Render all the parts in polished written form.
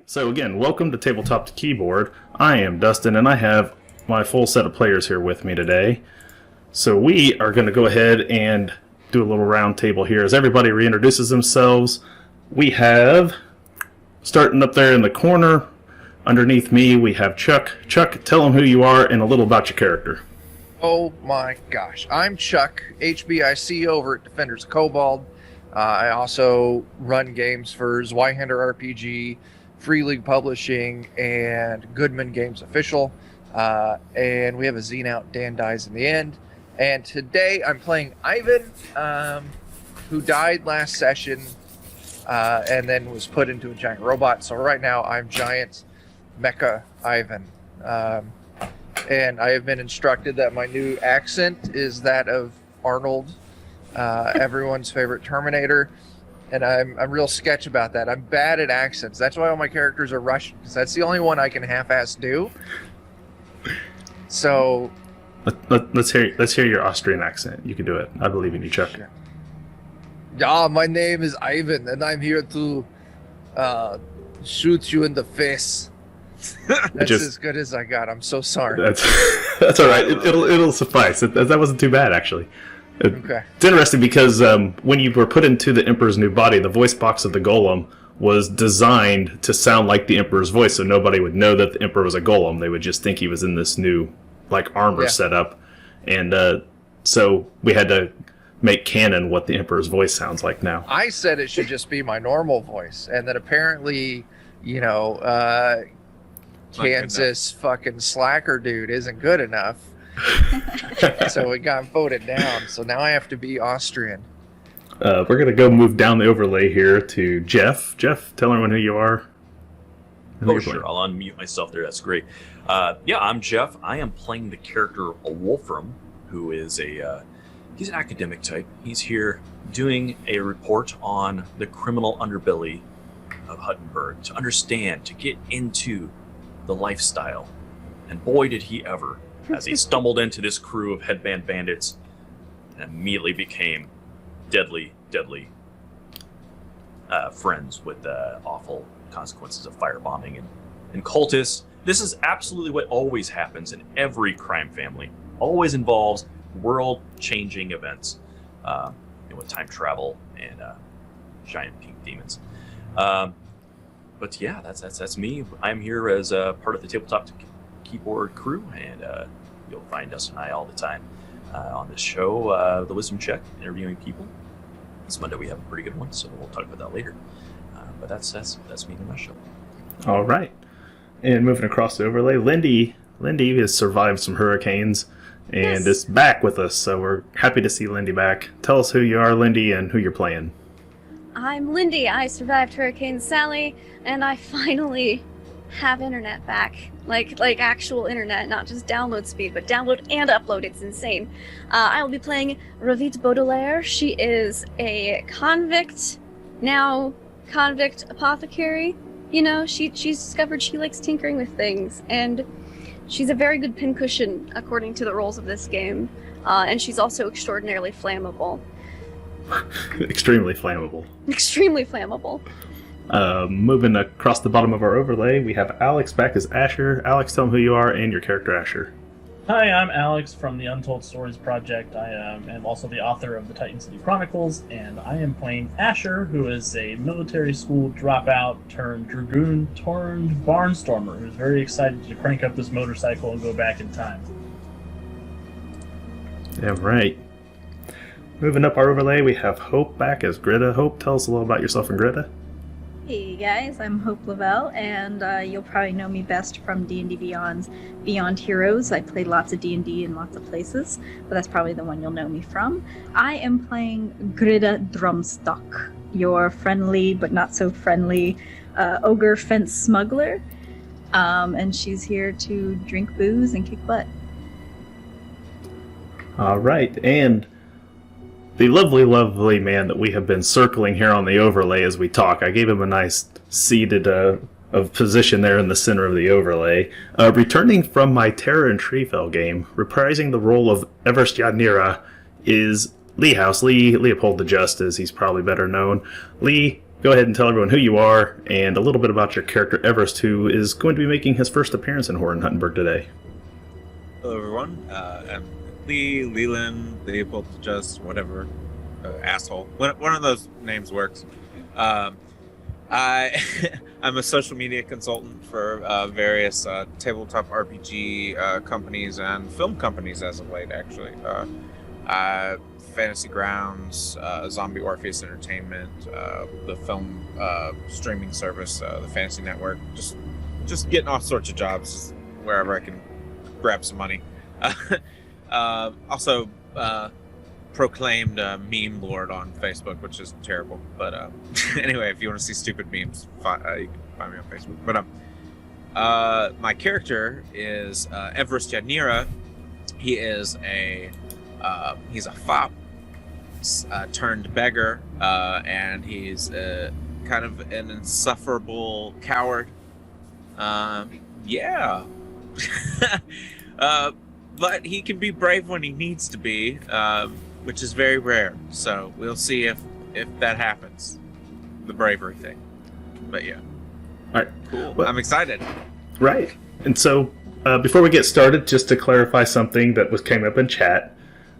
So again, welcome to Tabletop to Keyboard. I am Dustin, and I have my full set of players here with me today. So we are going to go ahead and do a little round table here as everybody reintroduces themselves. We have, starting up there in the corner, underneath me, we have Chuck. Chuck, tell them who you are and a little about your character. Oh my gosh. I'm Chuck, HBIC over at Defenders Cobalt. I also run games for Zweihander RPG, Free League Publishing, and Goodman Games Official. And we have a zine out, Dan Dies in the End. And today I'm playing Ivan, who died last session and then was put into a giant robot. So right now I'm Giant Mecha Ivan. And I have been instructed that my new accent is that of Arnold, everyone's favorite Terminator. And I'm real sketch about that. I'm bad at accents. That's why all my characters are Russian, because that's the only one I can half-ass do. So let's hear your Austrian accent. You can do it. I believe in you, Chuck. Yeah, my name is Ivan, and I'm here to shoot you in the face. That's as good as I got. I'm so sorry. That's all right. It'll suffice. That wasn't too bad, actually. Okay. It's interesting because when you were put into the Emperor's new body, the voice box of the golem was designed to sound like the Emperor's voice, so nobody would know that the Emperor was a golem. They would just think he was in this new armor setup. And so we had to make canon what the Emperor's voice sounds like now. I said it should just be my normal voice, and then apparently, Kansas fucking slacker dude isn't good enough. So it got voted down. So now I have to be Austrian. We're going to go move down the overlay here to Jeff. Jeff, tell everyone who you are. Oh, sure. I'll unmute myself there. That's great. I'm Jeff. I am playing the character Wolfram, who is he's an academic type. He's here doing a report on the criminal underbelly of Huttenberg to understand, to get into the lifestyle. And boy, did he ever, as he stumbled into this crew of headband bandits and immediately became deadly friends with the awful consequences of firebombing and cultists this is absolutely what always happens in every crime family. Always involves world-changing events, with time travel and giant pink demons. But yeah, that's me. I'm here as part of the Tabletop Keyboard crew, and you'll find us and I all the time on this show, The Wisdom Check, interviewing people. This Monday we have a pretty good one, so we'll talk about that later. But that's me in a nutshell. All right. And moving across the overlay, Lindy has survived some hurricanes and is back with us, so we're happy to see Lindy back. Tell us who you are, Lindy, and who you're playing. I'm Lindy. I survived Hurricane Sally, and I finally have internet back. Like actual internet, not just download speed, but download and upload. It's insane. I will be playing Ravit Baudelaire. She is a convict apothecary. You know, she's discovered she likes tinkering with things, and she's a very good pincushion according to the rules of this game. And she's also extraordinarily flammable. Extremely flammable. Extremely flammable. Moving across the bottom of our overlay, we have Alex back as Asher. Alex, tell them who you are and your character, Asher. Hi, I'm Alex from the Untold Stories Project. I am also the author of the Titan City Chronicles, and I am playing Asher, who is a military school dropout turned dragoon turned barnstormer who's very excited to crank up this motorcycle and go back in time. Yeah, right. Moving up our overlay, we have Hope back as Greta. Hope, tell us a little about yourself and Greta. Hey guys, I'm Hope Lavelle, and you'll probably know me best from D&D Beyond's Beyond Heroes. I played lots of D&D in lots of places, but that's probably the one you'll know me from. I am playing Greta Drumstock, your friendly but not so friendly ogre fence smuggler, and she's here to drink booze and kick butt. All right, and the lovely, lovely man that we have been circling here on the overlay as we talk. I gave him a nice seated position there in the center of the overlay. Returning from my Terror and Treefell game, reprising the role of Everstjadnira is Lee House, Leopold the Just, as he's probably better known. Lee, go ahead and tell everyone who you are and a little bit about your character, Everest, who is going to be making his first appearance in Horror in Huttenberg today. Hello, everyone. I'm Lee, Leland, Leopold the Just, whatever, asshole. One of those names works. I'm a social media consultant for various tabletop RPG companies and film companies as of late, actually. Fantasy Grounds, Zombie Orpheus Entertainment, the film streaming service, the Fantasy Network. Just getting all sorts of jobs wherever I can grab some money. Also proclaimed meme lord on Facebook, which is terrible. But anyway, if you want to see stupid memes, you can find me on Facebook. But my character is Everest Jadnira. He is he's a fop turned beggar, and he's kind of an insufferable coward. Yeah. But he can be brave when he needs to be, which is very rare. So we'll see if that happens, the bravery thing. But yeah. All right. Cool. Well, I'm excited. Right. And so before we get started, just to clarify something that came up in chat,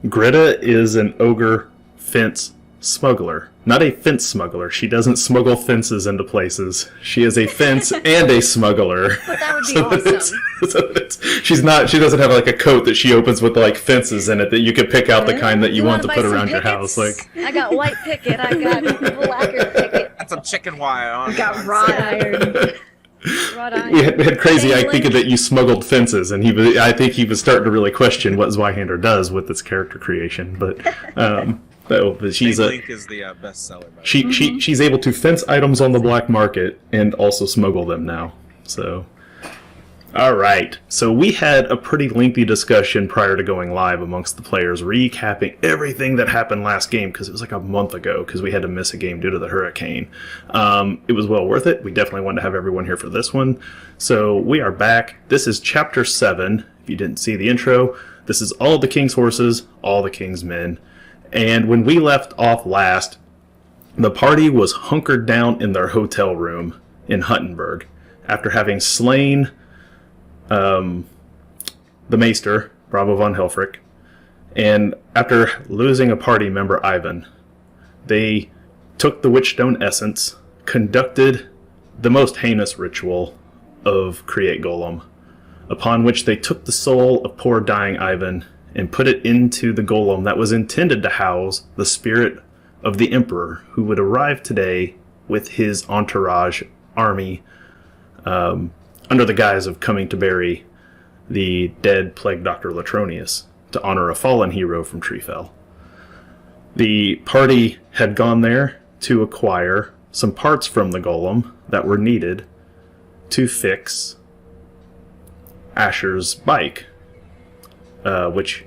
Greta is an ogre fence smuggler. Not a fence smuggler. She doesn't smuggle fences into places. She is a fence and a smuggler. But that would be awesome. She doesn't have like a coat that she opens with like fences in it that you could pick out the kind that you want to put around your house. Like, I got white picket, I got blacker picket. That's some chicken wire on. I got wrought iron. We had Crazy Ike thinking that you smuggled fences, and I think he was starting to really question what Zweihander does with its character creation. But she's Link is the bestseller. She's able to fence items on the black market and also smuggle them now. So, all right. So we had a pretty lengthy discussion prior to going live amongst the players, recapping everything that happened last game because it was like a month ago because we had to miss a game due to the hurricane. It was well worth it. We definitely wanted to have everyone here for this one. So we are back. This is Chapter 7. If you didn't see the intro, this is all the King's horses, all the King's men. And when we left off last, the party was hunkered down in their hotel room in Huttenberg after having slain the Maester, Bravo von Helfrich, and after losing a party member, Ivan, they took the Witchstone essence, conducted the most heinous ritual of Create Golem, upon which they took the soul of poor dying Ivan and put it into the golem that was intended to house the spirit of the Emperor, who would arrive today with his entourage army under the guise of coming to bury the dead plague Dr. Latronius to honor a fallen hero from Treefell. The party had gone there to acquire some parts from the golem that were needed to fix Asher's bike, which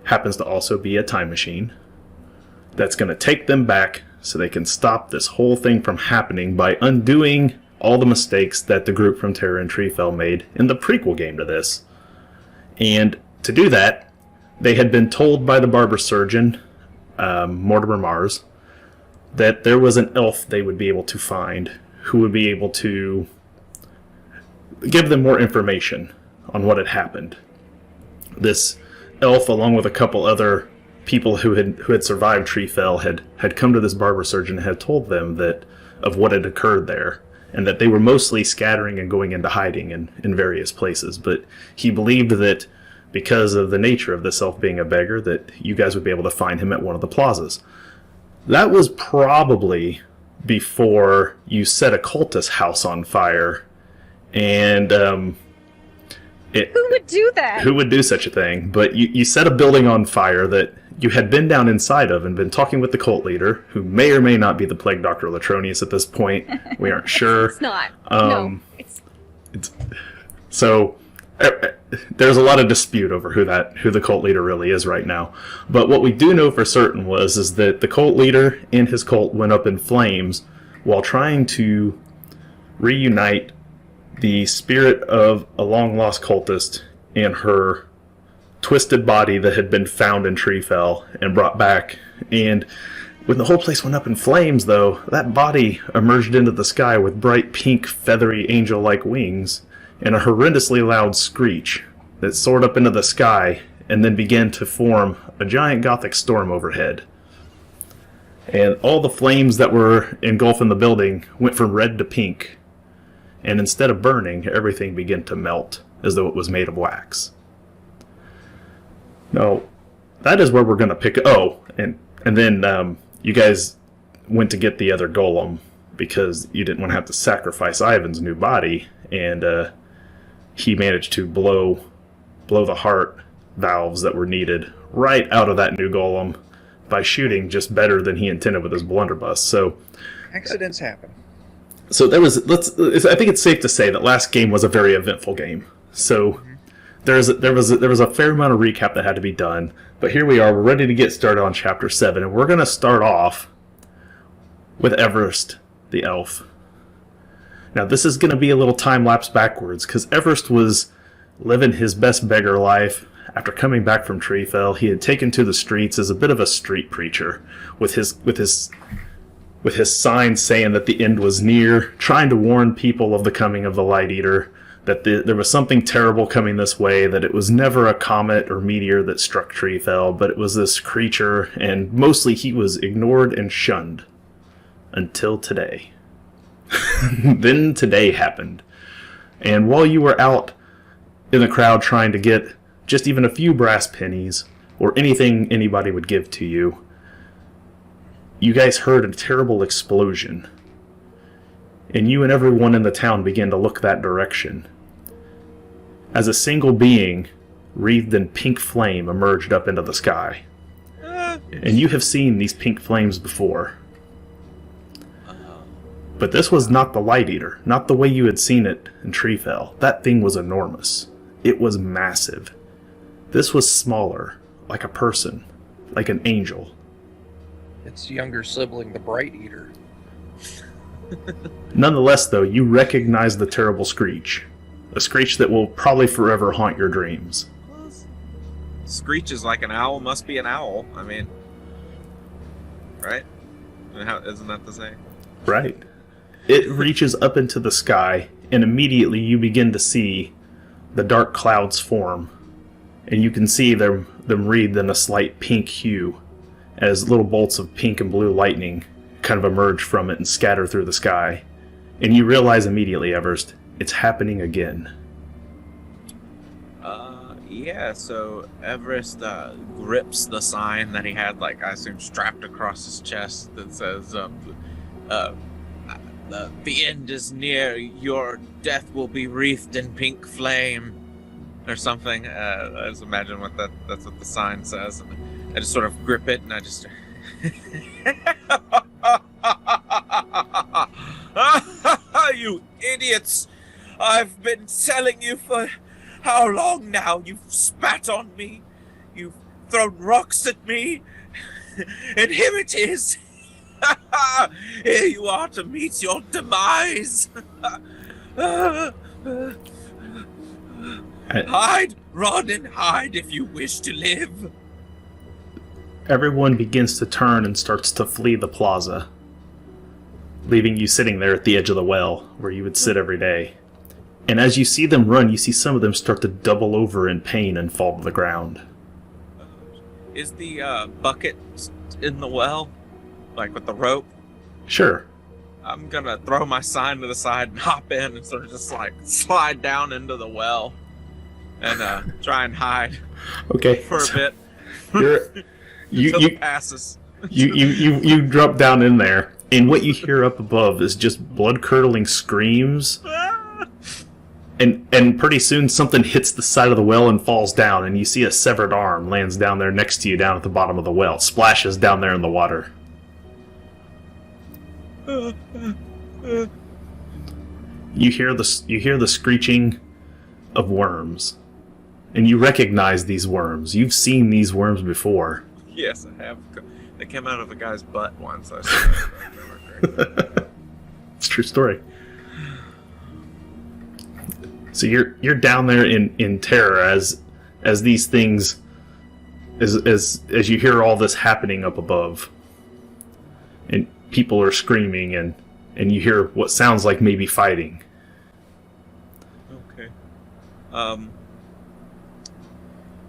happens to also be a time machine that's going to take them back so they can stop this whole thing from happening by undoing all the mistakes that the group from Terra and Treefell made in the prequel game to this. And to do that, they had been told by the barber surgeon, Mortimer Mars, that there was an elf they would be able to find who would be able to give them more information on what had happened. This elf, along with a couple other people who had survived Treefell, had come to this barber surgeon and had told them that of what had occurred there, and that they were mostly scattering and going into hiding in various places. But he believed that because of the nature of this elf being a beggar, that you guys would be able to find him at one of the plazas. That was probably before you set a cultist house on fire, and Who would do that? Who would do such a thing? But you set a building on fire that you had been down inside of and been talking with the cult leader, who may or may not be the plague Dr. Latronius at this point. We aren't sure. It's not. No. So there's a lot of dispute over who the cult leader really is right now. But what we do know for certain is that the cult leader and his cult went up in flames while trying to reunite the spirit of a long-lost cultist and her twisted body that had been found in Treefell and brought back. And when the whole place went up in flames, though, that body emerged into the sky with bright pink, feathery, angel-like wings and a horrendously loud screech that soared up into the sky and then began to form a giant gothic storm overhead. And all the flames that were engulfing the building went from red to pink. And instead of burning, everything began to melt as though it was made of wax. Now, that is where we're going to pick... Oh, and then you guys went to get the other golem because you didn't want to have to sacrifice Ivan's new body, and he managed to blow the heart valves that were needed right out of that new golem by shooting just better than he intended with his blunderbuss. So accidents happen. So there was. I think it's safe to say that last game was a very eventful game. So there was a fair amount of recap that had to be done. But here we are. We're ready to get started on Chapter 7, and we're going to start off with Everest, the elf. Now this is going to be a little time lapse backwards because Everest was living his best beggar life after coming back from Treefell. He had taken to the streets as a bit of a street preacher with his sign saying that the end was near, trying to warn people of the coming of the Light Eater, that there was something terrible coming this way, that it was never a comet or meteor that struck Treefell, but it was this creature, and mostly he was ignored and shunned. Until today. Then today happened. And while you were out in the crowd trying to get just even a few brass pennies, or anything anybody would give to you, you guys heard a terrible explosion, and you and everyone in the town began to look that direction. As a single being, wreathed in pink flame, emerged up into the sky. And you have seen these pink flames before. But this was not the Light Eater, not the way you had seen it in Treefell. That thing was enormous. It was massive. This was smaller, like a person, like an angel. Its younger sibling, the Bright Eater. Nonetheless, though, you recognize the terrible screech. A screech that will probably forever haunt your dreams. Screech is like an owl must be an owl. I mean, right? Isn't that the same? Right. It reaches up into the sky, and immediately you begin to see the dark clouds form, and you can see them wreathed in a slight pink hue as little bolts of pink and blue lightning kind of emerge from it and scatter through the sky. And you realize immediately, Everest, it's happening again. Yeah, so Everest grips the sign that he had, like, I assume, strapped across his chest that says, the end is near, your death will be wreathed in pink flame, or something. I just imagine that's what the sign says. And I just sort of grip it, and I just... You idiots! I've been telling you for how long now? You've spat on me. You've thrown rocks at me. And here it is. Here you are to meet your demise. Hide, run and hide if you wish to live. Everyone begins to turn and starts to flee the plaza, leaving you sitting there at the edge of the well, where you would sit every day. And as you see them run, you see some of them start to double over in pain and fall to the ground. Is the bucket in the well? Like with the rope? Sure. I'm gonna throw my sign to the side and hop in and sort of just like slide down into the well and try and hide. Okay. For a bit. You it passes. You drop down in there, and what you hear up above is just blood-curdling screams. And pretty soon something hits the side of the well and falls down, and you see a severed arm lands down there next to you down at the bottom of the well. It splashes down there in the water. You hear the screeching of worms. And you recognize these worms. You've seen these worms before. Yes, I have. They came out of a guy's butt once. I saw that. It's a true story. So you're down there in terror as these things, as you hear all this happening up above, and people are screaming and you hear what sounds like maybe fighting. Okay.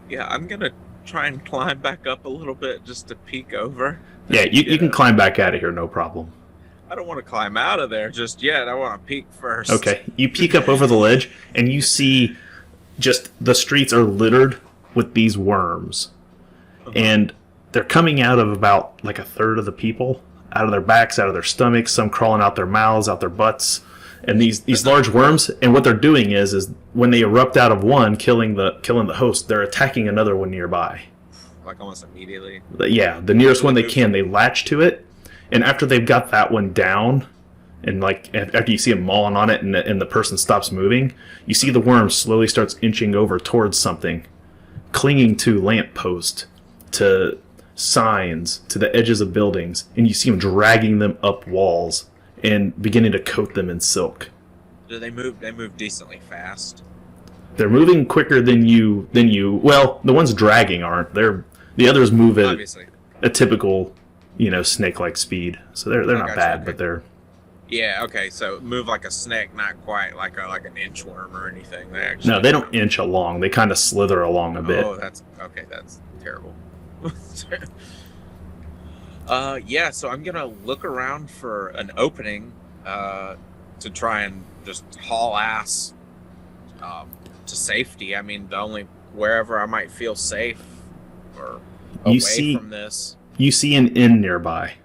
Yeah, I'm gonna try and climb back up a little bit just to peek over. Yeah, you can climb back out of here, no problem. I don't want to climb out of there just yet. I want to peek first. Okay, you peek up over the ledge, and you see just the streets are littered with these worms. And they're coming out of about like a third of the people, out of their backs, out of their stomachs, some crawling out their mouths, out their butts. And these large worms, and what they're doing is when they erupt out of one, killing the host, they're attacking another one nearby. Like almost immediately? Yeah, the nearest one they can, they latch to it. And after they've got that one down, and like after you see them mauling on it and the person stops moving, you see the worm slowly starts inching over towards something, clinging to lampposts, to signs, to the edges of buildings, and you see them dragging them up walls and beginning to coat them in silk. Do they move? They move decently fast. They're moving quicker than you. Well, the ones dragging aren't. The others move at Obviously. a typical, snake-like speed. So they're not bad, okay. but they're. Yeah. Okay. So move like a snake, not quite like an inchworm or anything. They actually. No, they don't inch along. They kind of slither along a bit. Oh, that's okay. That's terrible. Yeah. So I'm gonna look around for an opening to try and just haul ass to safety. I mean, wherever I might feel safe or away from this. You see an inn nearby.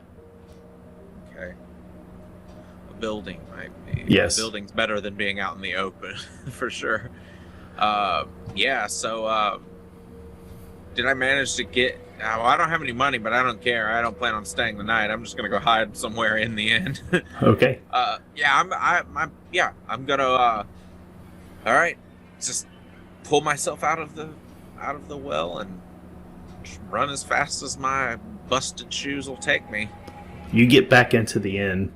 Okay. A building might be. Yes. A building's better than being out in the open, for sure. Yeah, so did I manage to get... Well, I don't have any money, but I don't care. I don't plan on staying the night. I'm just going to go hide somewhere in the inn. Okay. Yeah, I'm going to... all right, just pull myself out of the well and run as fast as my busted shoes will take me. You get back into the inn,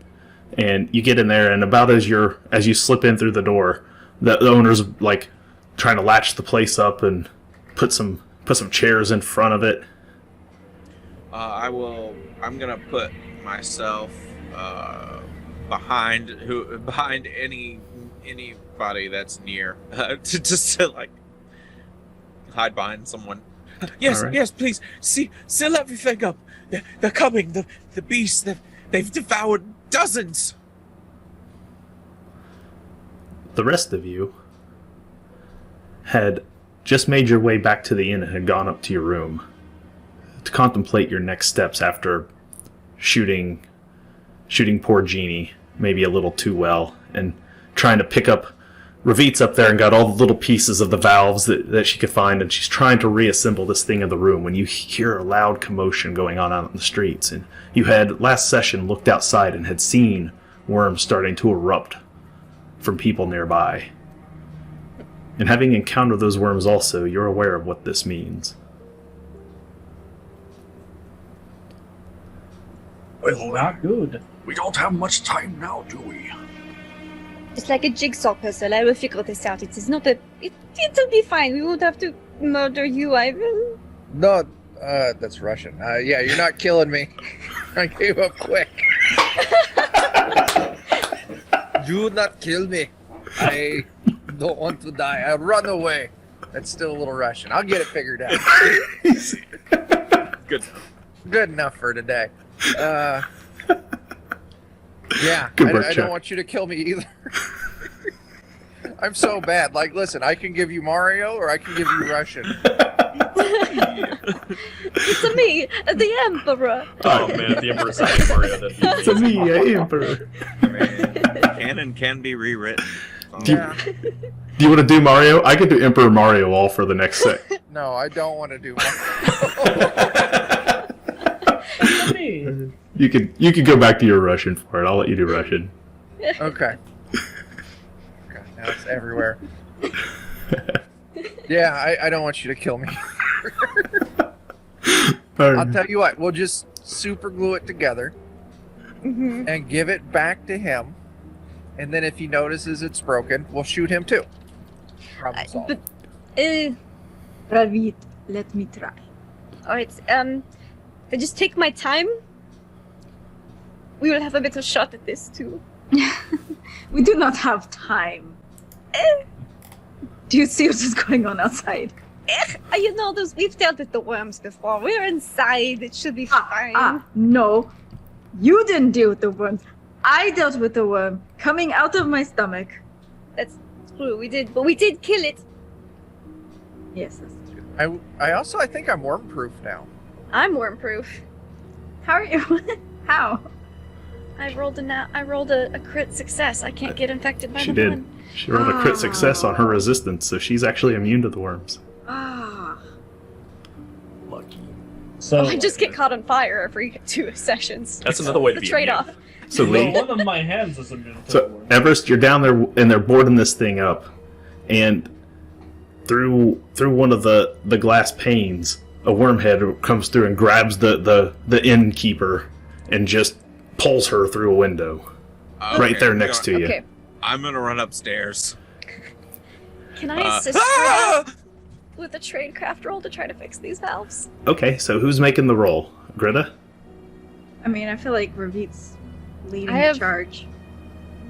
and you get in there, and about as you slip in through the door, the owner's like trying to latch the place up and put some chairs in front of it. I'm gonna put myself behind any anybody that's near to like hide behind someone. Yes, All right. yes, please. See, seal everything up. They're coming. The beasts. They've devoured dozens. The rest of you had just made your way back to the inn and had gone up to your room to contemplate your next steps after shooting poor Jeannie maybe a little too well and trying to pick up Ravit's up there and got all the little pieces of the valves that she could find, and she's trying to reassemble this thing in the room when you hear a loud commotion going on out in the streets. And you had last session looked outside and had seen worms starting to erupt from people nearby. And having encountered those worms also, you're aware of what this means. It's not good. We don't have much time now, do we? It's like a jigsaw puzzle. I will figure this out. It is not a. It'll be fine. We won't have to murder you. I will. No, that's Russian. Yeah, you're not killing me. I gave up quick. Do not kill me. I don't want to die. I'll run away. That's still a little Russian. I'll get it figured out. Good. Good enough for today. Yeah, Good work, I Chuck. don't want you to kill me either. I'm so bad. Like, listen, I can give you Mario or I can give you Russian. It's me, the Emperor. Oh man, the Emperor's Side Mario, that'd be It's amazing. me, Emperor. Canon can be rewritten. Do you- Yeah. Do you want to do Mario? I could do Emperor Mario all for the next set. No, I don't want to do Mario. It's me. You could go back to your Russian for it. I'll let you do Russian. Okay. God, now it's everywhere. Yeah, I don't want you to kill me. I'll tell you what, we'll just super glue it together Mm-hmm. and give it back to him. And then if he notices it's broken, we'll shoot him too. Problem solved. But, Ravit, let me try. alright, if I just take my time, we will have a better shot at this too. We do not have time. Do you see what is going on outside? You know, we've dealt with the worms before. We're inside. It should be fine. No. You didn't deal with the worms. I dealt with the worm coming out of my stomach. That's true. We did, but we did kill it. Yes, that's true. I think I'm worm proof now. I'm worm-proof. How are you? How? I rolled a crit success. I can't get infected by She the did. one. She rolled a crit success on her resistance, so she's actually immune to the worms. Ah. Lucky. So I just get caught on fire every 2 sessions. That's another way to The be trade-off. immune. So So Lee, one of my hands is immune to the so worm. Everest, you're down there and they're boarding this thing up, and through one of the glass panes, a wormhead comes through and grabs the innkeeper and just pulls her through a window right there next to you. Okay. I'm gonna run upstairs. Can I assist Ah! with a tradecraft roll to try to fix these valves? Okay, so who's making the roll? Greta? I mean, I feel like Ravit's leading I have- the charge.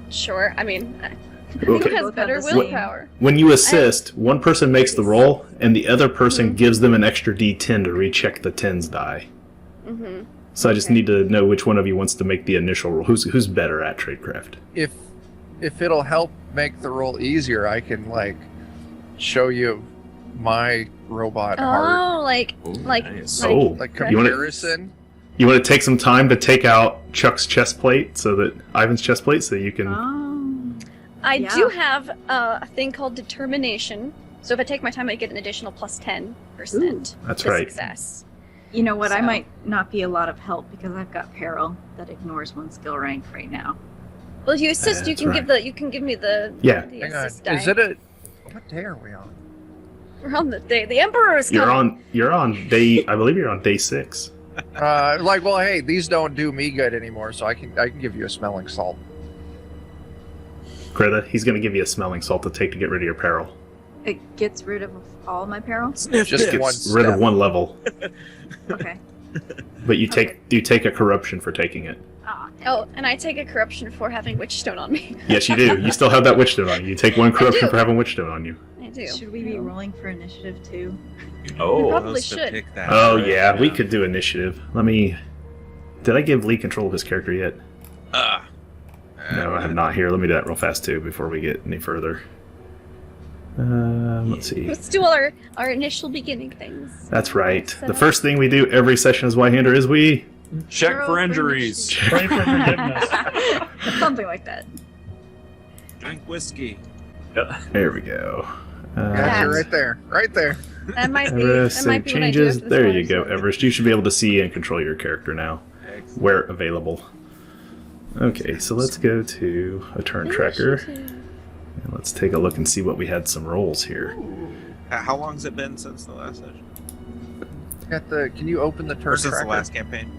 Sure. I mean, Okay. who has Both better have the same. willpower? When you assist, one person makes the roll, and the other person Mm-hmm. gives them an extra d10 to recheck the 10's die. Mm-hmm. So I just need to know which one of you wants to make the initial roll. Who's better at tradecraft? If it'll help make the roll easier, I can like show you my robot heart, Oh, like Ooh, like nice. like, Oh, like okay. You wanna- comparison. You want to take some time to take out Chuck's chest plate, so that Ivan's chest plate, so you can. Oh. I Yeah. do have a thing called determination. So if I take my time, I get an additional plus 10% That's to right. success. You know what? I So- might not be a lot of help because I've got peril that ignores one skill rank right now. Well, if you assist, you That's can right. give me the Yeah. the Hang on, assist die. is it a? What day are we on? We're on the day. The Emperor is coming. You're on day. I believe you're on day 6. Like, well, hey, these don't do me good anymore, so I can give you a smelling salt. Greta, he's going to give you a smelling salt to take to get rid of your peril. It gets rid of all my peril. Sniff Just this. one Gets rid of step. one level. Okay. But you take a corruption for taking it. Oh, and I take a corruption for having Witchstone on me. Yes, you do. You still have that Witchstone on you. You take one corruption for having Witchstone on you. I do. Should we be rolling for initiative too? Oh, probably Supposed to should. pick that Oh right yeah, we now. could do initiative. Did I give Lee control of his character yet? No, I have not. Here, let me do that real fast too before we get any further. Let's see. Let's do all our initial beginning things. That's right. Set The up. first thing we do every session as Zweihander is we check Roll for for injuries. Pray for forgiveness. Something like that. Drink whiskey. There we go. Got you right there. Right there. That might be. Everest, That might save be what I do changes. after this There water you go, slide. Everest. You should be able to see and control your character now, where available. Okay, so let's go to a turn tracker. And let's take a look and see what we had some rolls here. How long's it been since the last session? Can you open the turn Or since tracker? the last campaign?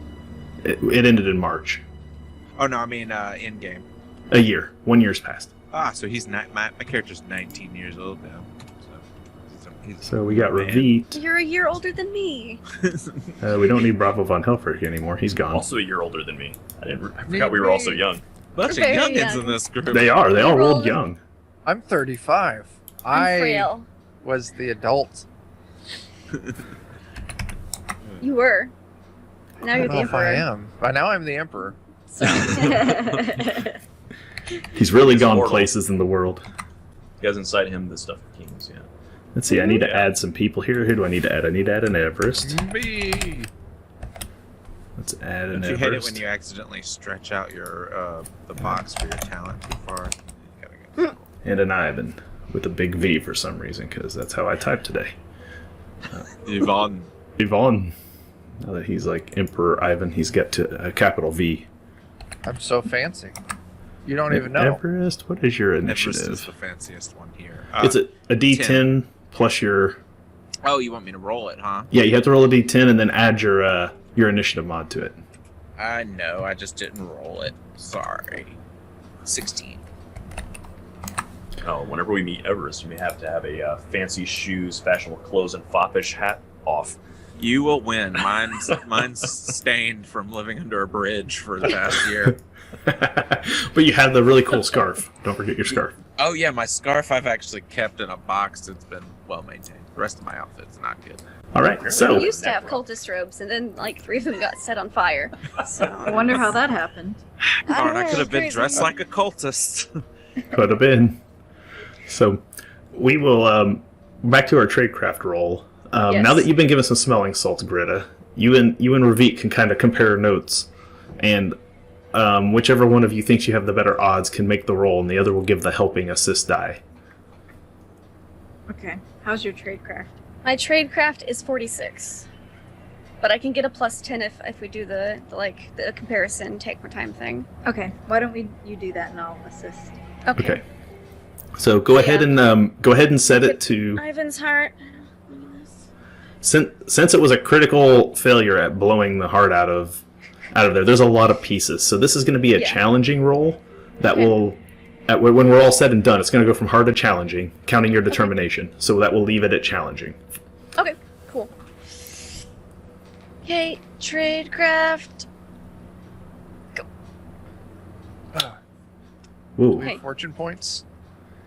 It ended in March. Oh no, I mean in game. A year. 1 year's passed. So he's not my character's 19 years old now. he's So we got man. Ravit. You're a year older than me. We don't need Bravo von Helfrich anymore. He's gone. Also a year older than me. I forgot we were all so young. Bunch of Very youngins young. in this group. They are. They all You're rolled older. young. I'm 35. I'm I frail. was the adult. You were. Now I you're don't the know if I emperor. am. By now I'm the emperor. He's really He's gone mortal. places in the world. You guys inside him the stuff for kings, yeah. Let's see. I need to add some people here. Who do I need to add? I need to add an Everest. Me. Let's add an Don't you hate it Everest. when you accidentally stretch out your the box for your talent too far? You gotta go. And an Ivan with a big V for some reason, because that's how I type today. Yvonne. Yvonne. Now that he's like Emperor Ivan, he's got to a capital V. I'm so fancy. You don't even know. Everest, what is your Everest is initiative? the fanciest one here. It's a D10 plus your. Oh, you want me to roll it, huh? Yeah, you have to roll a D10 and then add your initiative mod to it. I know, I just didn't roll it. Sorry. 16. Oh, whenever we meet Everest, you may have to have a fancy shoes, fashionable clothes, and foppish hat off. You will win. Mine's stained from living under a bridge for the past year. But you have the really cool scarf. Don't forget your scarf. Oh yeah, my scarf I've actually kept in a box. It's been well maintained. The rest of my outfit's not good. All right, We so used to have cultist robes, and then like 3 of them got set on fire. So I wonder how that happened. Darn, I could have been crazy. dressed like a cultist. could have been. So we will back to our tradecraft roll. Yes. Now that you've been given some smelling salts, Greta, you and Ravit can kind of compare notes, and whichever one of you thinks you have the better odds can make the roll, and the other will give the helping assist die. Okay. How's your tradecraft? my tradecraft is 46, but I can get a plus 10 if we do the comparison take more time thing. Okay. Why don't you do that and I'll assist. Okay. So go ahead and set it to. Ivan's heart. Since it was a critical failure at blowing the heart out of there, there's a lot of pieces. So this is going to be a challenging roll that will, when we're all said and done, it's going to go from hard to challenging, counting your determination. So that will leave it at challenging. Okay, cool. Okay, tradecraft. Ooh. We have fortune points.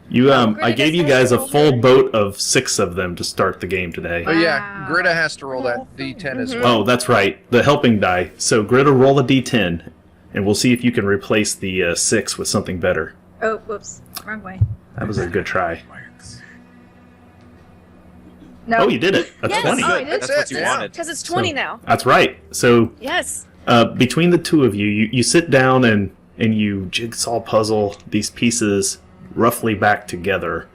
You Oh, I Greta gave you gets guys a to roll full her. boat of 6 of them to start the game today. But yeah, Wow. Greta has to roll that D10 as Mhm. well. Oh, that's right. The helping die. So Greta, roll a D10, and we'll see if you can replace the 6 with something better. Oh, whoops. Wrong way. That was a good try. No. Oh, you did it. That's Yes. 20. Oh, I did. That's what you Yeah. wanted. Because it's 20 So- now. That's right. So Yes. between the two of you, you sit down and you jigsaw puzzle these pieces roughly back together.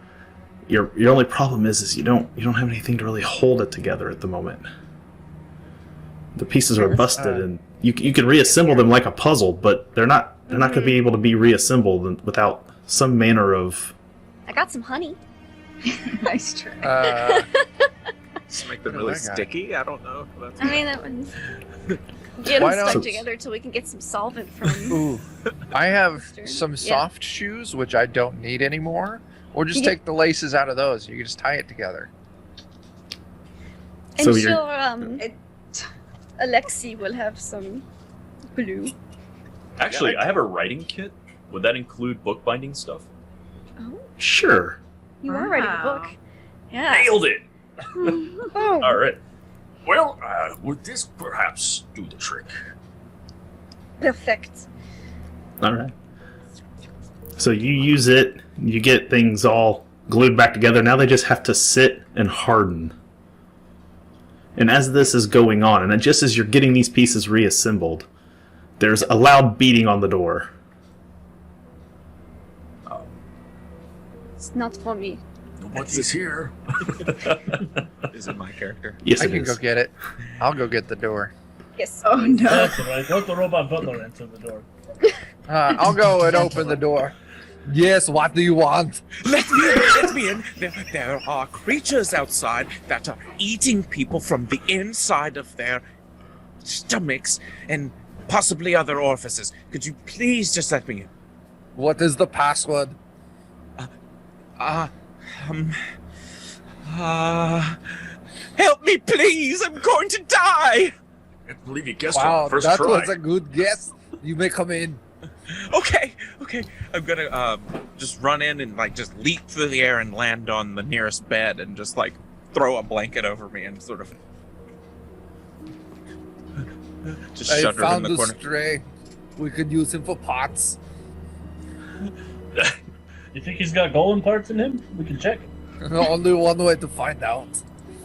Your only problem is you don't have anything to really hold it together at the moment. The pieces are busted, and you can reassemble them like a puzzle, but they're not going to be able to be reassembled without some manner of. I got some honey. Nice try. Just make them Look at really that guy. sticky. I don't know if that's. I mean, that one's. Get Why them don't- stuck together till we can get some solvent from. Ooh. I have Stern. some Yeah. soft shoes, which I don't need anymore. Or just Yeah. take the laces out of those. You can just tie it together. And So she'll you're- Alexi will have some glue. Actually, I have a writing kit. Would that include bookbinding stuff? Oh, Sure. you are writing a book. Yeah. Nailed it! Oh. All right. Well, would this perhaps do the trick? Perfect. All right. So you use it, you get things all glued back together. Now they just have to sit and harden. And as this is going on, and just as you're getting these pieces reassembled, there's a loud beating on the door. It's not for me. Nobody's here. Is it my character? Yes, I it can is. go get it. I'll go get the door. Yes. Oh no. That's right. Let the robot butler answer the door. I'll go and open the door. Yes, what do you want? Let me in, let me in. There are creatures outside that are eating people from the inside of their stomachs and possibly other orifices. Could you please just let me in? What is the password? Help me, please! I'm going to die! I believe you guessed it Wow, on the first that try. was a good guess. You may come in. Okay. I'm gonna just run in and like just leap through the air and land on the nearest bed and just like throw a blanket over me and sort of just I shudder in found the the corner. stray. We could use him for pots. You think he's got golem parts in him? We can check. Only one way to find out.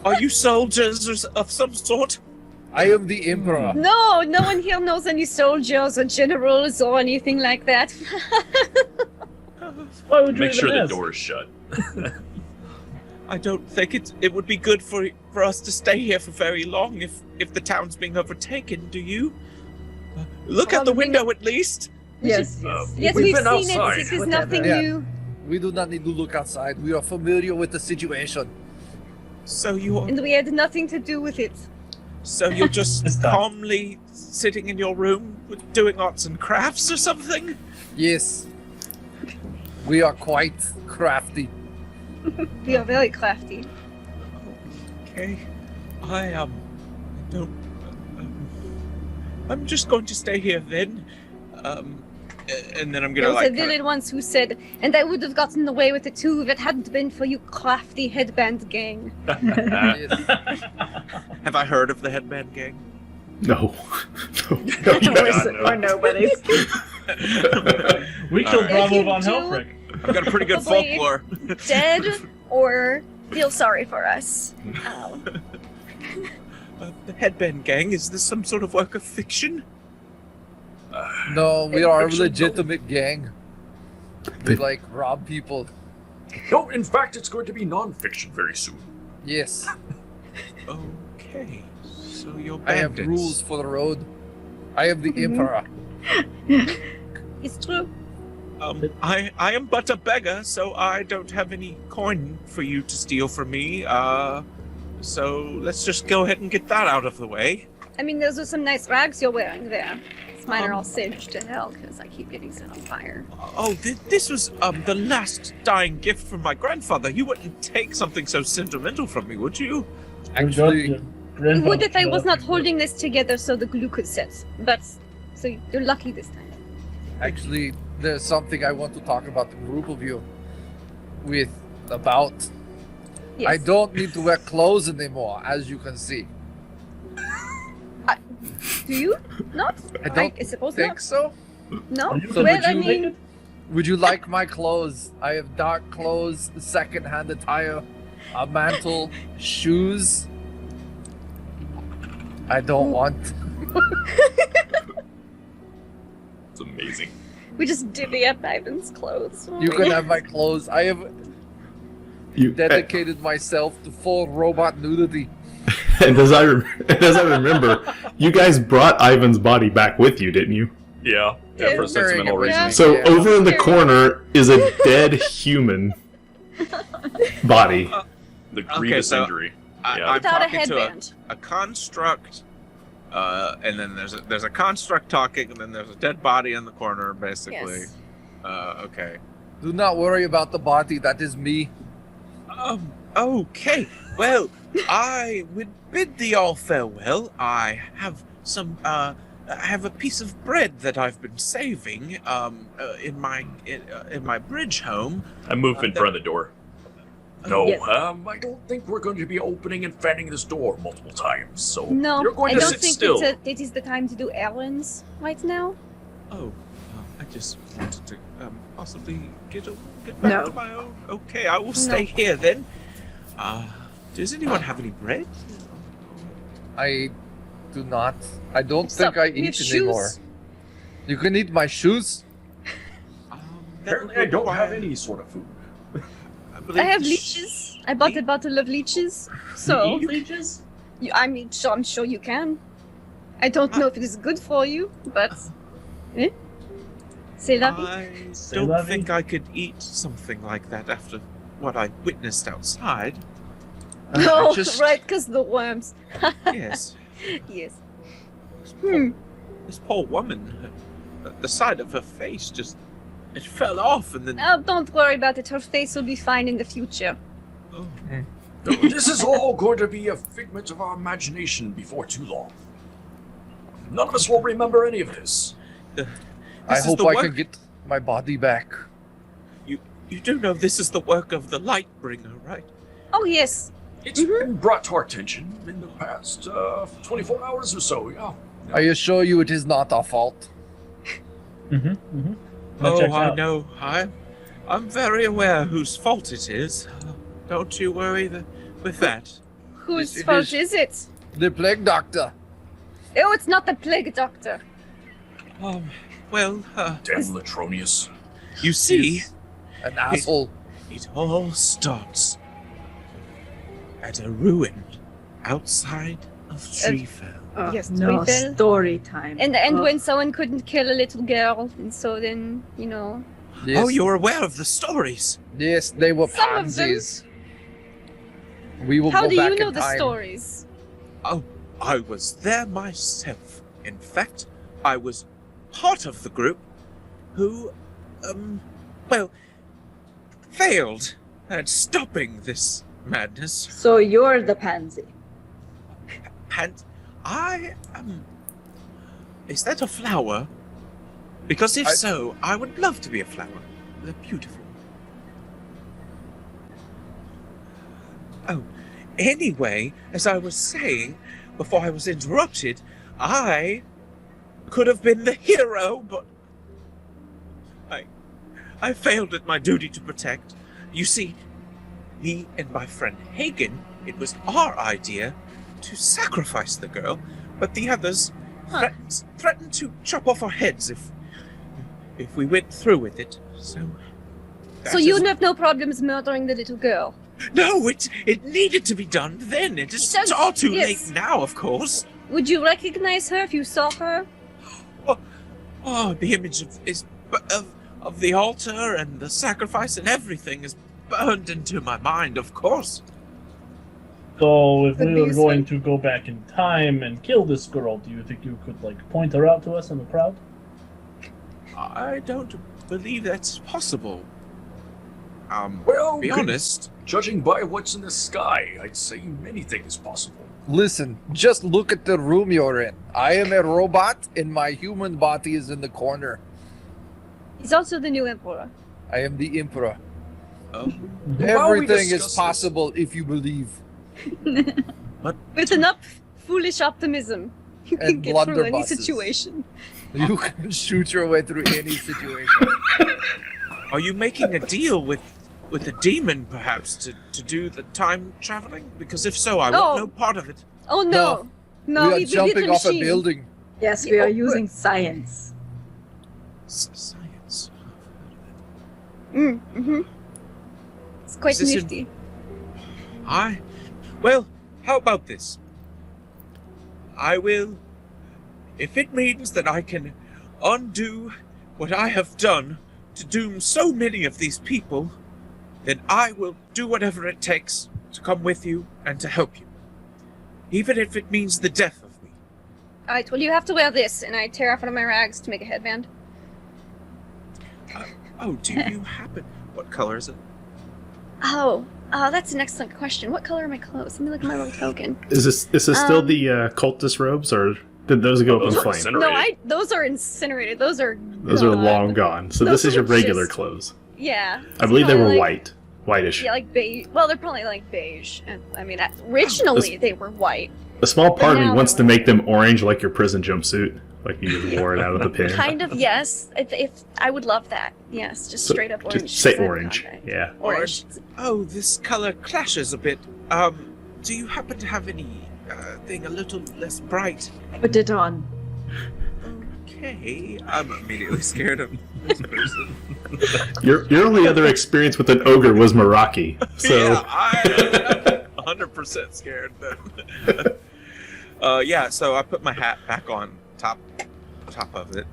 Are you soldiers of some sort? I am the Emperor. No, no one here knows any soldiers or generals or anything like that. Why would you Make even sure the ask? door is shut. I don't think it would be good for us to stay here for very long if the town's being overtaken. Do you? Look out the window at least. Yes. Yes, We've we've been seen outside. it. It is Whatever. nothing Yeah. new. We do not need to look outside. We are familiar with the situation. So you're And we had nothing to do with it. just This time. calmly sitting in your room doing arts and crafts or something? Yes. We are quite crafty. We are very crafty. Okay. I don't. I'm just going to stay here then. And then I'm There gonna was a like. villain once who said, and I would have gotten away with it too if it hadn't been for you crafty headband gang. Yes. Have I heard of the headband gang? No. Or nobody's. We killed Alright. Bravo If von you do- Helfrich. I've got a pretty good Probably. folklore. Dead or feel sorry for us. The headband gang, is this some sort of work of fiction? No, we are a Fiction, legitimate gang. We like rob people. No, in fact, it's going to be non-fiction very soon. Yes. Okay. So you're I have bandits. rules for the road. I am the Emperor. It's true. I am but a beggar, so I don't have any coin for you to steal from me. So let's just go ahead and get that out of the way. I mean, those are some nice rags you're wearing there. Mine are all singed to hell because I keep getting set on fire. Oh, this was the last dying gift from my grandfather. You wouldn't take something so sentimental from me, would you? Actually, It would if I was not holding this together so the glue could set. But, so you're lucky this time. actually, there's something I want to talk about the group of you about. Yes. I don't need to wear clothes anymore, as you can see. Do you? Not? I don't I suppose think not. so. No? Are you So well, would I you mean, Would you like my clothes? I have dark clothes, second-hand attire, a mantle, shoes. I don't want. It's amazing. we just divvy up Ivan's clothes. You can have my clothes. I have You, dedicated myself to full robot nudity. and as I remember, you guys brought Ivan's body back with you, didn't you? Yeah, Yeah, for sentimental very reasons. So Yeah. over in the corner is a dead human body. The grievous so- injury. Yeah. I'm Without a talking to headband. a construct, and then there's a construct talking, and then there's a dead body in the corner, basically. Yes. Okay. Do not worry about the body. That is me. Okay. Well, I would bid thee all farewell. I have some, I have a piece of bread that I've been saving, in my bridge home. I move in front of the door. No, Yes. I don't think we're going to be opening and fanning this door multiple times. So No, you're going I to don't sit think still. it is the time to do errands right now. Oh, I just wanted to possibly get back No. to my own. Okay, I will stay here then. Does anyone have any bread? I do not. I don't Stop. think I You have eat anymore. shoes? You can eat my shoes? Apparently, I don't have any sort of food. I have leeches. I bought a bottle of leeches. So, You eat leeches? I mean, I'm sure you can. I don't know if it is good for you, but... C'est la vie. I C'est don't la vie. think I could eat something like that after what I witnessed outside. No, just- right, because the worms. Yes. Yes. This poor woman, the side of her face just, it fell off and then... Oh, don't worry about it. Her face will be fine in the future. Oh. This is all going to be a figment of our imagination before too long. None of us will remember any of this. I is hope the I work- can get my body back. You do know this is the work of the Lightbringer, right? Oh, yes. It's been brought to our attention in the past 24 hours or so, yeah. I assure you it is not our fault. Mm-hmm. Mm-hmm. Oh, I know. I'm very aware whose fault it is. Don't you worry with that. Whose It fault is- is it? The plague doctor. Oh, it's not the plague doctor. Well, Damn Latronius. you see, An asshole. it all starts at a ruin outside of Treefell. Oh, Yes, no, we fell. story time. And Oh, when someone couldn't kill a little girl, and so then, you know... Yes. Oh, you're aware of the stories. Yes, they were Some of them. pansies. We will How go do back you know in the time. stories? Oh, I was there myself. In fact, I was part of the group who, failed at stopping this madness. So you're the pansy. And is that a flower? Because if so, I would love to be a flower. They're beautiful. Oh, anyway, as I was saying, before I was interrupted, I could have been the hero, but I failed at my duty to protect. You see, me and my friend Hagen, it was our idea to sacrifice the girl, but the others threatened to chop off our heads if we went through with it. So So you have no problems murdering the little girl? No, it needed to be done then. It is It does, all too yes. late now, of course. Would you recognize her if you saw her? Oh, the image of the altar and the sacrifice and everything is burned into my mind, of course. So if Could we be were useful. going to go back in time and kill this girl, do you think you could point her out to us in the crowd? I don't believe that's possible. Well, Be honest. judging by what's in the sky, I'd say anything is possible. Listen, just look at the room you're in. I am a robot, and my human body is in the corner. He's also the new emperor. I am the emperor. Oh, While we Everything discuss is this- possible if you believe. With enough foolish optimism, you can And get through any blunderbusses. situation. You can shoot your way through any situation. are you making a deal with a demon, perhaps, to do the time traveling? Because if so, I No. want no part of it. Oh no! No, we are we did jumping a off a machine. building. Yes, we Yeah, are oh, using science. Science. Mm-hmm. It's quite Is this in- nifty. Well, how about this? I will, if it means that I can undo what I have done to doom so many of these people, then I will do whatever it takes to come with you and to help you. Even if it means the death of me. Alright, well you have to wear this, and I tear off one of my rags to make a headband. Oh, do you happen... What color is it? Oh, That's an excellent question. What color are my clothes? Let me look at my little token. Is this still the cultist robes, or did those go up in Those are flame? incinerated. No, those are incinerated. Those are Long gone. So this Those is your are regular just- clothes. Yeah. I believe they Probably were like- whitish. Yeah, like beige. Well, they're probably like beige. And, I mean, originally they were white. A small part of me now wants they're to make them orange, like your prison jumpsuit, like you just wore it out of the pin. Kind of, yes. If I would love that. Yes, just So, straight up orange. Just say 'cause I have orange. contact. Yeah. Orange. Oh, this color clashes a bit. Do you happen to have any thing a little less bright? Put it on. Okay, I'm immediately scared of this person. Your only other experience with an ogre was Meraki. So Yeah, I'm 100% scared then. So I put my hat back on top of it.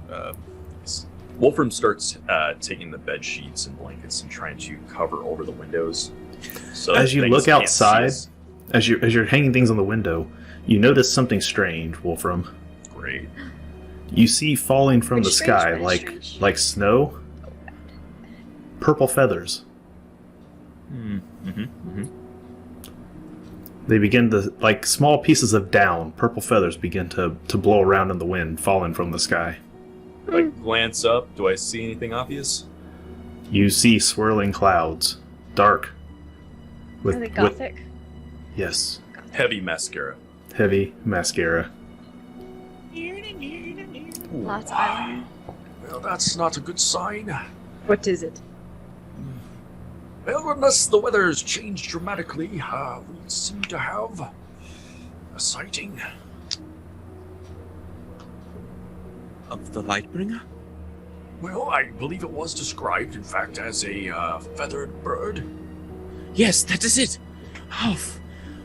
Wolfram starts taking the bed sheets and blankets and trying to cover over the windows. So as you things look can't outside, see us. as you're hanging things on the window, you notice something strange, Wolfram. Great. You see falling from Pretty the strange, sky pretty strange. like snow, purple feathers. They begin to, like small pieces of down, purple feathers begin to blow around in the wind, falling from the sky. Like glance up. Do I see anything obvious? You see swirling clouds, dark. Are they gothic? Yes, Heavy mascara. heavy mascara. Lots of eyeliner. Well, that's not a good sign. What is it? Well, unless the weather's changed dramatically, we seem to have a sighting. Of the Lightbringer? Well, I believe it was described, in fact, as a feathered bird. Yes, that is it.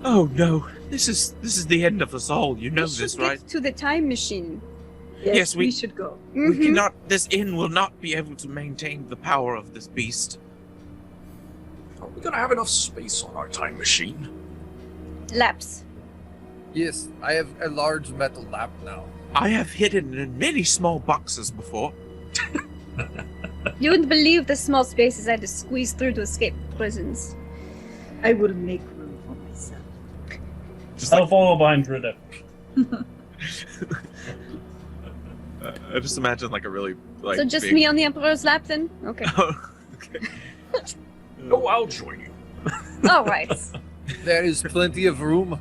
Oh no, this is the end of us all. You know We should this, get right? to the time machine. Yes, we- should go. We Mhm. cannot. This inn will not be able to maintain the power of this beast. Are we gonna have enough space on our time machine? Laps. Yes, I have a large metal lamp now. I have hidden in many small boxes before. You wouldn't believe the small spaces I had to squeeze through to escape prisons. I will make room for myself. Just I'll follow behind Druida. I just imagine like a really like. So just big... me on the Emperor's lap then? Okay. Okay. Oh, I'll join you. All right. There is plenty of room.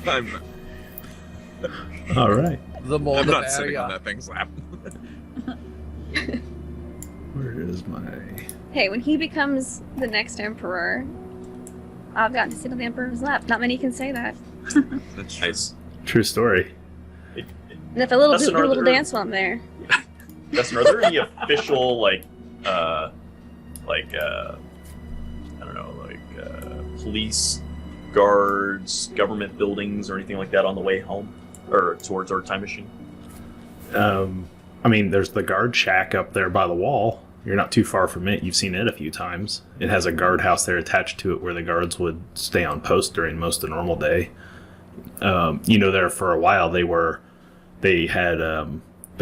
I'm All right. The more I'm the not sitting merrier. on that thing's lap. Where is my? Hey, when he becomes the next Emperor, I've gotten to sit on the Emperor's lap. Not many can say that. That's Nice. True story. And if a little Dustin, do a are little there- dance while I'm there. Dustin, are there any official I don't know, police, guards, government buildings, or anything like that on the way home or towards our time machine? I mean, there's the guard shack up there by the wall. You're not too far from it. You've seen it a few times. It has a guardhouse there attached to it where the guards would stay on post during most of the normal day. There for a while the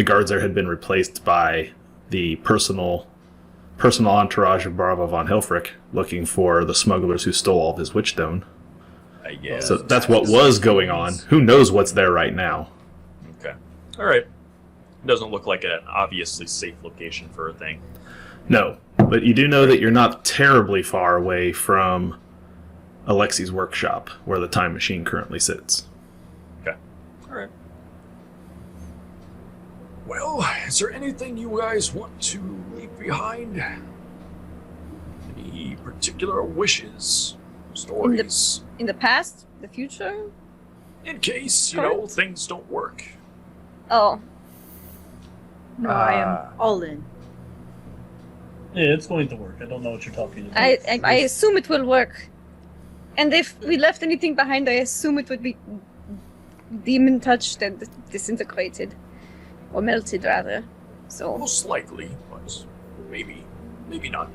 guards there had been replaced by the personal entourage of Bravo von Hilfrich looking for the smugglers who stole all of his witchstone. I guess. So that's what was going on. Who knows what's there right now? Okay. All right. Doesn't look like an obviously safe location for a thing. No, but you do know that you're not terribly far away from Alexi's workshop, where the time machine currently sits. Okay. All right. Well, is there anything you guys want to leave behind? Any particular wishes, stories, In the past? The future? in case, things don't work? Oh. No, I am all in. Yeah, it's going to work. I don't know what you're talking about. I assume it will work. And if we left anything behind, I assume it would be demon touched and disintegrated. Or melted, rather. So, Most likely, but maybe not.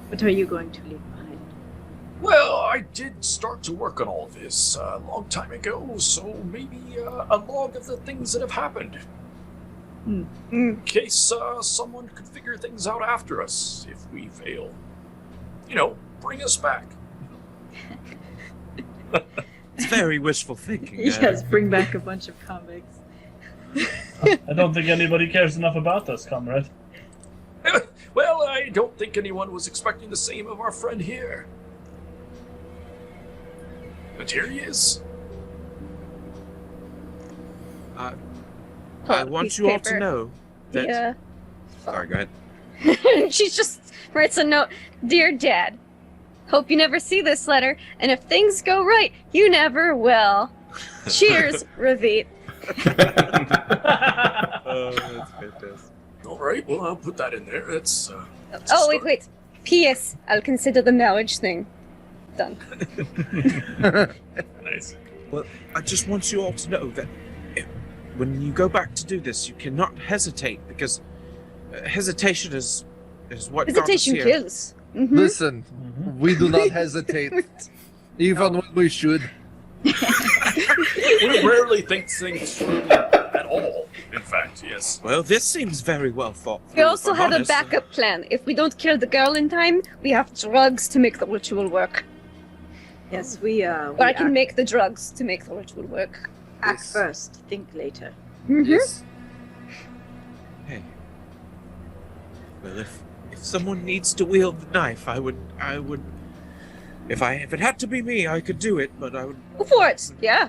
What are you going to leave behind? Well, I did start to work on all of this a long time ago, so maybe a log of the things that have happened. In case someone could figure things out after us if we fail. Bring us back. It's very wishful thinking. Yes, bring back a bunch of convicts. I don't think anybody cares enough about us, comrade. Well, I don't think anyone was expecting the same of our friend here. But here he is. I Hold on, want piece you of all to paper. know that. Yeah. Sorry, go ahead. She just writes a note. Dear Dad, hope you never see this letter, and if things go right, you never will. Cheers, Ravit. Oh, that's fantastic. All right, well, I'll put that in there. That's Oh, wait. P.S. I'll consider the marriage thing. Done. nice. Well, I just want you all to know that when you go back to do this, you cannot hesitate, because hesitation is what got us Hesitation here. kills. Mhm. Listen, we do not hesitate, even when we should. We rarely think things through at all. In fact, yes. Well, this seems very well thought through. We also if I'm had a honest. backup plan. If we don't kill the girl in time, we have drugs to make the ritual work. Yes, we Or I can act, make the drugs to make the ritual work. act Yes. first, think later. Mhm. Yes. Hey. Well, if someone needs to wield the knife, I would. If it had to be me, I could do it, but I would. Go for it. Yeah.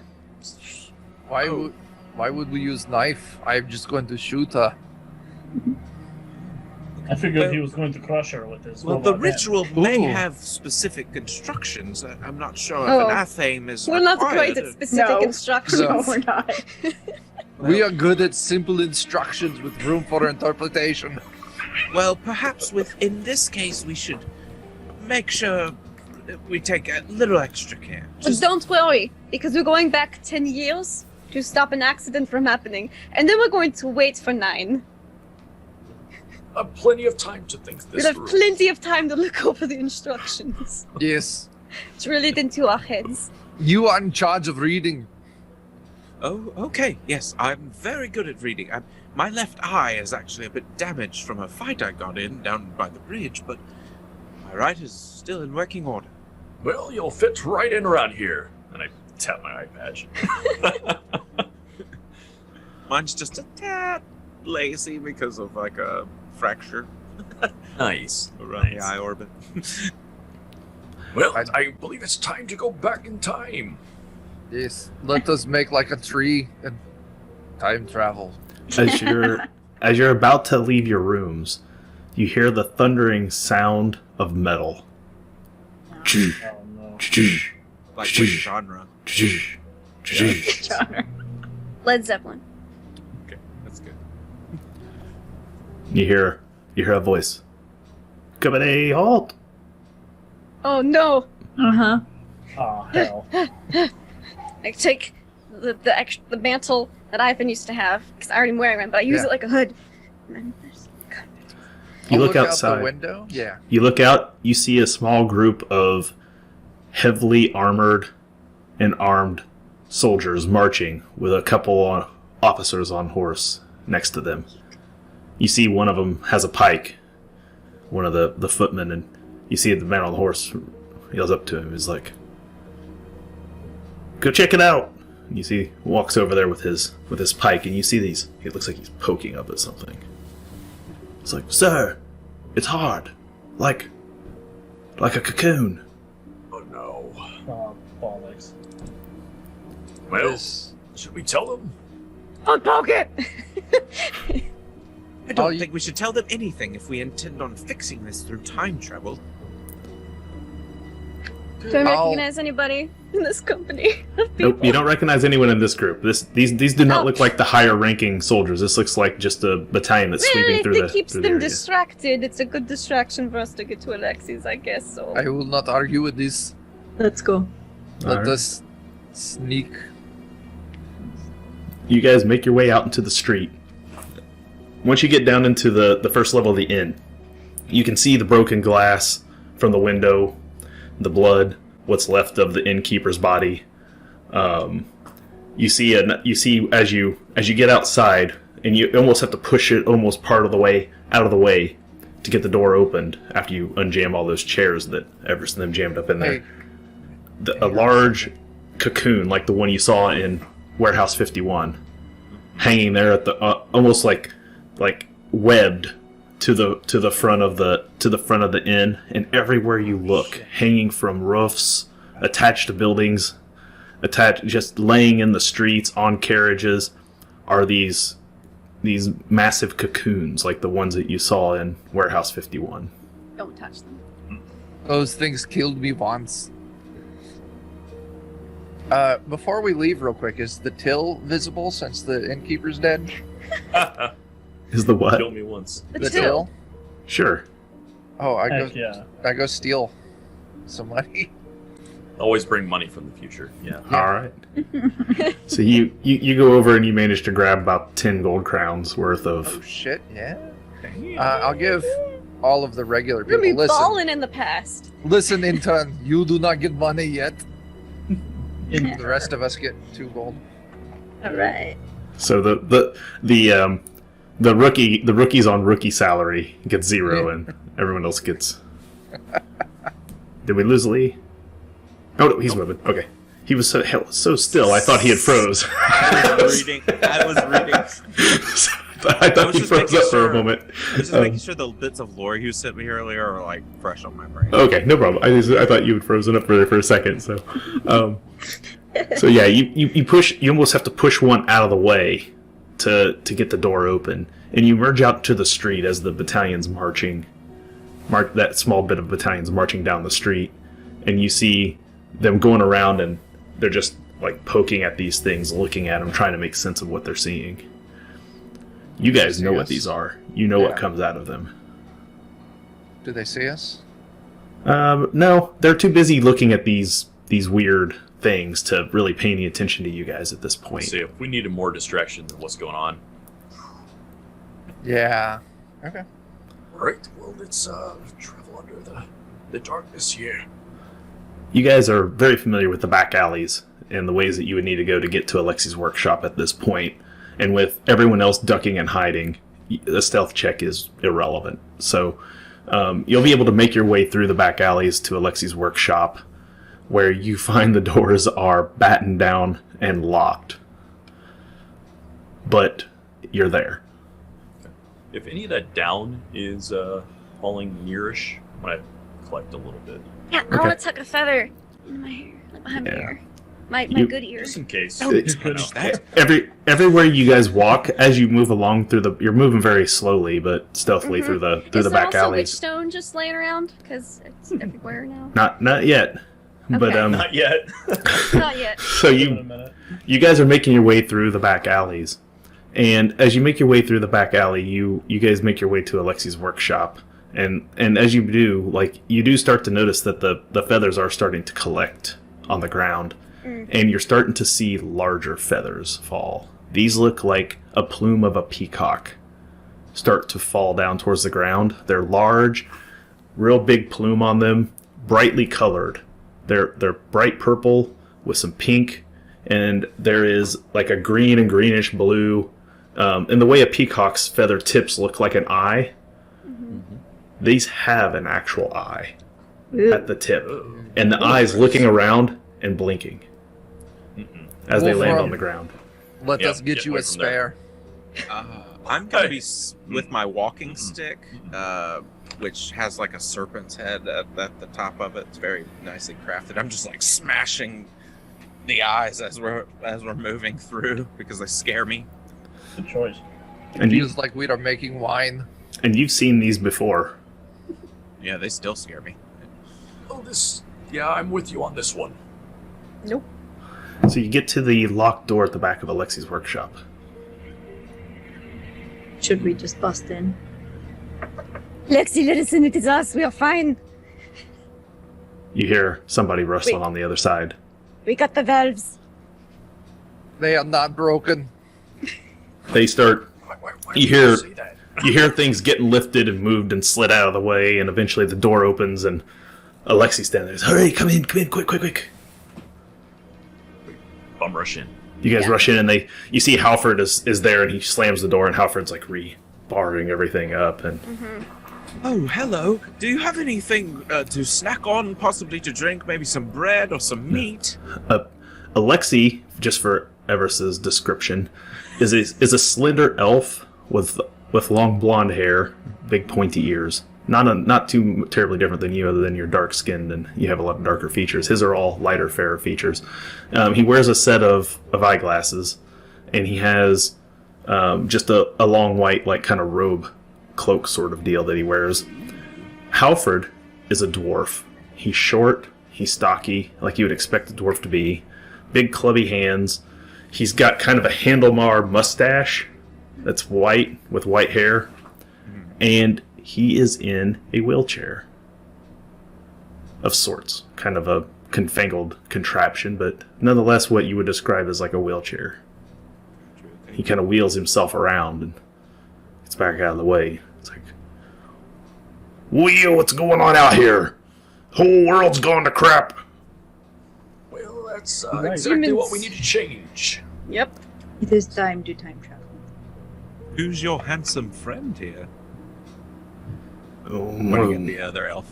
Why would we use knife? I'm just going to shoot her. I figured Well- he was going to crush her with his Well, the robot hand. ritual may Ooh. have specific instructions. I'm not sure Oh. if an athame is We're not required. great at specific No. instructions. No, we're not. We are good at simple instructions with room for interpretation. Well, perhaps in this case, we should make sure that we take a little extra care. But don't worry, because we're going back 10 years to stop an accident from happening, and then we're going to wait for 9. Plenty of time to think this We'll have through. plenty of time to look over the instructions. Yes. Drill it into our heads. You are in charge of reading. Oh, okay. Yes, I'm very good at reading. My left eye is actually a bit damaged from a fight I got in down by the bridge, but my right is still in working order. Well, you'll fit right in around here. And I tap my eye patch. Mine's just a tad lazy because of like a fracture Nice. around the Nice. eye orbit. Well, I believe it's time to go back in time. Yes. Let us make like a tree and time travel. As you're about to leave your rooms, you hear the thundering sound of metal. Oh no. Like which genre? Led Zeppelin. Okay, that's good. You hear a voice. Company, halt! Oh no! Uh-huh. Oh hell. I take the mantle that Ivan used to have, because I already wearing one, but I use Yeah. it like a hood. And then You I'll look out outside. the window. Yeah. You look out, you see a small group of heavily armored and armed soldiers marching with a couple officers on horse next to them. You see one of them has a pike, one of the footmen, and you see the man on the horse yells up to him. He's like, "Go check it out!" And you see walks over there with his pike, and you see these. It looks like he's poking up at something. It's like, "Sir, it's hard, like a cocoon." Oh no. Oh, bollocks. Well, Yes. should we tell them? don't poke it! I don't Oh, you- think we should tell them anything if we intend on fixing this through time travel. Do I I'll- recognize anybody in this company? Nope, you don't recognize anyone in this group. These do not Oh. look like the higher ranking soldiers. This looks like just a battalion that's Well, sweeping if through it the keeps through the them area. distracted, it's a good distraction for us to get to Alexis, I guess, so... I will not argue with this. Let's go. Let Alright. us sneak. You guys make your way out into the street. Once you get down into the first level of the inn, you can see the broken glass from the window, the blood, what's left of the innkeeper's body. You see as you get outside, and you almost have to push it almost part of the way out of the way to get the door opened after you unjam all those chairs that Everson them jammed up in there. Hey, a large cocoon like the one you saw in Warehouse 51, hanging there at the almost like webbed to the front of the inn, and everywhere you look, hanging from roofs, attached to buildings, just laying in the streets on carriages, are these massive cocoons like the ones that you saw in Warehouse 51. Don't touch them. Those things killed me once. Before we leave real quick, is the till visible since the innkeeper's dead? Is the what? Kill me once. The till. Sure. Oh, Heck yeah. I go steal some money. Always bring money from the future. Yeah. All right. So you go over and you manage to grab about 10 gold crowns worth Oh of. shit, yeah. I'll give all of the regular people. Really Listen, balling in the past. listen, intern. You do not get money yet. In- The rest of us get 2 gold. All right. So the rookies on rookie salary gets 0, and everyone else gets. Did we lose Lee? Oh no, he's moving. Okay, he was so still. I thought he had froze. I was reading. I thought he froze up for a moment. I was just making sure the bits of lore you sent me earlier are like fresh on my brain. Okay, no problem. I thought you had frozen up for a second. So, so yeah, you push. You almost have to push one out of the way to get the door open, and you merge out to the street as the battalion's marching. That small bit of battalions marching down the street, and you see them going around, and they're just like poking at these things, looking at them, trying to make sense of what they're seeing. You guys know what these are. You know what comes out of them. Do they see us? No, they're too busy looking at these weird things to really pay any attention to you guys at this point. See, if we needed more distraction than what's going on. Yeah. Okay. Right. Well, let's travel under the darkness here. You guys are very familiar with the back alleys and the ways that you would need to go to get to Alexi's workshop at this point. And with everyone else ducking and hiding, the stealth check is irrelevant. So you'll be able to make your way through the back alleys to Alexi's workshop, where you find the doors are battened down and locked. But you're there. If any of that down is falling nearish, I'm going to collect a little bit. Yeah, I want to tuck a feather in my hair, like behind my ear. My good ear. Just in case. Everywhere you guys walk, as you move along you're moving very slowly but stealthily through the back Is there also alleys. witchstone just laying around? Because it's everywhere now. Not yet. But Okay. Not yet. Not yet. so Give it a minute. you guys are making your way through the back alleys. And as you make your way through the back alley, you guys make your way to Alexi's workshop. And as you do start to notice that the feathers are starting to collect on the ground. And you're starting to see larger feathers fall. These look like a plume of a peacock start to fall down towards the ground. They're large, real big plume on them, brightly colored. They're bright purple with some pink, and there is like a green and greenish blue. And the way a peacock's feather tips look like an eye, these have an actual eye at the tip. And the eye's looking around and blinking as they land on the ground. Let us get you away a from there. spare. I'm gonna be with my walking stick, which has like a serpent's head at the top of it. It's very nicely crafted. I'm just like smashing the eyes as we're moving through because they scare me. Good choice. And Feels like we are making wine. you've seen these before. Yeah, they still scare me. Oh, yeah, I'm with you on this one. Nope. So you get to the locked door at the back of Alexi's workshop. Should we just bust in? Lexi, listen, it is us. We are fine. You hear somebody rustling on the other side. We got the valves. They are not broken. They start. Why You would hear- say that? You hear things getting lifted and moved and slid out of the way, and eventually the door opens and Alexi's standing there. Hurry, come in, quick. Bum rush in. You guys rush in, and you see Halford is there, and he slams the door, and Halford's like rebarring everything up, and Oh, hello. Do you have anything to snack on, possibly to drink? Maybe some bread or some meat? Alexi, just for Evers's description, is a slender elf with long blonde hair, big pointy ears. Not too terribly different than you, other than you're dark skinned and you have a lot of darker features. His are all lighter, fairer features. He wears a set of eyeglasses, and he has just a long white, like, kind of robe cloak sort of deal that he wears. Halford is a dwarf. He's short, he's stocky, like you would expect a dwarf to be. Big clubby hands. He's got kind of a handlebar mustache that's white with white hair, and he is in a wheelchair of sorts. Kind of a confangled contraption, but nonetheless what you would describe as like a wheelchair. He kind of wheels himself around and gets back out of the way. It's like, Wheel, what's going on out here? Whole world's gone to crap. Well, that's Right. exactly what we need to change. Yep. It is time to time travel. Who's your handsome friend here? Pointing at the other elf.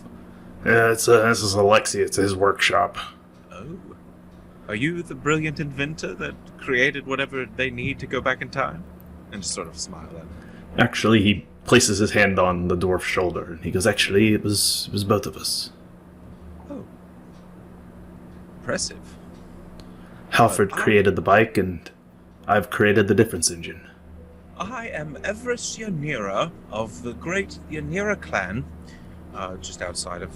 Yeah, this is Alexi. It's his workshop. Oh. Are you the brilliant inventor that created whatever they need to go back in time? And just sort of smile at him. Actually, he places his hand on the dwarf's shoulder, and he goes, actually, it was both of us. Oh. Impressive. Halford created the bike, and I've created the difference engine. I am Everest Yanira of the great Yanira clan, just outside of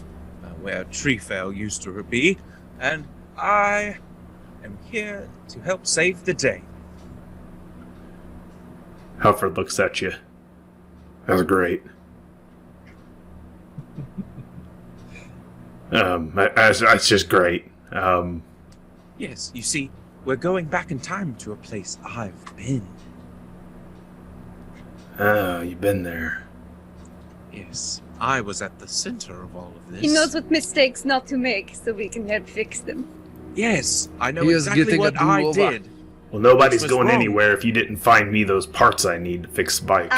where Treefell used to be, and I am here to help save the day. Halford looks at you. That's great. That's just great. Yes, you see, we're going back in time to a place I've been. Oh, you've been there. Yes, I was at the center of all of this. He knows what mistakes not to make, so we can help fix them. Yes, I know He is exactly getting a what I do-over. did. Well, nobody's Which was going wrong. anywhere if you didn't find me those parts I need to fix the bike.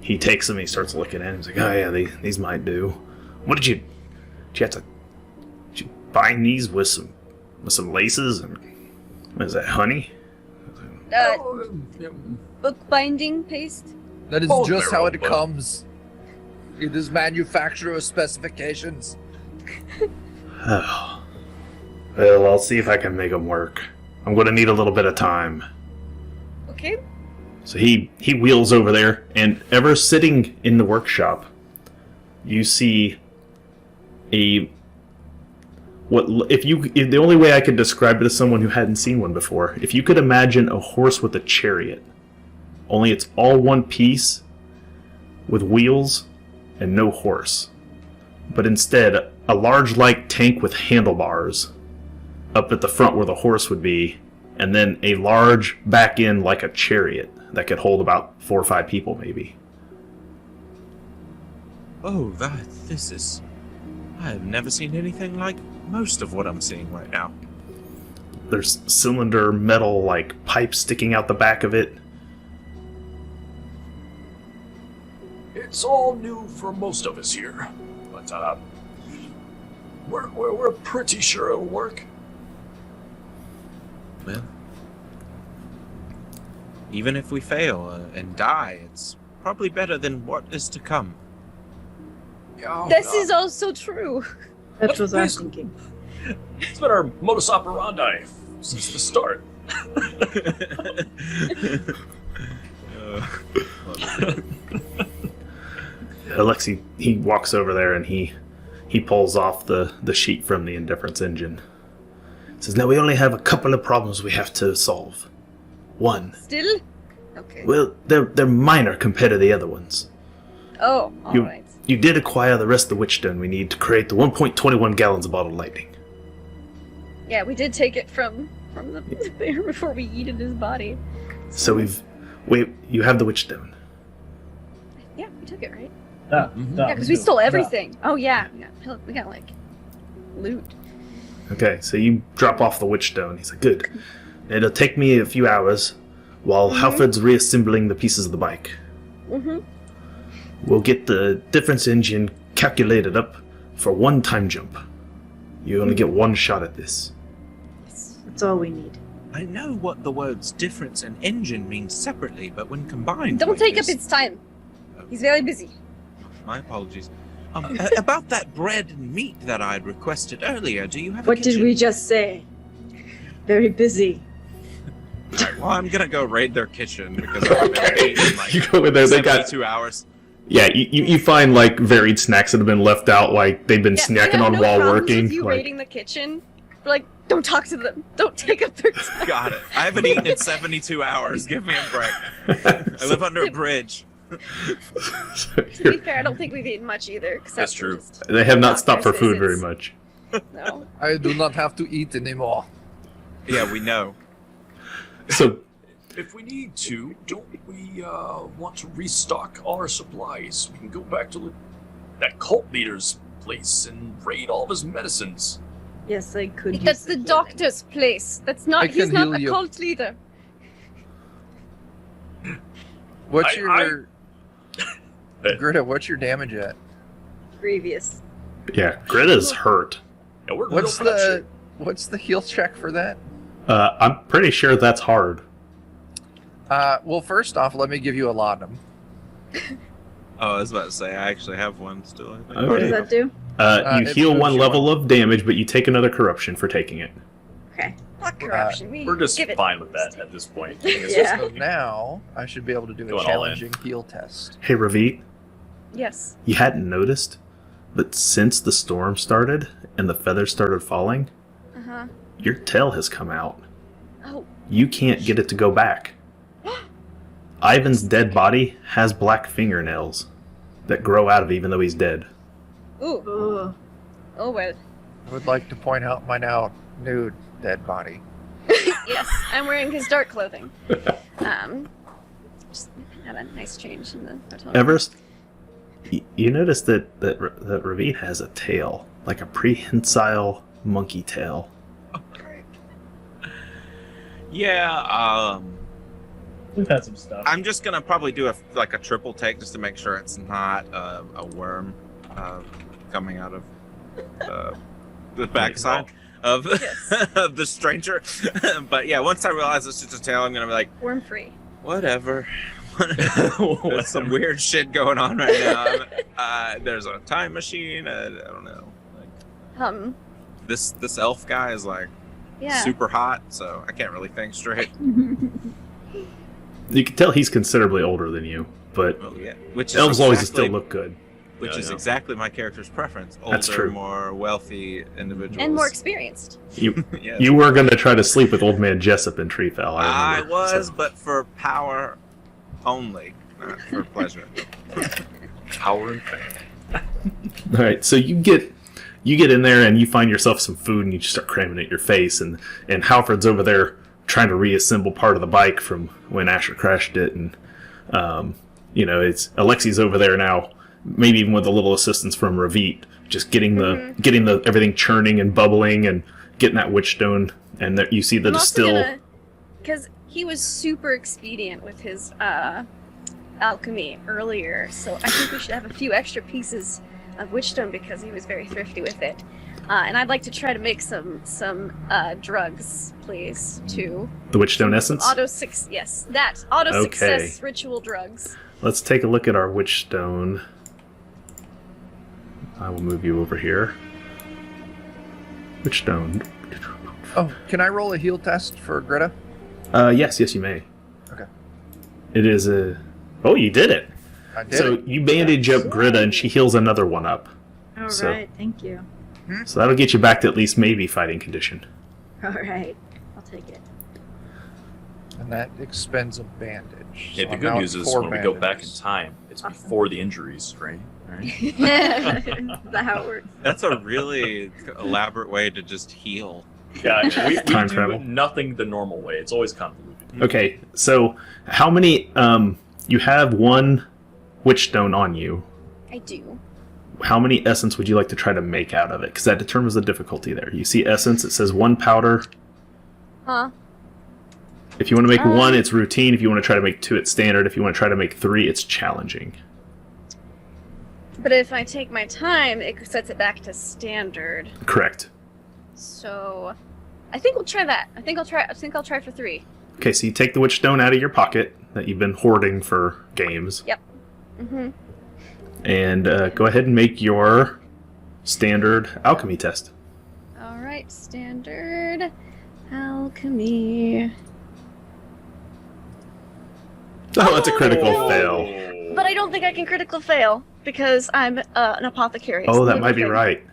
He takes them and he starts looking at him. He's like, oh yeah, these might do. What did you bind these with some laces? And what is that, honey? Bookbinding paste? That is Oh, just they're how all it well. comes. It is manufacturer specifications. Oh. Well, I'll see if I can make them work. I'm going to need a little bit of time. Okay. So he wheels over there, and ever sitting in the workshop, you see the only way I could describe it to someone who hadn't seen one before, if you could imagine a horse with a chariot, only it's all one piece with wheels and no horse, but instead a large like tank with handlebars up at the front where the horse would be, and then a large back end like a chariot that could hold about 4 or 5 people maybe. Oh, this is... I have never seen anything like most of what I'm seeing right now. There's cylinder metal like pipes sticking out the back of it. It's all new for most of us here, but we're pretty sure it'll work. Well, even if we fail and die, it's probably better than what is to come. This is also true. That That's was our basically- thinking. It's been our modus operandi since the start. Alexi, he walks over there and he pulls off the sheet from the indifference engine. Says, now we only have a couple of problems we have to solve. One. Still? Okay. Well, they're minor compared to the other ones. Oh, alright. You did acquire the rest of the witchstone we need to create the 1.21 gallons of bottled lightning. Yeah, we did take it from the bear before we yeeted his body. So you have the witchstone. Yeah, we took it, right? Yeah, Yeah, because we stole everything. Oh, yeah. We got, like, loot. Okay, so you drop off the witchstone. He's like, good. It'll take me a few hours while Halford's reassembling the pieces of the bike. Mm-hmm. We'll get the difference engine calculated up for one time jump. You only get one shot at this. That's all we need. I know what the words difference and engine means separately, but when combined... Don't like take up this- his time. He's very busy. My apologies. About that bread and meat that I'd requested earlier, do you have a What kitchen? did we just say? Very busy. Alright, well, I'm gonna go raid their kitchen because I've been eating like You go in there, they got 2 hours. Yeah, you find like varied snacks that have been left out, like they've been snacking on no while problems working. With you Like, raiding the kitchen, we're like, don't talk to them. Don't take up their time. Got it. I haven't eaten in 72 hours. Give me a break. I live under a bridge. To be fair, I don't think we've eaten much either. That's true. They have not stopped for Doctor's food very visits. much. No. I do not have to eat anymore. Yeah, we know. So If we need to, don't we want to restock our supplies? We can go back to that cult leader's place and raid all of his medicines. Yes, I could. use That's the healing. doctor's place. That's not. I He's can not heal a you. cult leader. What's I- your Greta? What's your damage at? Grievous. yeah, Greta's hurt. Yeah, we're What's for that shit. what's the heal check for that? I'm pretty sure that's hard. Well, first off, let me give you a laudanum. Oh, I was about to say, I actually have one still. I think. Okay. What does that do? You it heal moves one you level of damage, but you take another corruption for taking it. Okay. Not corruption. We're just give it fine with that at this point. Yeah. So now I should be able to do a Going all in. challenging heal test. Hey, Ravit, Yes. you hadn't noticed, but since the storm started and the feathers started falling, Uh huh. your tail has come out. Oh. You can't get it to go back. Ivan's dead body has black fingernails that grow out of even though he's dead. Ooh. Oh, Oh well. I would like to point out my now nude dead body. Yes, I'm wearing his dark clothing. Just had a nice change in the hotel. Everest, you notice that Ravit has a tail, like a prehensile monkey tail. Yeah, We've had some stuff. I'm just gonna probably do a triple take just to make sure it's not a worm coming out of the backside of, of the stranger. But yeah, once I realize it's just a tail, I'm gonna be like, Worm free. whatever. There's some weird shit going on right now. There's a time machine. I don't know. Like, this elf guy is like Yeah. super hot, so I can't really think straight. You can tell he's considerably older than you, but Well, yeah, which is elves always exactly- still look good. Which Yeah, is yeah. exactly my character's preference. Older, That's true. more wealthy individuals. And more experienced. You Yes. you were going to try to sleep with old man Jessup in Treefell. I I remember. was, So- but for power only, not for pleasure. Power and fame. All right, so you get in there and you find yourself some food and you just start cramming it in your face, and Halford's over there trying to reassemble part of the bike from when Asher crashed it, and it's Alexi's over there now, maybe even with a little assistance from Ravit, just getting the everything churning and bubbling and getting that witch stone, and there, you see the distill. Because he was super expedient with his alchemy earlier, so I think we should have a few extra pieces of witchstone because he was very thrifty with it. And I'd like to try to make some drugs, please, too. The witchstone essence. Auto success ritual drugs. Let's take a look at our witchstone. I will move you over here. Witchstone. Oh, can I roll a heal test for Greta? Yes, you may. Okay. It is a. Oh, you did it. I did. So you bandage up Greta, and she heals another one up. all So- right. Thank you. So that'll get you back to at least maybe fighting condition. All right. I'll take it. And that expends a bandage. Yeah, So the I'm good now news at is 4 when we go back in bandages. time, it's Awesome. before the injuries, right? Right? Is that how it works? That's a really elaborate way to just heal. Yeah, we Time do travel. nothing the normal way. It's always convoluted. Okay, so how many? You have one witchstone on you. I do. How many essence would you like to try to make out of it? Because that determines the difficulty there. You see essence, it says 1 powder. Huh? If you want to make 1, it's routine. If you want to try to make 2, it's standard. If you want to try to make 3, it's challenging. But if I take my time, it sets it back to standard. Correct. So, I think we'll try that. I think I'll try for 3. Okay, so you take the witch stone out of your pocket that you've been hoarding for games. Yep. Mm-hmm. And go ahead and make your standard alchemy test. All right, standard alchemy. Oh, that's a critical fail. But I don't think I can critical fail because I'm an apothecary. Oh, that might be right.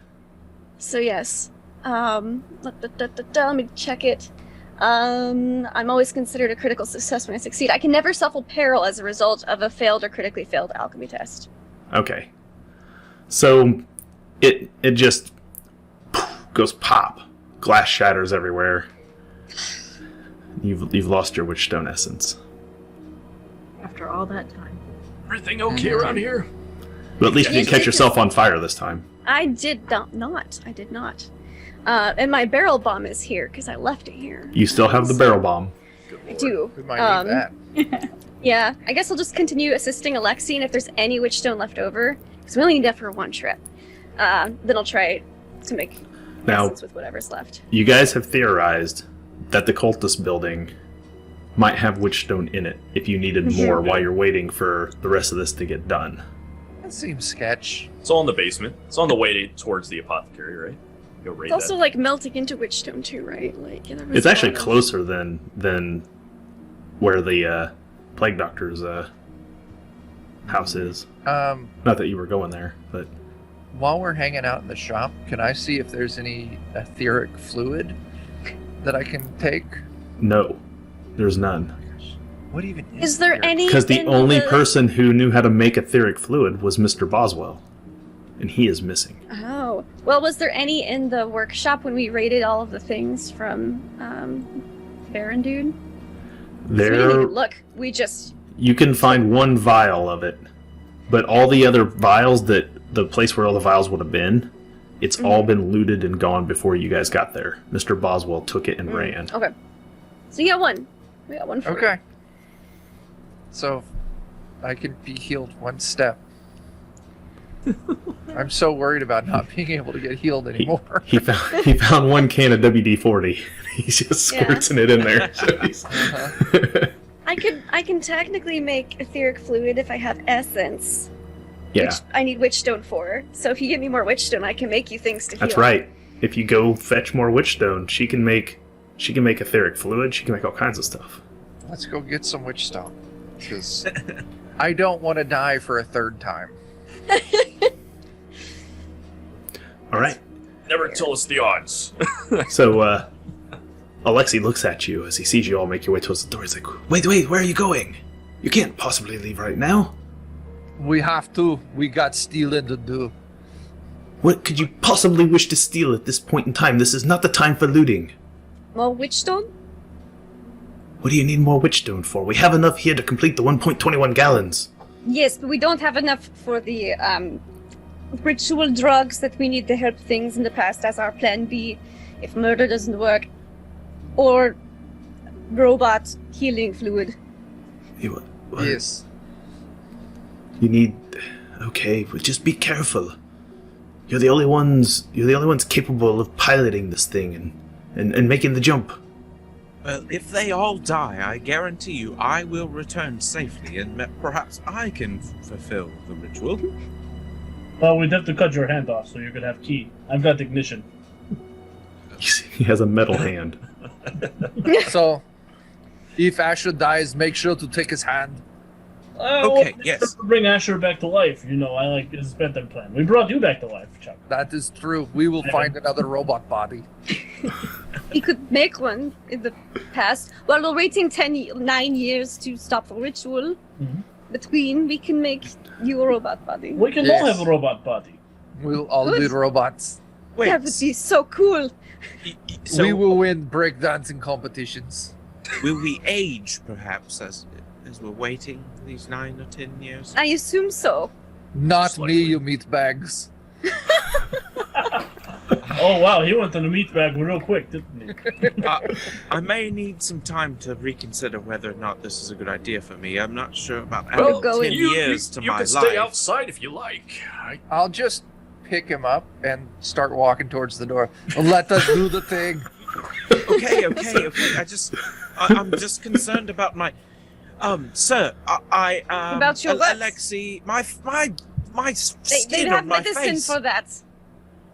So yes. Let me check it. I'm always considered a critical success when I succeed. I can never suffer peril as a result of a failed or critically failed alchemy test. Okay. So it just goes pop. Glass shatters everywhere. You've lost your witch stone essence. After all that time. Everything okay around here? But at least you didn't catch yourself on fire this time. I did not. I did not. And my barrel bomb is here because I left it here. You still have the barrel bomb. I do. We might need that. Yeah, I guess I'll just continue assisting Alexi, and if there's any witchstone left over, because we only need that for one trip, then I'll try to make essence with whatever's left. You guys have theorized that the cultist building might have witchstone in it if you needed more while you're waiting for the rest of this to get done. That seems sketch. It's all in the basement. It's on the way towards the apothecary, right? Go raid It's also that. like melting into witchstone too, right? Like It's actually closer than where the plague doctor's house is. Not that you were going there, but While we're hanging out in the shop, can I see if there's any etheric fluid that I can take? no, there's none. What even Is there etheric? any? Because the in only person who knew how to make etheric fluid was Mr. Boswell, and he is missing. Oh, well, was there any in the workshop when we raided all of the things from Baron Dude? We didn't There, even look. We just. you can find one vial of it, but all the other vials that the place where all the vials would have been, it's all been looted and gone before you guys got there. Mr. Boswell took it and ran. Okay. So you got one. We got one for you. Okay. So, I can be healed one step. I'm so worried about not being able to get healed anymore. He found one can of WD-40. He's just squirting it in there. So he's- I can technically make etheric fluid if I have essence. yeah, Which I need witchstone for. So if you give me more witchstone, I can make you things to heal. that's right. If you go fetch more witchstone, she can make etheric fluid. She can make all kinds of stuff. Let's go get some witchstone. Because I don't want to die for a third time. All right. Never tell us the odds. So, Alexi looks at you as he sees you all make your way towards the door. He's like, wait, where are you going? You can't possibly leave right now. We have to. We got stealing to do. What could you possibly wish to steal at this point in time? This is not the time for looting. More witchstone? What do you need more witchstone for? We have enough here to complete the 1.21 gallons. Yes, but we don't have enough for the ritual drugs that we need to help things in the past as our plan B if murder doesn't work. Or robot healing fluid. What? Yes. You need... Okay, but just be careful. You're the only ones capable of piloting this thing and making the jump. Well, if they all die, I guarantee you I will return safely, and perhaps I can fulfill the ritual. Well, we'd have to cut your hand off so you could have key. I've got ignition. He has a metal hand. So, if Asher dies, make sure to take his hand. Okay, yes. Bring Asher back to life. You know, I like his bedtime plan. We brought you back to life, Chuck. That is true. We will find another robot body. We could make one in the past. While we're waiting 9 years to stop the ritual, between we can make you a robot body. We can Yes. all have a robot body. We'll all Good. be robots. Wait, That would be so cool. so We will win breakdancing competitions. will we age, perhaps, as we're waiting these 9 or 10 years? I assume so. Not Just me, you meatbags. Oh wow, he went to the meat bag real quick, didn't he? I may need some time to reconsider whether or not this is a good idea for me. I'm not sure about Well, adding 10 you years to my can life. stay outside if you like. I'll just pick him up and start walking towards the door. Let us do the thing. Okay. I'm just concerned about my, sir. About your what? Alexei, my They skin have on my medicine face. for that.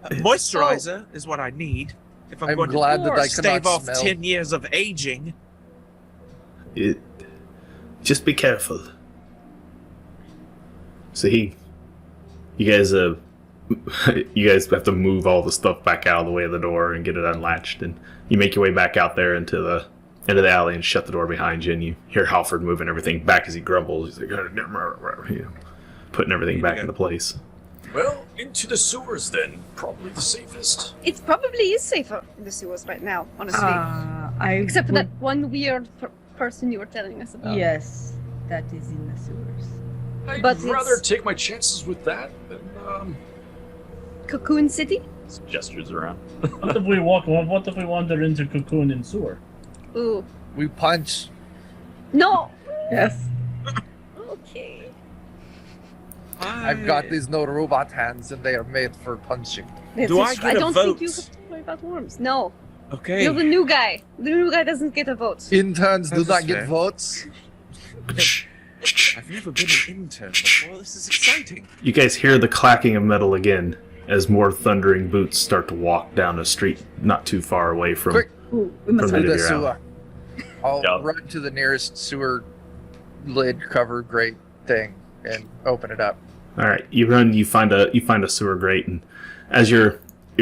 Moisturizer is what I need if I'm I'm going glad that I to stave cannot off smell. 10 years of aging. Just be careful. So you guys have to move all the stuff back out of the way of the door and get it unlatched, and you make your way back out there into the alley and shut the door behind you, and you hear Halford moving everything back as he grumbles. He's like, putting everything back into place. Well, into the sewers then. Probably the safest. It probably is safer in the sewers right now, honestly. Except for that one weird person you were telling us about. Yes, that is in the sewers. I'd But rather it's- take my chances with that than, Cocoon City? gestures around. What if we wander into Cocoon and Sewer? Ooh. We punch. No! Yes. Okay. I've got these no robot hands, and they are made for punching. Do I get a don't vote? think you have to worry about worms. No. Okay. You're the new guy. The new guy doesn't get a vote. Interns do That's not get fair. votes. I've never been an intern before. This is exciting. You guys hear the clacking of metal again as more thundering boots start to walk down a street not too far away from. Quick. Ooh, we must From To the- the You're sewer. I'll Yep. run to the nearest sewer lid cover grate thing and open it up. All right, you run. You find a sewer grate, and as you're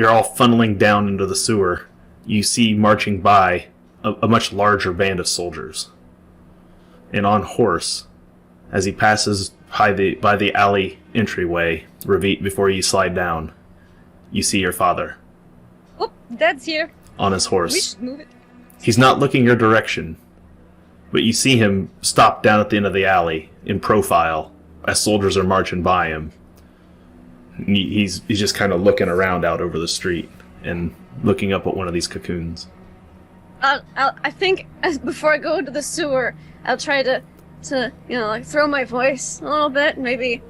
all funneling down into the sewer, you see marching by a much larger band of soldiers, and on horse, as he passes by the alley entryway, Ravit, before you slide down, you see your father Oh, Dad's here. on his We horse. should move it. He's not looking your direction, but you see him stop down at the end of the alley in profile as soldiers are marching by him. He's just kind of looking around out over the street and looking up at one of these cocoons. I think before I go into the sewer, I'll try to like throw my voice a little bit, maybe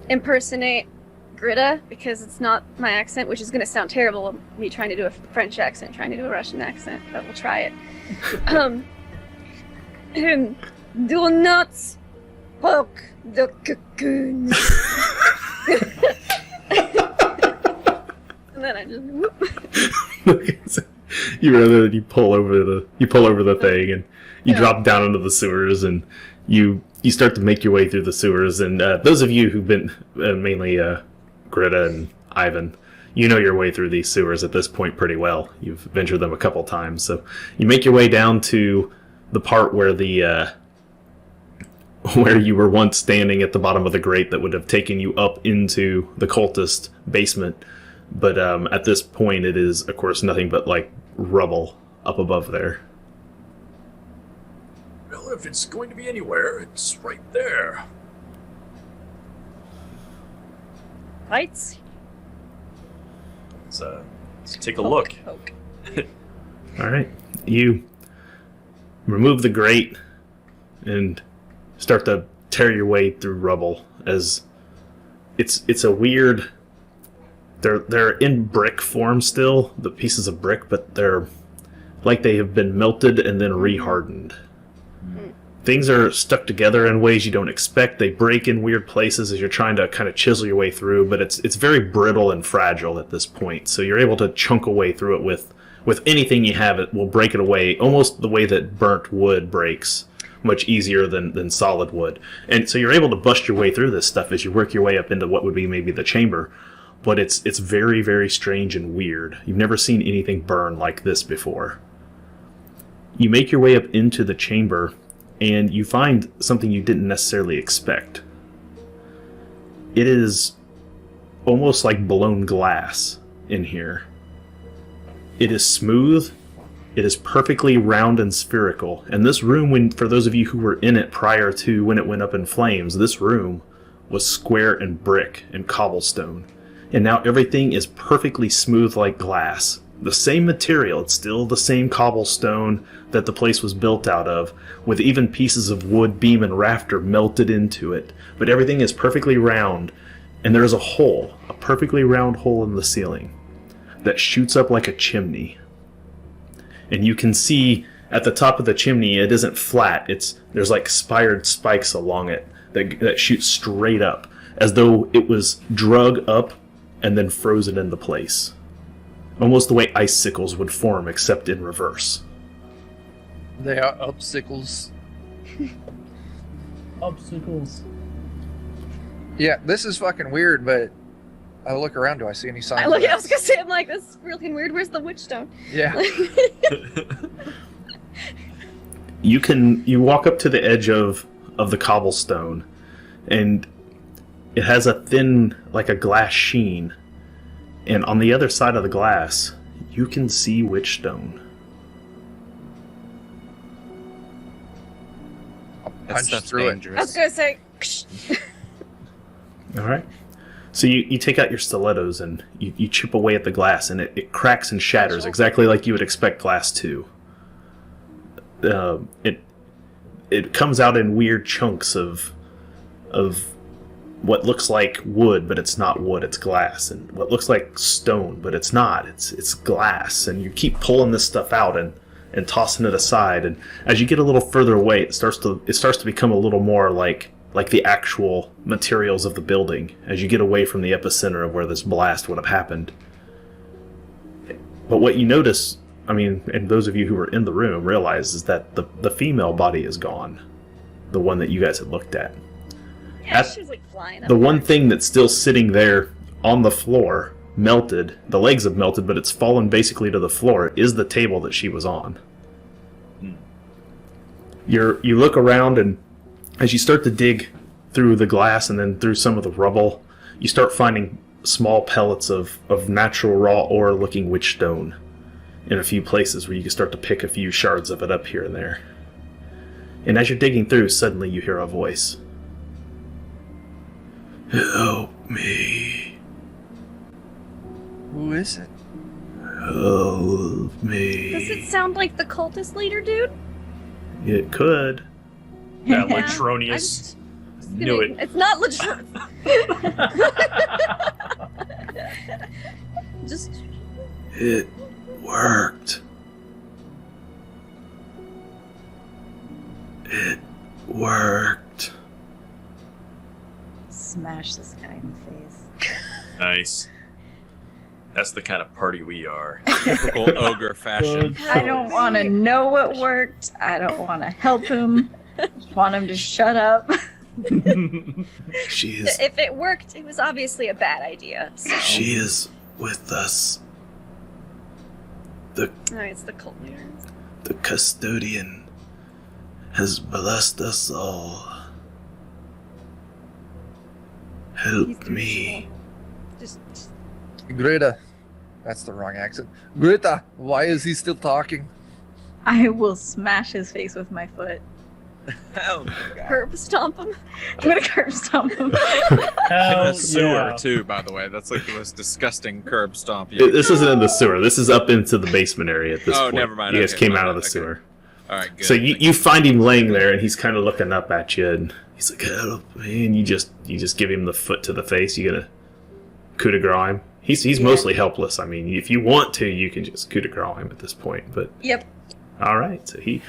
impersonate Greta, because it's not my accent, which is going to sound terrible, me trying to do a French accent, trying to do a Russian accent, but we'll try it. Do not poke the cocoon. And then I just whoop. you pull over the thing and you drop down into the sewers, and you start to make your way through the sewers. And those of you who've been mainly Greta and Ivan, you know your way through these sewers at this point pretty well. You've ventured them a couple times, so you make your way down to the part where where you were once standing at the bottom of the grate that would have taken you up into the cultist basement. But at this point, it is, of course, nothing but like rubble up above there. Well, if it's going to be anywhere, it's right there. Lights. Let's take a look. Poke. All right, you remove the grate and start to tear your way through rubble as it's a weird. They're in brick form still, the pieces of brick, but they're like they have been melted and then rehardened. Things are stuck together in ways you don't expect. They break in weird places as you're trying to kind of chisel your way through, but it's very brittle and fragile at this point. So you're able to chunk away through it with anything you have. It will break it away, almost the way that burnt wood breaks, much easier than solid wood. And so you're able to bust your way through this stuff as you work your way up into what would be maybe the chamber. But it's very, very strange and weird. You've never seen anything burn like this before. You make your way up into the chamber, and you find something you didn't necessarily expect. It is almost like blown glass in here. It is smooth. It is perfectly round and spherical. And this room, for those of you who were in it prior to when it went up in flames, this room was square and brick and cobblestone. And now everything is perfectly smooth like glass. The same material, it's still the same cobblestone that the place was built out of, with even pieces of wood, beam, and rafter melted into it. But everything is perfectly round, and there is a hole, a perfectly round hole in the ceiling that shoots up like a chimney. And you can see at the top of the chimney, it isn't flat. There's like spired spikes along it that shoot straight up, as though it was drug up and then frozen into place. Almost the way icicles would form, except in reverse. They are upsicles. Obstacles. Yeah, this is fucking weird, but I look around. Do I see any signs? I was gonna say, I'm like, this is really weird. Where's the witch stone? Yeah. You walk up to the edge of the cobblestone, and it has a thin, like a glass sheen. And on the other side of the glass, you can see witch stone. That Punch stuff's through it. I dangerous. was gonna say, All right. So you take out your stilettos and you chip away at the glass, and it cracks and shatters exactly like you would expect glass to. It comes out in weird chunks of what looks like wood, but it's not wood, it's glass, and what looks like stone, but it's not, it's glass. And you keep pulling this stuff out and tossing it aside, and as you get a little further away, it starts to become a little more like the actual materials of the building as you get away from the epicenter of where this blast would have happened. But what you notice, I mean, and those of you who were in the room realize, is that the female body is gone, the one that you guys had looked at. yeah, she's like flying up The one there. thing that's still sitting there on the floor, melted, the legs have melted, but it's fallen basically to the floor, is the table that she was on. You look around, and as you start to dig through the glass and then through some of the rubble, you start finding small pellets of natural raw ore looking witch stone in a few places where you can start to pick a few shards of it up here and there. And as you're digging through, suddenly you hear a voice. Help me. Who is it? Help Does me. it sound like the cultist leader, dude? It could. That Yeah. Latronius. It's Knew it. It's not legit. Just It worked. It worked. Smash this guy in the face. Nice. That's the kind of party we are. Typical ogre fashion. Good I don't want to know what worked. I don't want to help him. Just want him to shut up. She is if it worked, it was obviously a bad idea. So. she is with us. Oh, it's the cult leader. The custodian has blessed us all. He's Help doing me. Just Greta. That's the wrong accent. Greta, why is he still talking? I will smash his face with my foot. Hell, curb stomp him. I'm gonna curb stomp him. in Hell a sewer yeah. too, by the way. That's like the most disgusting curb stomp. You This isn't in the sewer. This is up into the basement area at this Oh, point. never mind. You guys Okay, came my out of bad. the Okay. sewer. All right, good. So you find him laying there, and he's kind of looking up at you, and he's like, "Help me!" And you just give him the foot to the face. You gonna coup de grace him? He's mostly helpless. I mean, if you want to, you can just coup de grace him at this point. But Yep. all right, so you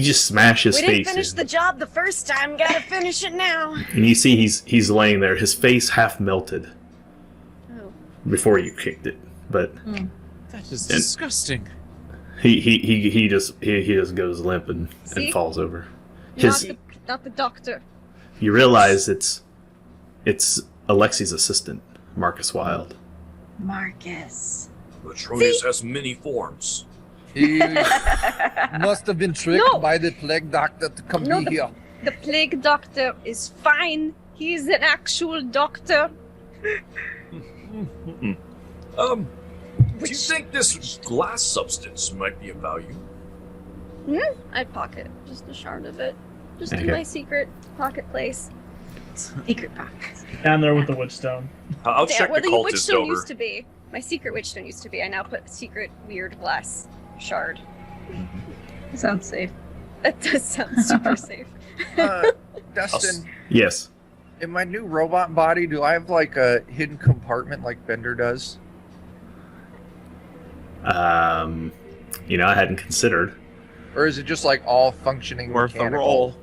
just smash his We face didn't finish in. the job the first time. Gotta finish it now. And you see he's laying there, his face half melted Oh. before you kicked it, but that is And- disgusting. he just goes limp and See? falls over. Not the doctor. You realize it's Alexi's assistant, Marcus Wilde. Marcus. Latronius has many forms. He must have been tricked No. by the plague doctor to come No, be here. The plague doctor is fine. He's an actual doctor. Do you think this glass substance might be of value? I'd pocket just a shard of it. Just in Okay. my secret pocket place. Secret pockets. Down there with the Witchstone. I'll Yeah, check where the the cultist Witchstone over. used to be. My secret Witchstone used to be. I now put secret weird glass shard. Sounds safe. That does sound super safe. Dustin, Yes. in my new robot body, do I have like a hidden compartment like Bender does? I hadn't considered. Or is it just like all functioning Worth a mechanical? roll.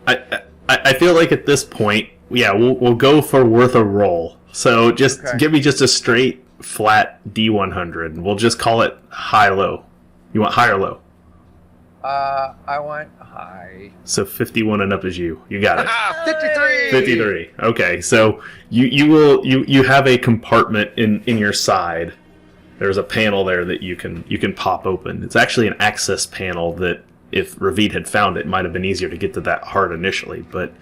I feel like at this point, yeah, we'll go for worth a roll. So just Okay. give me just a straight flat D100. We'll just call it high-low. You want high or low? I want high. So 51 and up is you. You got it. Ah, 53! 53. Okay, so you have a compartment in your side. There's a panel there that you can pop open. It's actually an access panel that if Ravid had found it, might have been easier to get to that heart initially, but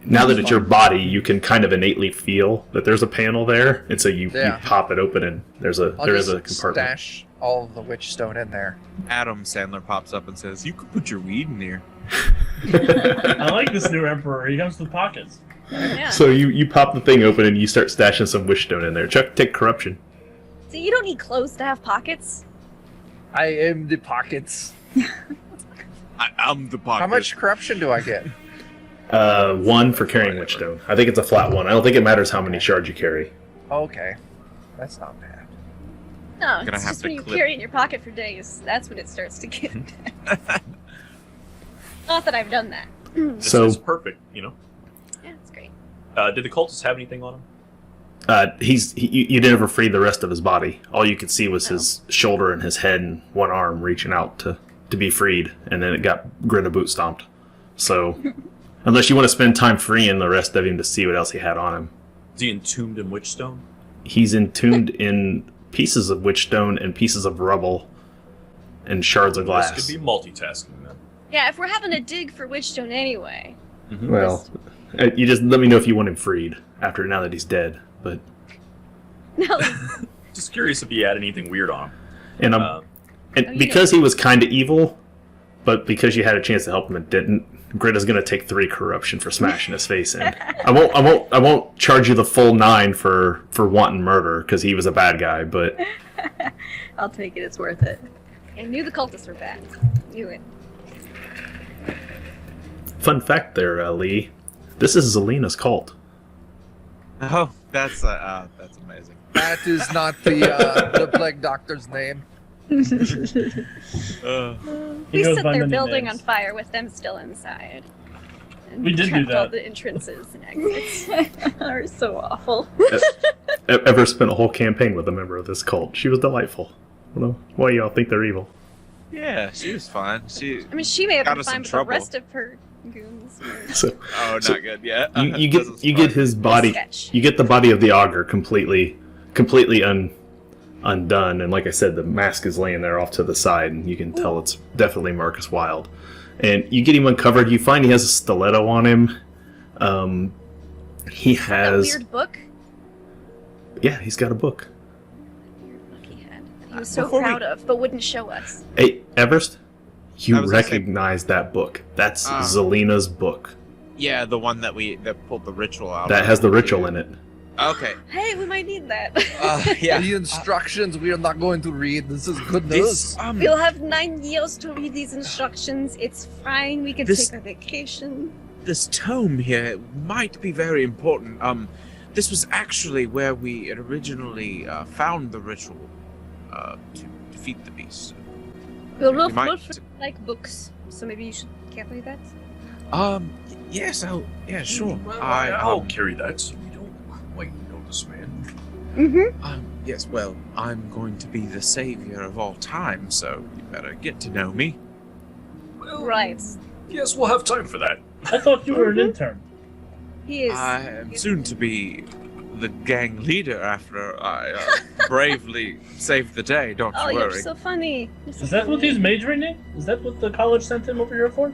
now that it's your body, you can kind of innately feel that there's a panel there, and so you pop it open and there is a compartment. Stash all of the Witchstone in there. Adam Sandler pops up and says, "You could put your weed in here." I like this new Emperor. He comes with pockets. Yeah. So you pop the thing open and you start stashing some Wishstone in there. Chuck, take corruption. So you don't need clothes to have pockets? I am the pockets. I'm the pocket. How much corruption do I get? 1 for carrying Witchstone. I think it's a flat 1. I don't think it matters how many shards you carry. Okay. That's not bad. No, Gonna it's have just to when you clip- carry it in your pocket for days. That's when it starts to get bad. Not that I've done that. This So- is perfect, Yeah, it's great. Did the cultist have anything on him? You didn't ever free the rest of his body. All you could see was his shoulder and his head and one arm reaching out to be freed, and then it got grin boot stomped. So, unless you want to spend time freeing the rest of him to see what else he had on him, Is he entombed in Witchstone? he's entombed in pieces of Witchstone and pieces of rubble and shards of glass. This could be multitasking then. Yeah, if we're having to dig for Witchstone anyway. Well, you just let me know if you want him freed now that he's dead. But No, Just curious if he had anything weird on him. and you because he was kind of evil, but because you had a chance to help him and didn't, Greta's gonna take 3 corruption for smashing his face in. I won't charge you the full 9 for wanton murder because he was a bad guy. But I'll take it. It's worth it. I knew the cultists were bad. Knew it. fun fact there, Lee, this is Zelena's cult. Oh, that's amazing. That is not the plague doctor's name. Uh, He We goes set by their many building names. on fire with them still inside. And We did do trapped all that. the entrances and exits. They're so awful. Ever spent a whole campaign with a member of this cult? She was delightful. I don't know why y'all think they're evil. yeah, she was fine. She. I mean, she may have Got been us in fine, but the trouble. rest of her goons were So Oh, So, not good. Yeah. you Doesn't get surprise his me. body. sketch. You get the body of the augur completely undone, and like I said, the mask is laying there off to the side, and you can tell it's definitely Marcus Wilde. And you get him uncovered. You find he has a stiletto on him. He That has, weird book. yeah, he's got a book. Weird book he had that he was so Before we- proud of, but wouldn't show us. Hey, Everest, I you was gonna say- recognize that book? That's Ah. Zelena's book. Yeah, the one that pulled the ritual out. That has the ritual in it. Okay. Hey, we might need that. Yeah. The instructions we are not going to read. This is good news. This We'll have 9 years to read these instructions. It's fine. We can This- take a vacation. this tome here might be very important. This was actually where we had originally found the ritual to defeat the beast. We'll You might- like books, so maybe you should carefully that. Yes, sure. Well, I I'll carry that so we don't quite know this man. Mm-hmm. Yes, well, I'm going to be the savior of all time, so you better get to know me. Well, Right. Yes, we'll have time for that. I thought you were an intern. He is. I am soon to be the gang leader after I bravely saved the day, don't Oh, you you're worry. so funny. You're so Is that what funny. he's majoring in? Is that what the college sent him over here for?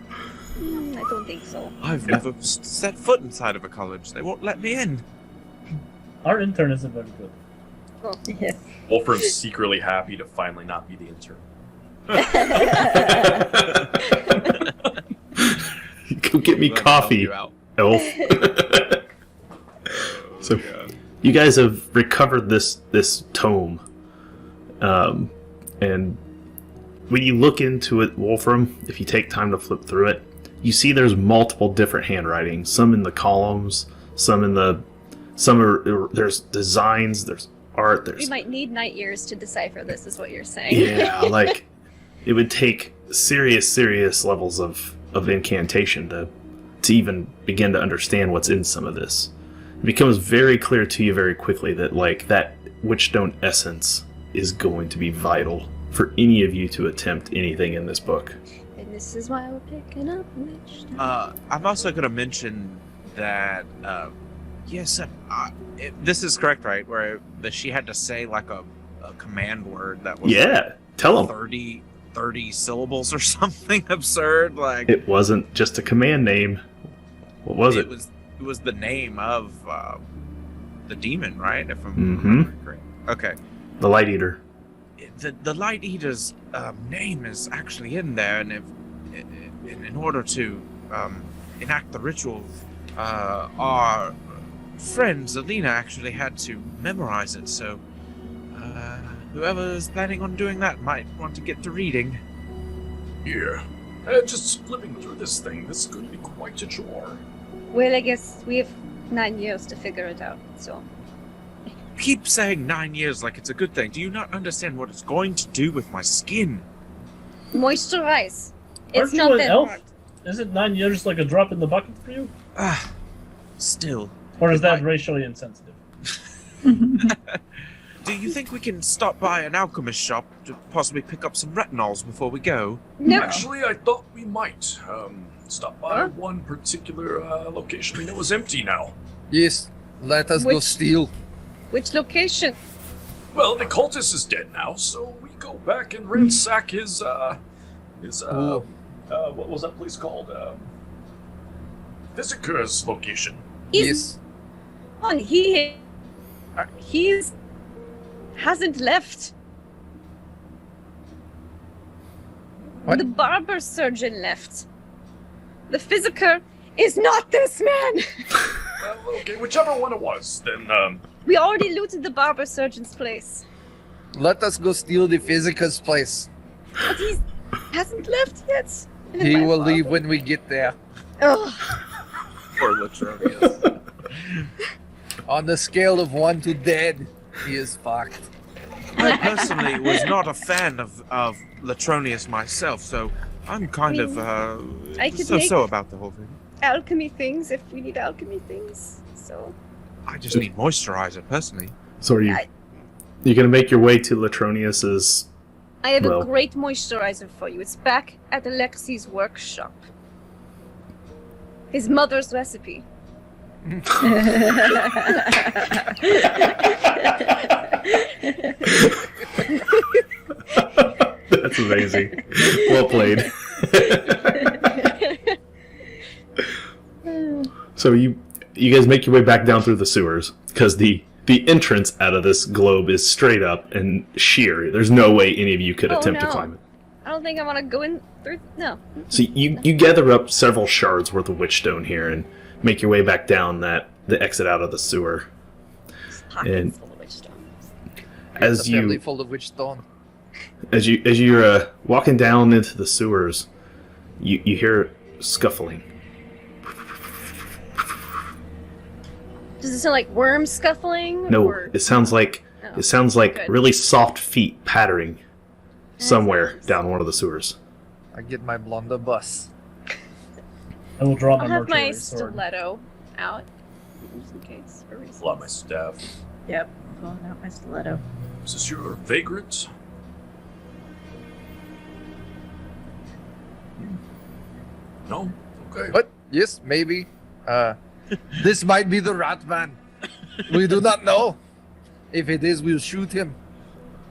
I don't think so. I've never set foot inside of a college. They won't let me in. Our intern isn't very good. Yes. Wolfram's secretly happy to finally not be the intern. Go get me Let me help coffee, you out. elf. So yeah. you guys have recovered this tome, and when you look into it, Wolfram, if you take time to flip through it, you see there's multiple different handwritings. Some in the columns, there's designs, there's art. We might need night ears to decipher this, is what you're saying. Yeah, like it would take serious levels of incantation to even begin to understand what's in some of this. It becomes very clear to you very quickly that like that Witchstone essence is going to be vital for any of you to attempt anything in this book. And this is why we're picking up Witchstone. I'm also going to mention that, yes, this is correct, right? Where she had to say like a command word that was tell them 30 syllables or something absurd. Like it wasn't just a command name. What was it? It was the name of the demon, right? If I'm Mm-hmm. correct. Okay. The Light Eater. The Light Eater's name is actually in there, and in order to enact the ritual, our friend Zelina actually had to memorize it. So whoever is planning on doing that might want to get to reading. Yeah. Just flipping through this thing, this is going to be quite a chore. Well, I guess we have 9 years to figure it out, so... Keep saying 9 years like it's a good thing. Do you not understand what it's going to do with my skin? Moisturize. It's Aren't not you an that elf? hard. Isn't 9 years like a drop in the bucket for you? Still. Or is that racially insensitive? Do you think we can stop by an alchemist shop to possibly pick up some retinols before we go? No. Actually, I thought we might stop by one particular location. I mean, it was empty now. Yes, let us go Which- steal. Which location? Well, the cultist is dead now, so we go back and ransack his Ooh. what was that place called? Visiker's location. Yes. On he's hasn't left. What? The barber surgeon left. The physiker is not this man. Well, okay, whichever one it was, then We already looted the barber surgeon's place, Let us go steal the Physicus place. but he hasn't left yet. He My will father- leave when we get there. Ugh. Poor Latronius. On the scale of 1 to dead, he is fucked. I personally was not a fan of Latronius myself, so I'm kind of I could so about the whole thing. Alchemy things if we need alchemy things. So I just need moisturizer personally. So are you? You're gonna make your way to Latronius's. I have Well- a great moisturizer for you. It's back at Alexi's workshop. His mother's recipe. That's amazing. Well played. So you guys make your way back down through the sewers because the entrance out of this globe is straight up and sheer. There's no way any of you could attempt to no. climb it. I don't think I want to go in through. No. So you gather up several shards worth of Witchstone here and make your way back down the exit out of the sewer. Pockets And- full of witchstone. As It's a family you full of witch stone. as you're walking down into the sewers, you hear scuffling. Does it sound like worms scuffling? No, Or... it sounds like No. it sounds like Good. really soft feet pattering somewhere sounds- down one of the sewers. I get my blunderbuss. I will draw my I'll have my mortuary sword. stiletto out, just in case. For reasons. pull out my staff. Yep, pulling out my stiletto. Is this your vagrant? No? Okay. But yes, maybe. This might be the rat man. We do not know. If it is, we'll shoot him.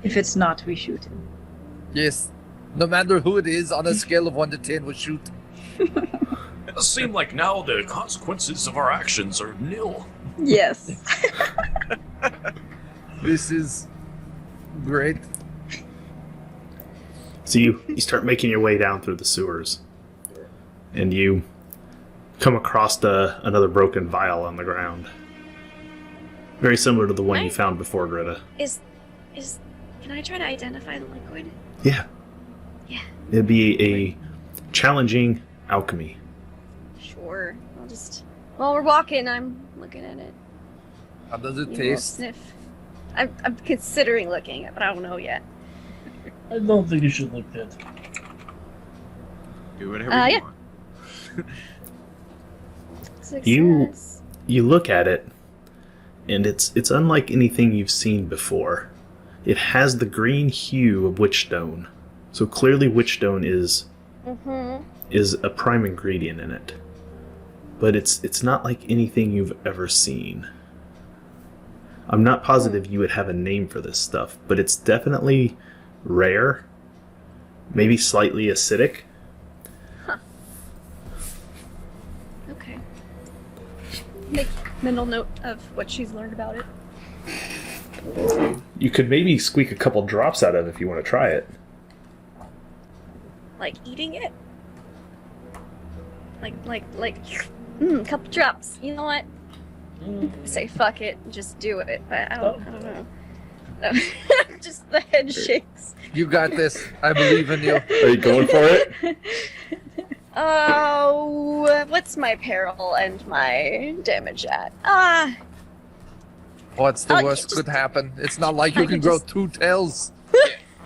If it's not, we shoot him. Yes. No matter who it is, on a scale of 1 to 10, we'll shoot. It does seem like now the consequences of our actions are nil. Yes. This is great. So you start making your way down through the sewers, and you come across another broken vial on the ground. Very similar to the one you Right. found before, Greta. Can I try to identify the liquid? Yeah. Yeah. It'd be a challenging alchemy. Sure. While we're walking, I'm looking at it. How does it You will taste? Sniff. I'm considering looking at it, but I don't know yet. I don't think you should look that. Do whatever you yeah. want. Success. You look at it, and it's unlike anything you've seen before. It has the green hue of witchstone, so clearly witchstone is a prime ingredient in it. But it's not like anything you've ever seen. I'm not positive you would have a name for this stuff, but it's definitely rare, maybe slightly acidic. Okay. Make mental note of what she's learned about it. You could maybe squeak a couple drops out of it if you want to try it. Like eating it? Couple drops. You know what? Say fuck it, just do it. But I don't know. No. Just the head shakes. You got this. I believe in you. Are you going for it? Oh, what's my peril and my damage at? What's the Oh, worst just- could happen? It's not like I you can could grow just- two tails.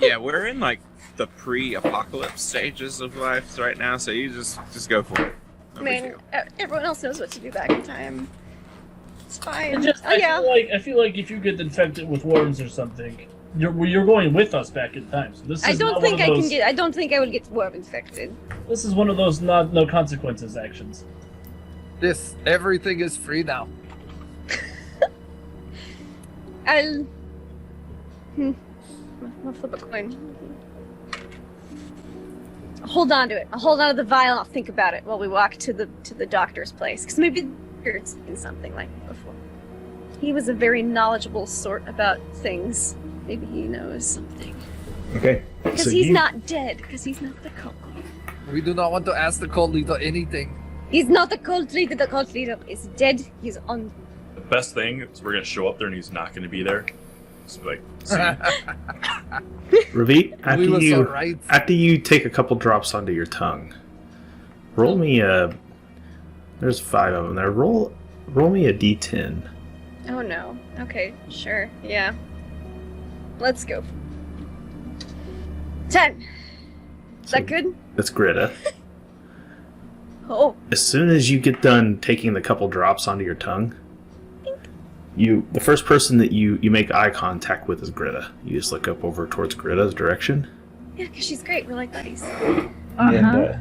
Yeah, we're in like the pre-apocalypse stages of life right now, so you just go for it. No big Man, deal. everyone else knows what to do back in time. It's fine. I feel like if you get infected with worms or something, you're going with us back in time. So this is I don't not think one I of can those, get. I don't think I would get worm infected. This is one of those no consequences actions. Everything is free now. I'll flip a coin. Hold on to it. I'll hold on to the vial and I'll think about it while we walk to the doctor's place. Because maybe it's seen something like before. He was a very knowledgeable sort about things. Maybe he knows something. Okay. Because so he's you- not dead. Because he's not the cult leader. We do not want to ask the cult leader anything. He's not the cult leader. The cult leader is dead. He's on. The best thing is we're gonna show up there and he's not gonna be there. Just be like, see, Ravit, we was alright. after you take a couple drops onto your tongue, roll me a. There's 5 of them there. Roll me a d10. Oh no. Okay. Sure. Yeah. Let's go. 10. Is that good? That's Greta. Oh. As soon as you get done taking the couple drops onto your tongue, the first person that you make eye contact with is Greta. You just look up over towards Greta's direction. Yeah, because she's great. We're like buddies. And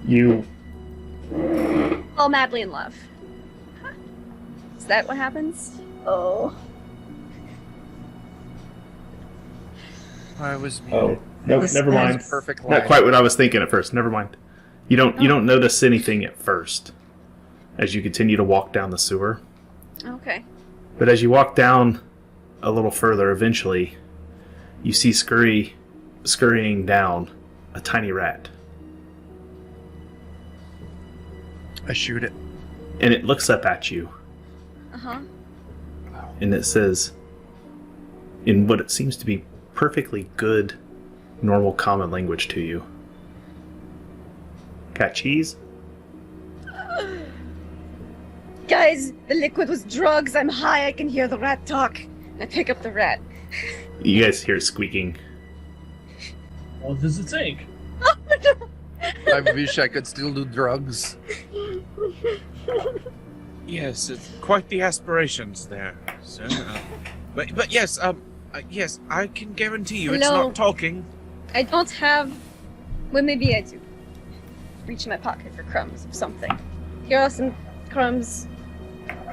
you Fall madly in love. Huh. Is that what happens? Oh. I was muted. Oh, no, This never mind. That's perfect line. Not quite what I was thinking at first. Never mind. You don't notice anything at first as you continue to walk down the sewer. Okay. But as you walk down a little further, eventually you see scurrying down a tiny rat. I shoot it. And it looks up at you Uh-huh. and it says, in what it seems to be perfectly good, normal common language to you, "Got cheese?" Guys, the liquid was drugs. I'm high. I can hear the rat talk. And I pick up the rat. You guys hear it squeaking. What does it take? I wish I could still do drugs. Yes, it's quite the aspirations there, sir. But yes, yes, I can guarantee you it's Hello. not talking. I don't have. Well, maybe I do. Reach in my pocket for crumbs of something. Here are some crumbs.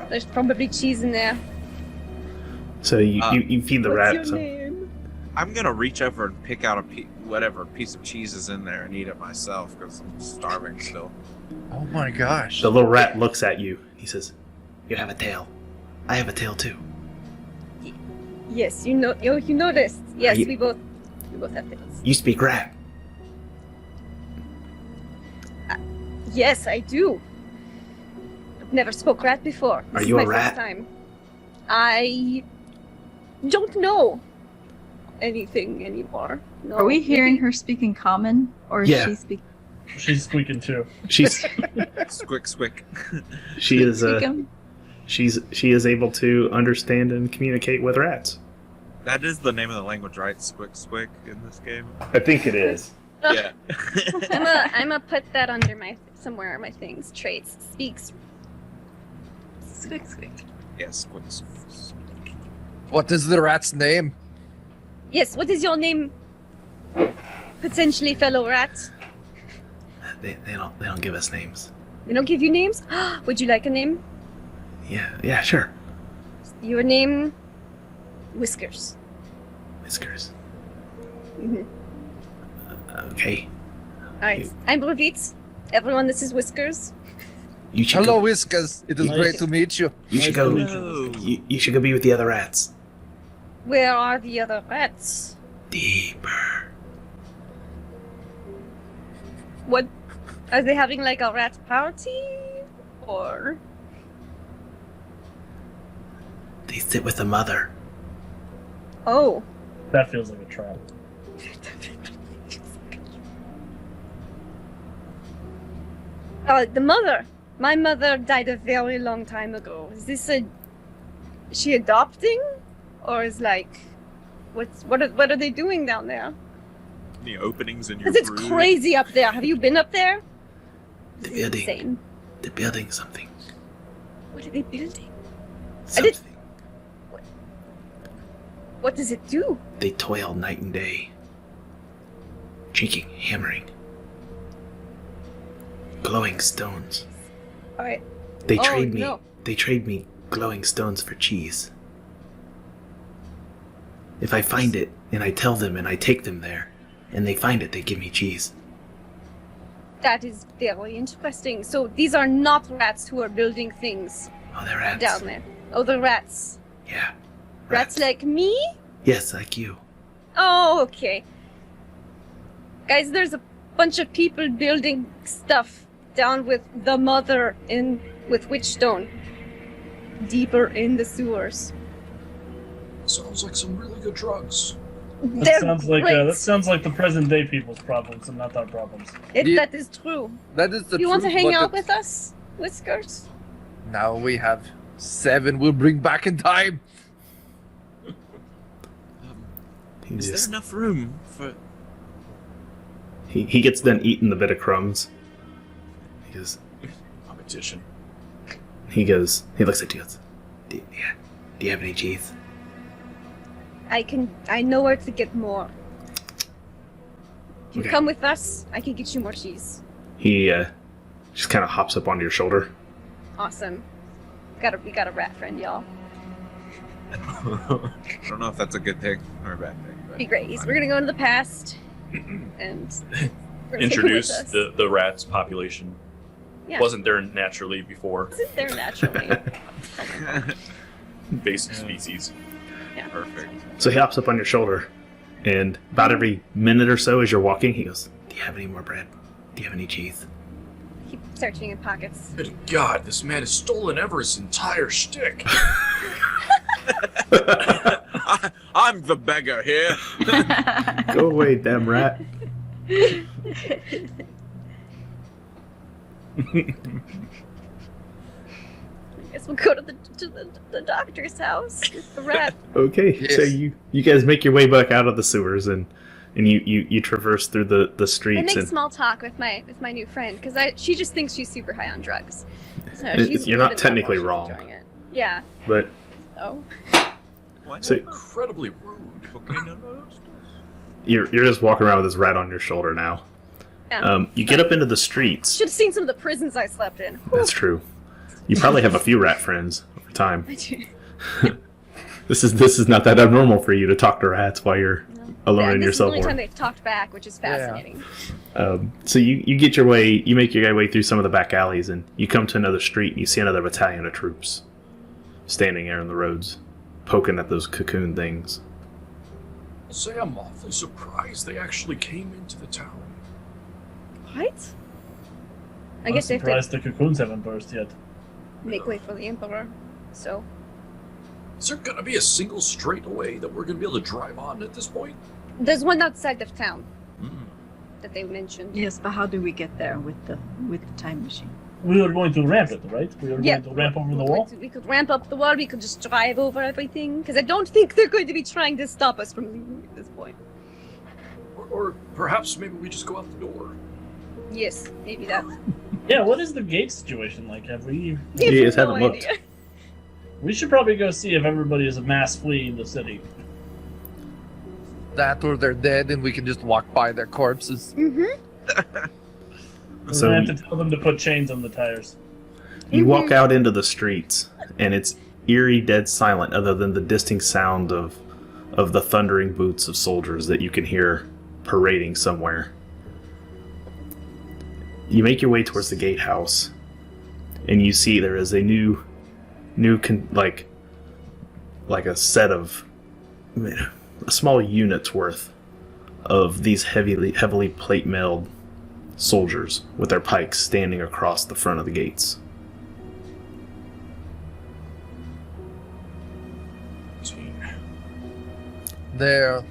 There's probably cheese in there. So you feed the What's rat your some. name? I'm gonna reach over and pick out whatever piece of cheese is in there and eat it myself because I'm starving still. Oh my gosh. The little rat looks at you. He says, "You have a tail. I have a tail too." Yes, you noticed. Yes, you- we both have tails. You speak rat. Yes, I do. Never spoke rat before. This Are is you a my rat? First time. I don't know anything anymore. No, Are we hearing maybe- her speak in common, or is Yeah. she speaking? She's squeaking too. She's Squick, squick. she is Speaking? she is able to understand and communicate with rats. That is the name of the language, right? Squick, squick in this game. I think it is. Yeah. I'm gonna put that under my somewhere my things traits speaks. Squick squick. Yeah, squick, squick. What is the rat's name? Yes. What is your name? Potentially, fellow rat. They don't give us names. They don't give you names. Would you like a name? Yeah, sure. Your name, Whiskers. Whiskers. Mm-hmm. Okay. All right. I'm Bravit. Everyone, this is Whiskers. You should Hello, go, Whiskers. It is Nice. great to meet you. you should Nice to go meet you. you should go be with the other rats. Where are the other rats? Deeper. What? Are they having like a rat party? Or They sit with the mother. oh, That feels like a trap. the mother. My mother died a very long time ago. Is this is she adopting, or is like, what are they doing down there? The openings in your Because it's brood. crazy up there. Have you been up there? The This is building. insane. They're building something. What are they building? Something. What does it do? They toil night and day. Drinking, hammering. Glowing stones. All right. They Oh, trade me. no. They trade me glowing stones for cheese. If I find it and I tell them and I take them there, and they find it, they give me cheese. That is very interesting. So these are not rats who are building things Oh, they're rats. down there. Oh, the rats. Yeah. Rats like me? Yes, like you. Oh, okay. Guys, there's a bunch of people building stuff down with the mother with Witchstone. Deeper in the sewers. Sounds like some really good drugs. They're great. That sounds like the present day people's problems and not our problems. That is true. That is the You want to truth, hang but out it- with us, Whiskers? Now we have 7 we'll bring back in time. He, Is just, there enough room for? he gets done eating the bit of crumbs. He goes, Competition. he looks at you and goes, do you have any cheese? I know where to get more. If you Okay. come with us, I can get you more cheese. He just kind of hops up onto your shoulder. Awesome. We got a rat friend, y'all. I don't know if that's a good thing or a bad thing. But Be great. We're gonna go into the past and we're gonna take him Introduce with us. the rats population. Yeah. Wasn't there naturally before. Isn't there naturally? Basic species. Yeah. Perfect. So he hops up on your shoulder, and about every minute or so as you're walking, he goes, do you have any more bread? Do you have any cheese? Keep searching in pockets. Good God, this man has stolen Everest's entire shtick. I'm the beggar here. Go away, damn rat. I guess we'll go to the doctor's house with the rat. Okay, Yes. so you guys make your way back out of the sewers, and you traverse through the I streets, make and small talk with my new friend because she just thinks she's super high on drugs. So she's You're not living technically life while she's wrong. enjoying it. Yeah. but Oh. What? So- Incredibly rude. you're just walking around with this rat on your shoulder now. Yeah. You get up into the streets. Should have seen some of the prisons I slept in. That's true. You probably have a few rat friends over time. This is not that abnormal for you to talk to rats while you're alone in your This is the only cell time board. they've talked back, which is fascinating. So you get your way, you make your way through some of the back alleys, and you come to another street, and you see another battalion of troops standing there on the roads, poking at those cocoon things. Say, I'm awfully surprised they actually came into the town. What? I I'm guess they have to. surprised the cocoons haven't burst yet. make way for the Emperor. So, Is there gonna be a single straightaway that we're gonna be able to drive on at this point? there's one outside of town Mm. that they mentioned. Yes, but how do we get there with the time machine? We were going to ramp it, right? We were Yeah, going to ramp over the we're wall. going to- we could ramp up the wall. We could just drive over everything because I don't think they're going to be trying to stop us from leaving at this point. Or perhaps maybe we just go out the door. Yes, maybe that. Yeah, what is the gate situation like? Have we? You guys haven't looked. We should probably go see if everybody is a mass fleeing the city. That or they're dead and we can just walk by their corpses. Mm-hmm. We're So gonna have to tell them to put chains on the tires. you walk out into the streets, and it's eerie, dead silent, other than the distinct sound of the thundering boots of soldiers that you can hear parading somewhere. You make your way towards the gatehouse, and you see there is a like a set of a small unit's worth of these heavily plate mailed soldiers with their pikes standing across the front of the gates. They're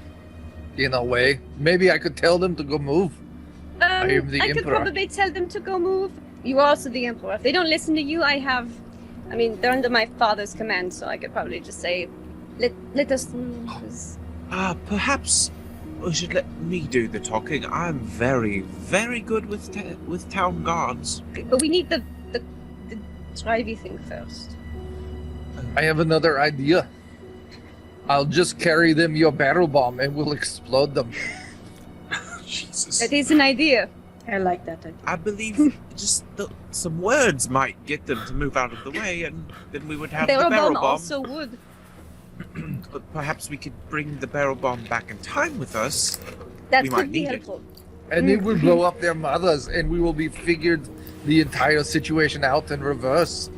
in a way. Maybe I could tell them to go move. I am the I could Emperor. probably tell them to go move. You are also the Emperor. If they don't listen to you, they're under my father's command, so I could probably just say, let us move. 'Cause Perhaps we should let me do the talking. I'm very, very good with town guards. But we need the drivey thing first. I have another idea. I'll just carry them your barrel bomb and we'll explode them. Jesus. That is an idea. I like that idea. I believe just some words might get them to move out of the way, and then we would have the Barrel barrel bomb bomb. also would. But perhaps we could bring the barrel bomb back in time with us. That We could might be need it. helpful. And it will blow up their mothers and we will be figured the entire situation out in reverse.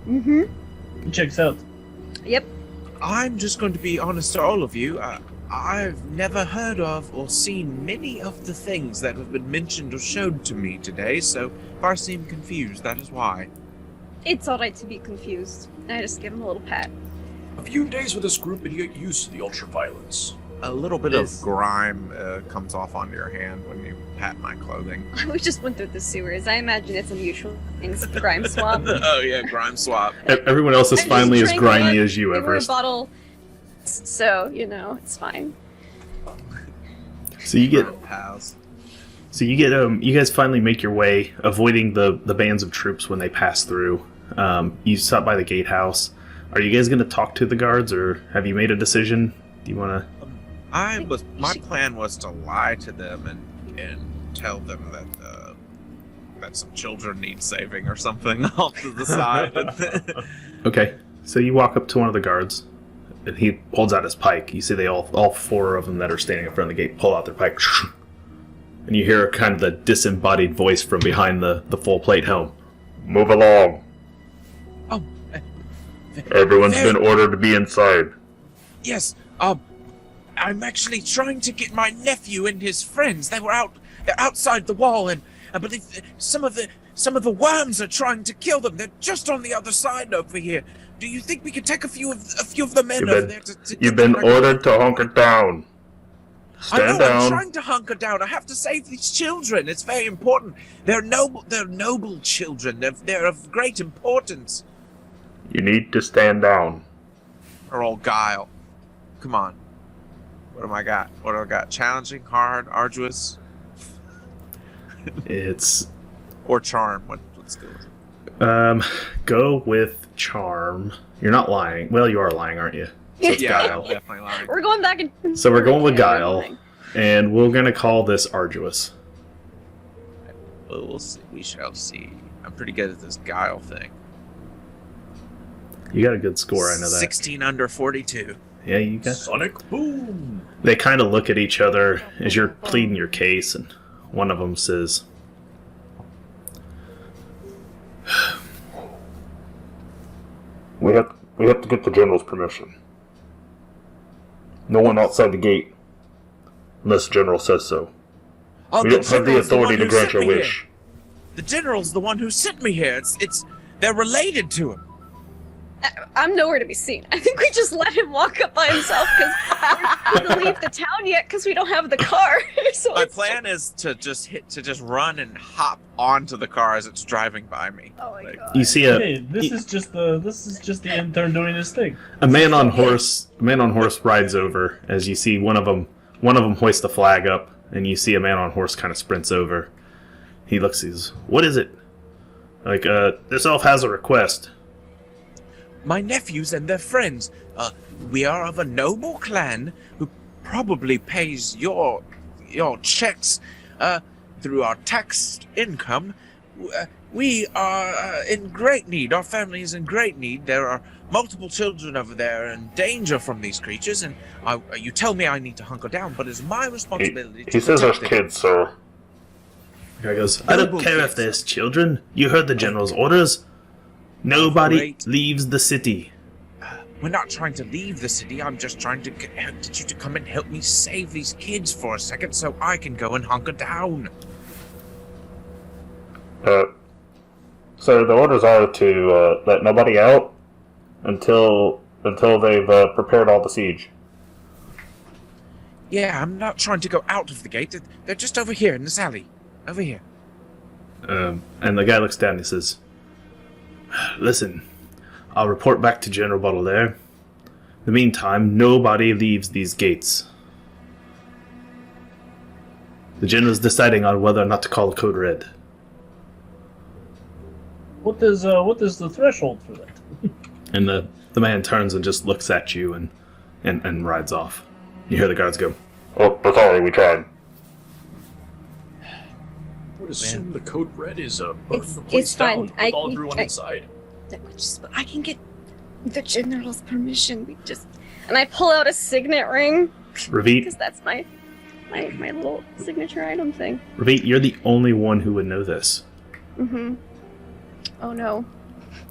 Mm-hmm. Checks out. Yep. I'm just going to be honest to all of you. I've never heard of or seen many of the things that have been mentioned or showed to me today, so if I seem confused, that is why. It's alright to be confused. I just give him a little pat. A few days with this group and you get used to the ultraviolence. A little bit Yes. of grime comes off onto your hand when you pat my clothing. We just went through the sewers. I imagine it's a mutual things of crime swap. Oh yeah, grime swap. Everyone else is I just finally as drank grimy one. as you, They were a Everest. bottle, so it's fine. So you get Pals. you guys finally make your way, avoiding the bands of troops when they pass through. You stop by the gatehouse. Are you guys going to talk to the guards, or have you made a decision? Do you want to? My plan was to lie to them and tell them that that some children need saving or something off to the side. Okay, so you walk up to one of the guards, and he holds out his pike. You see they all four of them that are standing in front of the gate pull out their pike, and you hear kind of the disembodied voice from behind the full plate helm. Move along. Oh, Everyone's there- been ordered to be inside. yes. I'm actually trying to get my nephew and his friends. They're outside the wall, and I believe some of the worms are trying to kill them. They're just on the other side over here. Do you think we could take a few of the men over there to You've get been them ordered to hunker down. I know, Stand I'm down. trying to hunker down. I have to save these children. It's very important. They're noble children. They're of great importance. You need to stand down. Or all guile. Come on. What do I got? Challenging, hard, arduous, It's or charm? Let's go with it. go with charm. You're not lying. Well, you are lying, aren't you? So it's Yeah, guile. I'm definitely lying. We're going back and. So we're going with Yeah, guile, and we're gonna call this arduous. Well, we'll see. We shall see. I'm pretty good at this guile thing. You got a good score, I know that. 16 under 42. Yeah, you got. Sonic boom! They kind of look at each other as you're pleading your case, and one of them says, "We have to get the general's permission. No one outside the gate, unless the general says so. Oh, We don't have the general's authority one to who grant sent your me here. wish." The general's the one who sent me here. It's They're related to him. I'm nowhere to be seen. I think we just let him walk up by himself because we're not to leave the town yet because we don't have the car. So My plan is to just run and hop onto the car as it's driving by me. Oh my god. You see Hey, this is just the intern doing his thing. a man on horse. A man on horse rides over as you see one of them hoist the flag up, and you see a man on horse kind of sprints over. He looks. He's, what is it? Like, this elf has a request. My nephews and their friends. We are of a noble clan who probably pays your checks through our taxed income. We are in great need. Our family is in great need. There are multiple children over there in danger from these creatures, and you tell me I need to hunker down, but it's my responsibility to He says there's protect them. kids, sir. The guy goes, I don't care if there's children. You heard the general's orders. Nobody Great. leaves the city. We're not trying to leave the city. I'm just trying to get you to come and help me save these kids for a second so I can go and hunker down. So the orders are to let nobody out until they've prepared all the siege. Yeah, I'm not trying to go out of the gate. They're just over here in this alley. Over here. And the guy looks down and he says, listen, I'll report back to General Baudelaire. In the meantime, nobody leaves these gates. The general's deciding on whether or not to call a code red. What is the threshold for that? And the man turns and just looks at you and rides off. You hear the guards go, oh, but sorry, we tried. I would assume the code red is burn It's- the place it's fine. down I- with all everyone I- inside. I can get the general's permission. And I pull out a signet ring Ravit, because that's my little signature item thing. Ravit, you're the only one who would know this. Mm-hmm. Oh no.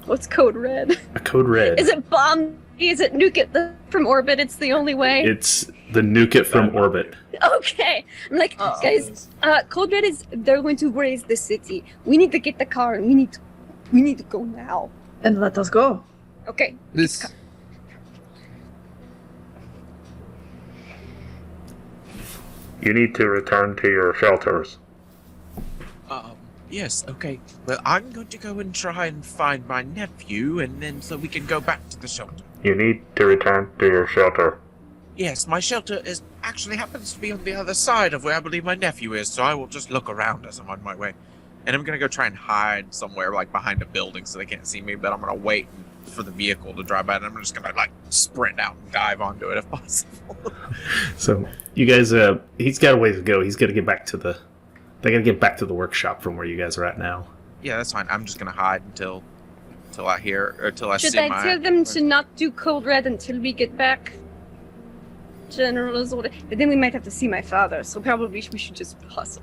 What's code red? A code red. Is it bomb? Is it nuke it from orbit? It's the only way. It's the nuke it from orbit. Okay. I'm like, guys, code red is they're going to raise the city. We need to get the car and we need to go now. And let us go. Okay. This You need to return to your shelters. Yes, okay. Well, I'm going to go and try and find my nephew, and then so we can go back to the shelter. You need to return to your shelter. Yes, my shelter actually happens to be on the other side of where I believe my nephew is, so I will just look around as I'm on my way. And I'm gonna go try and hide somewhere, like behind a building, so they can't see me. But I'm gonna wait for the vehicle to drive by, and I'm just gonna like sprint out and dive onto it if possible. So you guys, he's got a ways to go. He's got to get back to the. They got to get back to the workshop from where you guys are at now. Yeah, that's fine. I'm just gonna hide until I hear or until I Should see I my. tell them to not do code red until we get back? General's order. But then we might have to see my father, so probably we should just hustle.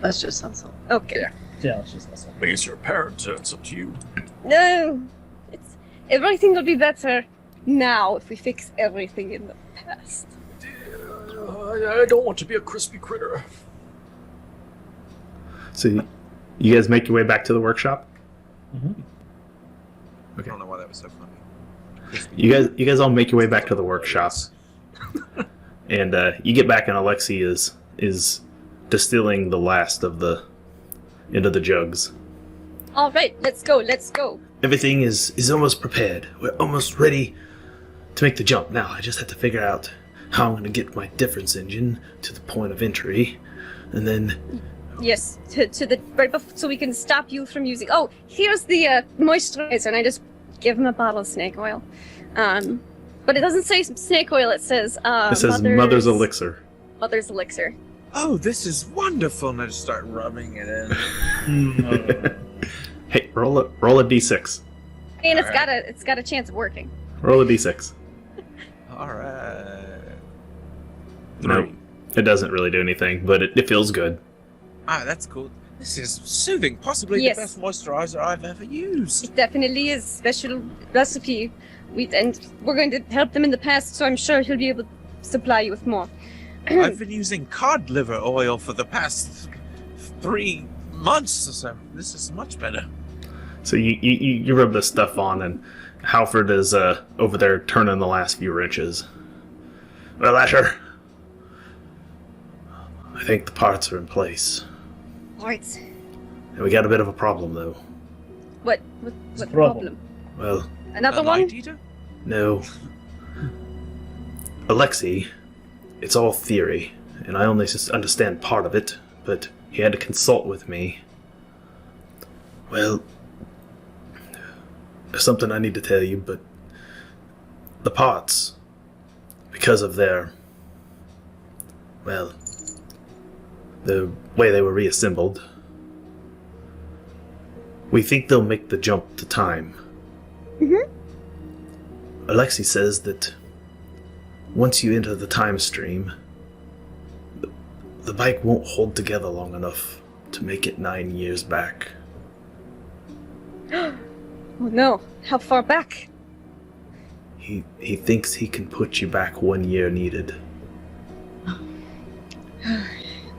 Let's just hustle. Okay. Yeah. Yeah, let's just hustle. I mean, it's your parents, so it's up to you. No, everything will be better now if we fix everything in the past. I don't want to be a crispy critter. So you guys make your way back to the workshop. Mm-hmm. I don't know why that was so funny. You guys all make your way back to the workshop, and you get back, and Alexi is distilling the last of the into the jugs. All right, let's go. Everything is almost prepared. We're almost ready to make the jump. Now I just have to figure out how I'm going to get my difference engine to the point of entry, and then Yes, to the right before, so we can stop you from using. Oh, here's the moisturizer, and I just give him a bottle of snake oil. But it doesn't say snake oil. It says it says Mother's Elixir. Mother's elixir. Oh, this is wonderful! And I just start rubbing it in. Hey, roll a d6. I mean, Alright. it's got a chance of working. Roll a d6. All right. No, it doesn't really do anything, but it feels good. Ah, that's cool. This is soothing, possibly Yes. the best moisturizer I've ever used. It definitely is special recipe. And we're going to help them in the past, so I'm sure he'll be able to supply you with more. I've been using cod liver oil for the past 3 months or so. This is much better. So you rub this stuff on, and Halford is over there turning the last few wrenches. Well, Asher, I think the parts are in place. Right. And we got a bit of a problem, though. What's the problem? Well, Another one? Light Eater? no. Alexei, it's all theory, and I only understand part of it, but he had to consult with me. Well, there's something I need to tell you, but the parts, because of their, well, the way they were reassembled, we think they'll make the jump to time. Alexei says that once you enter the time stream, the bike won't hold together long enough to make it 9 years back. Oh no, how far back? He thinks he can put you back 1 year needed.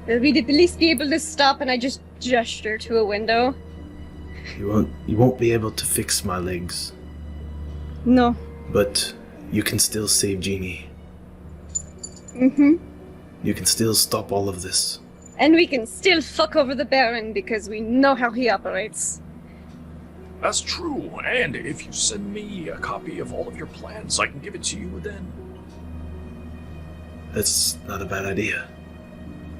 Will we at least be able to stop and I just gesture to a window? You won't be able to fix my legs, No. but you can still save Jeannie. You can still stop all of this. And we can still fuck over the Baron because we know how he operates. That's true, and if you send me a copy of all of your plans, I can give it to you then. That's not a bad idea.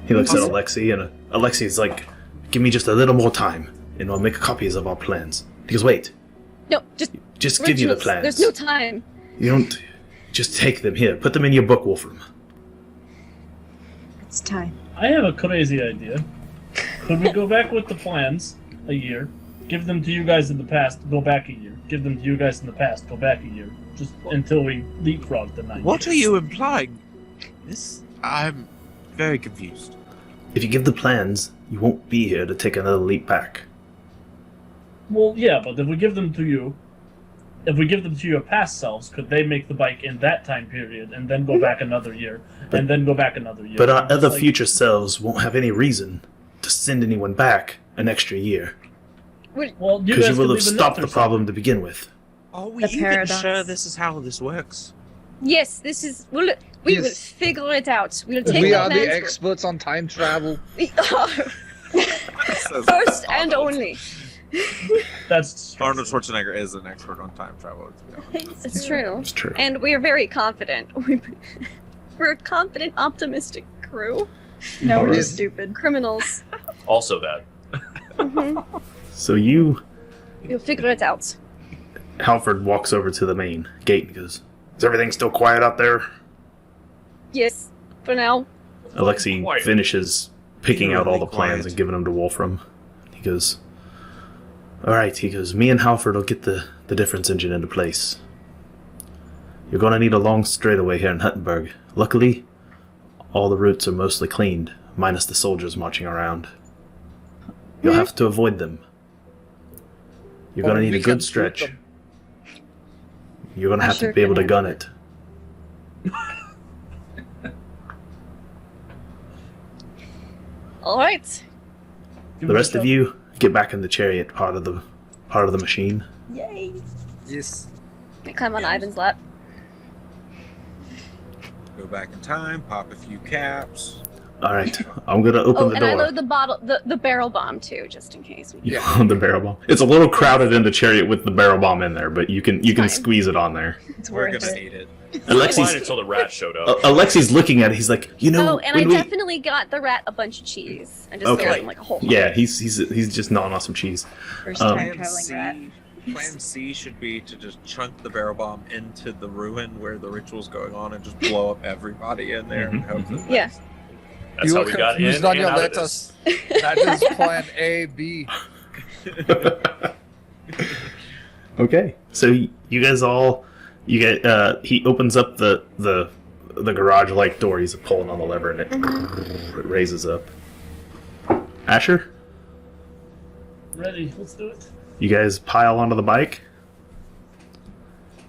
He looks at Alexei, and Alexei's like, give me just a little more time, and I'll make copies of our plans. He goes, wait, No, just give you the Reginald, plans. There's no time. You don't, just take them here. Put them in your book, Wolfram. It's time. I have a crazy idea. Could we go back with the plans a year, give them to you guys in the past, go back a year, give them to you guys in the past, go back a year, just until we leapfrog the 9 years? What are you implying? I'm very confused. If you give the plans, you won't be here to take another leap back. Well, yeah, but if we give them to you, if we give them to your past selves, could they make the bike in that time period and then go back another year, and then go back another year? But our Just other like- future selves won't have any reason to send anyone back an extra year, Well, you because guys you could will have leave a note stopped or the problem to begin with. Are we The even paradox. sure this is how this works? Yes, this is. We Yes. will figure it out. We'll take We the are the plans. experts on time travel. We are. First and only. That's Arnold Schwarzenegger is an expert on time travel. To be honest. It's true. It's true. And we are very confident. We're a confident, optimistic crew. No, we're Yes. just stupid. Criminals. Also that. So you, We'll figure it out. Halford walks over to the main gate and goes, is everything still quiet out there? Yes, for now. Alexei Quiet. finishes picking out all the Really plans quiet. and giving them to Wolfram. He goes, alright, he goes, me and Halford will get the difference engine into place. You're gonna need a long straightaway here in Huttenberg. Luckily, all the routes are mostly cleaned, minus the soldiers marching around. You'll have to avoid them. You're gonna Or need we a can good shoot stretch. them. You're gonna I have sure to be able to can gun handle it. All right. Give The it a rest of shot. you get back in the chariot part of the machine. Yay! Yes. I climb on Ivan's lap. Go back in time, pop a few caps. Alright, I'm gonna open Oh, the and door. I load the barrel bomb too, just in case. You found the barrel bomb. It's a little crowded in the chariot with the barrel bomb in there, but you can Fine. squeeze it on there. It's We're worth gonna it. need it. Fine Alexei's until the rat showed up. Alexei's looking at it. He's like, you know, Oh, and I when we... definitely got the rat a bunch of cheese. I just Okay. gave him like a whole. Yeah, he's just gnawing on some cheese. First Um, time Plan traveling rat. C, plan C should be to just chunk the barrel bomb into the ruin where the ritual's going on and just blow up everybody in there. And hope that Yeah. That's You how were we got in confused on and your out of letters. this. That is plan A, B. Okay, so you guys all, he opens up the garage-like door. He's pulling on the lever, and it raises up. Asher, Ready? Let's do it. you guys pile onto the bike,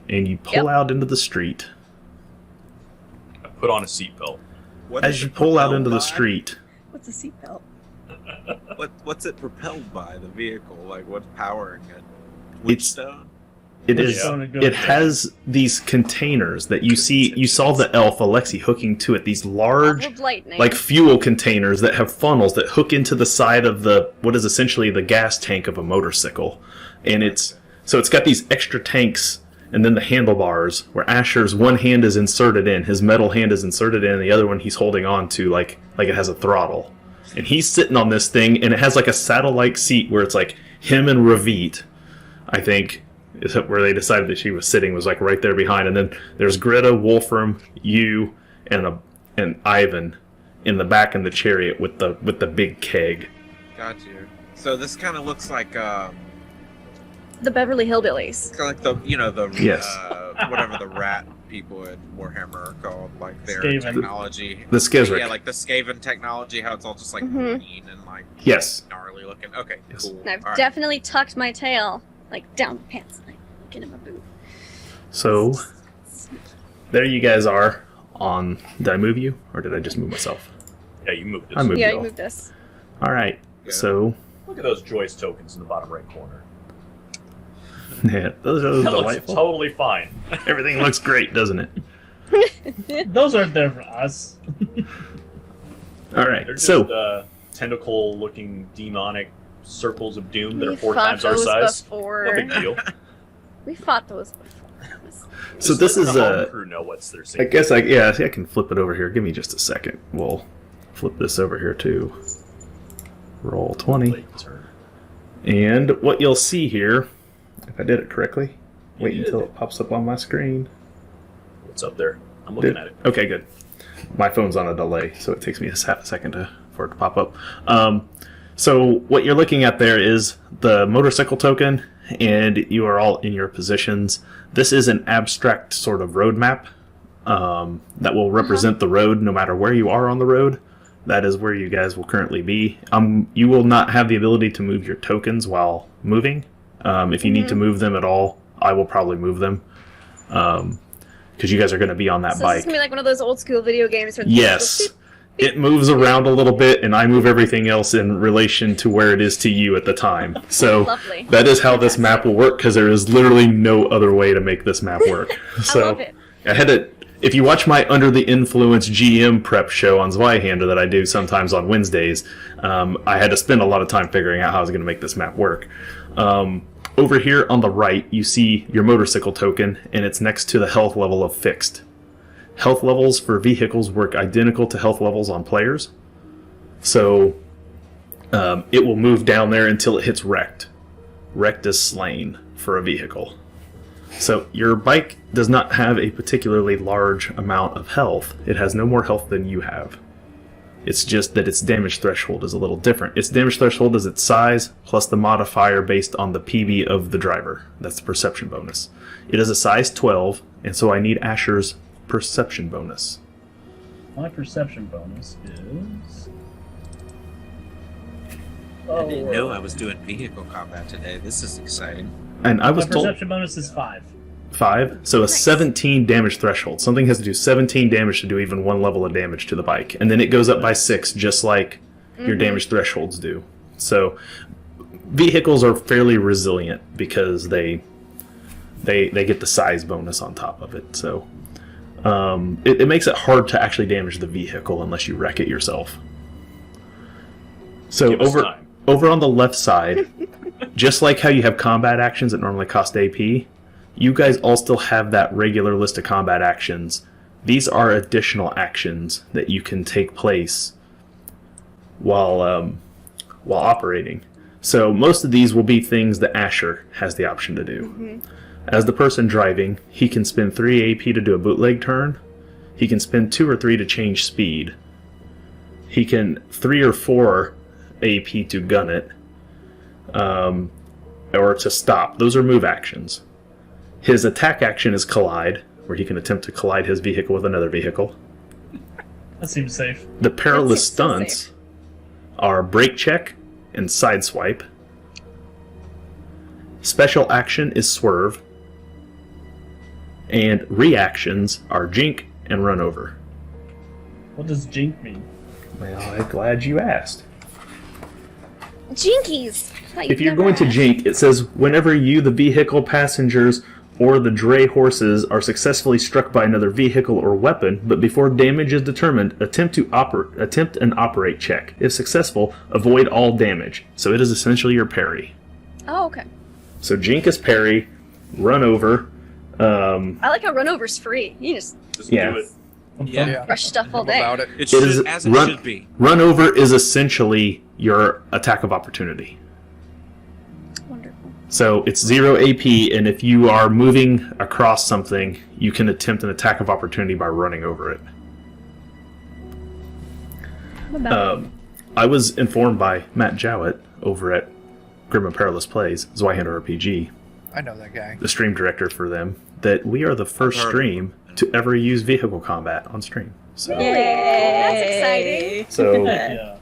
and you pull Yep. out into the street. I put on a seatbelt. What As is you it pull out propelled into the by? street, What's a seatbelt? What's it propelled by? The vehicle? Like what's powering it? Witchstone? It is. Stone and good It thing. has these containers that you see. You saw the elf Alexi hooking to it. These large, Of lightning. like fuel containers that have funnels that hook into the side of the what is essentially the gas tank of a motorcycle, and it's got these extra tanks. And then the handlebars, where Asher's one hand is inserted in, his metal hand is inserted in, and the other one he's holding on to like it has a throttle. And he's sitting on this thing, and it has like a saddle-like seat where it's like him and Ravit, I think, is where they decided that she was sitting, was like right there behind. And then there's Greta, Wolfram, you, and Ivan in the back in the chariot with the big keg. Got you. So this kind of looks like the Beverly Hillbillies. kind of like the Yes. whatever the rat people in Warhammer are called, like their Skaven. technology. The Skizrik. Yeah, like the Skaven technology, how it's all just like Mhm. green and like Yes. gnarly looking. Okay, Yes. cool. And I've All right. definitely tucked my tail, like, down my pants, like, get in my boot. So there you guys are on. Did I move you, or did I just move myself? Yeah, you moved us. I moved Yeah, you you all. moved us. All right. Good. So Look at those Joyce tokens in the bottom right corner. yeah, those are That looks delightful. totally fine. Everything looks great, doesn't it? Those aren't there for us. All right. They're just So tentacle-looking demonic circles of doom that We are 4 fought times our those size. before. No big deal. We fought those before. So Just this let is the home a. crew know what's their I secret. guess I can flip it over here. Give me just a second. We'll flip this over here too. Roll 20. Late turn. And what you'll see here, if I did it correctly, You wait did. until it pops up on my screen. What's up there? I'm looking at it. Okay, good. My phone's on a delay, so it takes me a second for it to pop up. So what you're looking at there is the motorcycle token, and you are all in your positions. This is an abstract sort of road map that will represent the road no matter where you are on the road. That is where you guys will currently be. You will not have the ability to move your tokens while moving. If you need to move them at all, I will probably move them. Because you guys are going to be on that So this bike. is gonna be like one of those old school video games where Yes. It moves around a little bit, and I move everything else in relation to where it is to you at the time. So Lovely. that is how this map will work, because there is literally no other way to make this map work. So I love it. I had to. If you watch my Under the Influence GM prep show on Zweihander that I do sometimes on Wednesdays, I had to spend a lot of time figuring out how I was going to make this map work. Over here on the right, you see your motorcycle token, and it's next to the health level of fixed. Health levels for vehicles work identical to health levels on players. So it will move down there until it hits wrecked. Wrecked is slain for a vehicle. So your bike does not have a particularly large amount of health. It has no more health than you have. It's just that its damage threshold is a little different. Its damage threshold is its size plus the modifier based on the PB of the driver. That's the perception bonus. It is a size 12, and so I need Asher's perception bonus. My perception bonus is. I didn't know I was doing vehicle combat today. This is exciting. And I My was told perception bonus is 5. 5, so a Nice. 17 damage threshold. Something has to do 17 damage to do even one level of damage to the bike. And then it goes up by 6, just like your damage thresholds do. So vehicles are fairly resilient because they get the size bonus on top of it. So it makes it hard to actually damage the vehicle unless you wreck it yourself. So Give us time. over on the left side, just like how you have combat actions that normally cost AP, you guys all still have that regular list of combat actions. These are additional actions that you can take place while operating. So most of these will be things that Asher has the option to do. As the person driving, he can spend 3 AP to do a bootleg turn. He can spend 2 or 3 to change speed. He can 3 or 4 AP to gun it, or to stop. Those are move actions. His attack action is collide, where he can attempt to collide his vehicle with another vehicle. That seems safe. The perilous seems so stunts safe. are brake check and sideswipe. Special action is swerve. And reactions are jink and run over. What does jink mean? Well, I'm glad you asked. Jinkies! If you're going to jink, it says whenever you, the vehicle, passengers, or the dray horses are successfully struck by another vehicle or weapon, but before damage is determined, attempt an operate check. If successful, avoid all damage. So it is essentially your parry. Oh, okay. So jink is parry, run over. I like how run over's free. You just Yeah. do it. Yeah. rush stuff all day. About it. It should, is as it run- should be. Run over is essentially your attack of opportunity. Wonderful. So it's 0 AP, and if you are moving across something, you can attempt an attack of opportunity by running over it. What about I was informed by Matt Jowett over at Grim and Perilous Plays, Zweihander RPG, I know that guy. the stream director for them, that we are the first I've heard of stream to ever use vehicle combat on stream. So, That's exciting. so, Yeah.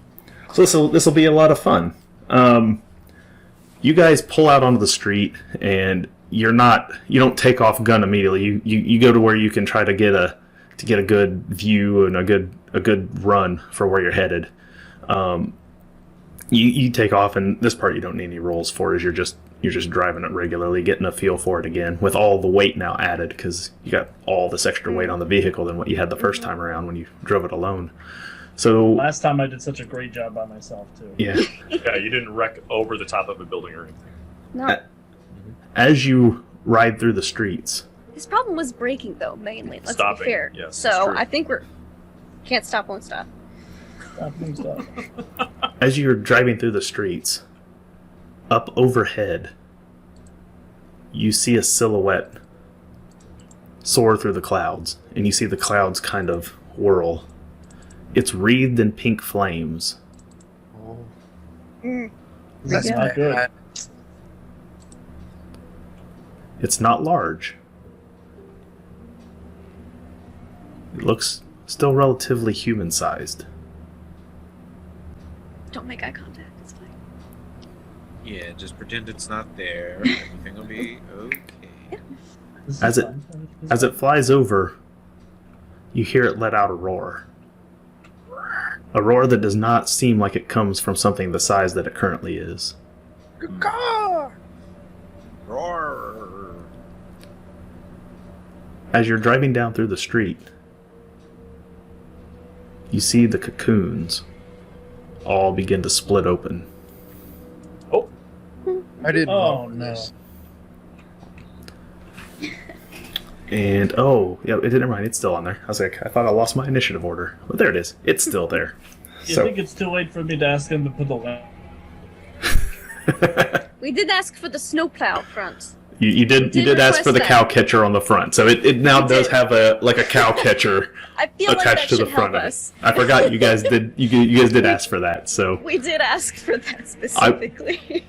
so this will be a lot of fun. You guys pull out onto the street, and you don't take off gun immediately. You go to where you can try to get a good view and a good run for where you're headed. You take off, and this part you don't need any rolls for, as you're just driving it regularly, getting a feel for it again, with all the weight now added, because you got all this extra weight on the vehicle than what you had the first time around when you drove it alone. So Last time I did such a great job by myself too. yeah, Yeah, you didn't wreck over the top of a building or anything. No. as you ride through the streets, His problem was braking, though, mainly. Let's Stopping, be fair. yes, so that's true. I think we're can't stop, won't stop. Stop doing stuff. as you're driving through the streets, up overhead, you see a silhouette soar through the clouds, and you see the clouds kind of whirl. It's wreathed in pink flames. Oh. Mm. That's Yeah. not Good. good. It's not large. It looks still relatively human-sized. Don't make eye contact. It's fine. Yeah, just pretend it's not there. Everything will be okay. This is As it- fun. As it flies over, you hear it let out a roar. A roar that does not seem like it comes from something the size that it currently is. Caw! Roar. As you're driving down through the street, you see the cocoons all begin to split open. Oh, I didn't Oh, vote for no. this. And oh, yeah, never mind, it's still on there. I was like, I thought I lost my initiative order. But there it is. It's still there. You So think it's too late for me to ask him to put the lamp? We did ask for the snowplow front. you did ask for the request cow that. catcher on the front. So it now We does did. have a cow catcher I feel like that attached to should the help front of it. us. I forgot you guys did you guys did ask for that. So We did ask for that specifically.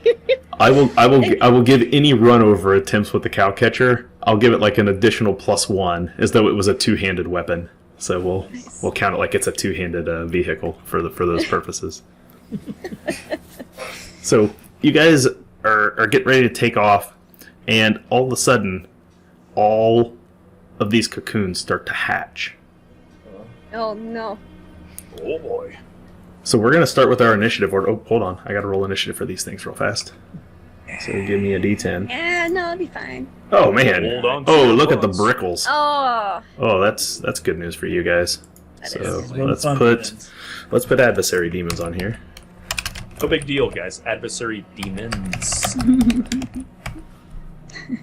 I will give any run over attempts with the cow catcher. I'll give it like an additional +1, as though it was a two-handed weapon. So we'll count it like it's a two-handed vehicle for those purposes. So you guys are getting ready to take off, and all of a sudden, all of these cocoons start to hatch. Oh no. oh boy. So we're gonna start with our initiative order. Oh, hold on, I gotta roll initiative for these things real fast. So give me a D10. Yeah, no, it'll be fine. Oh man! Hold on to Oh, your look at the thoughts. brickles. Oh, Oh, that's good news for you guys. that So is. It's really let's fun, put kids. adversary demons on here. No big deal, guys. Adversary demons. You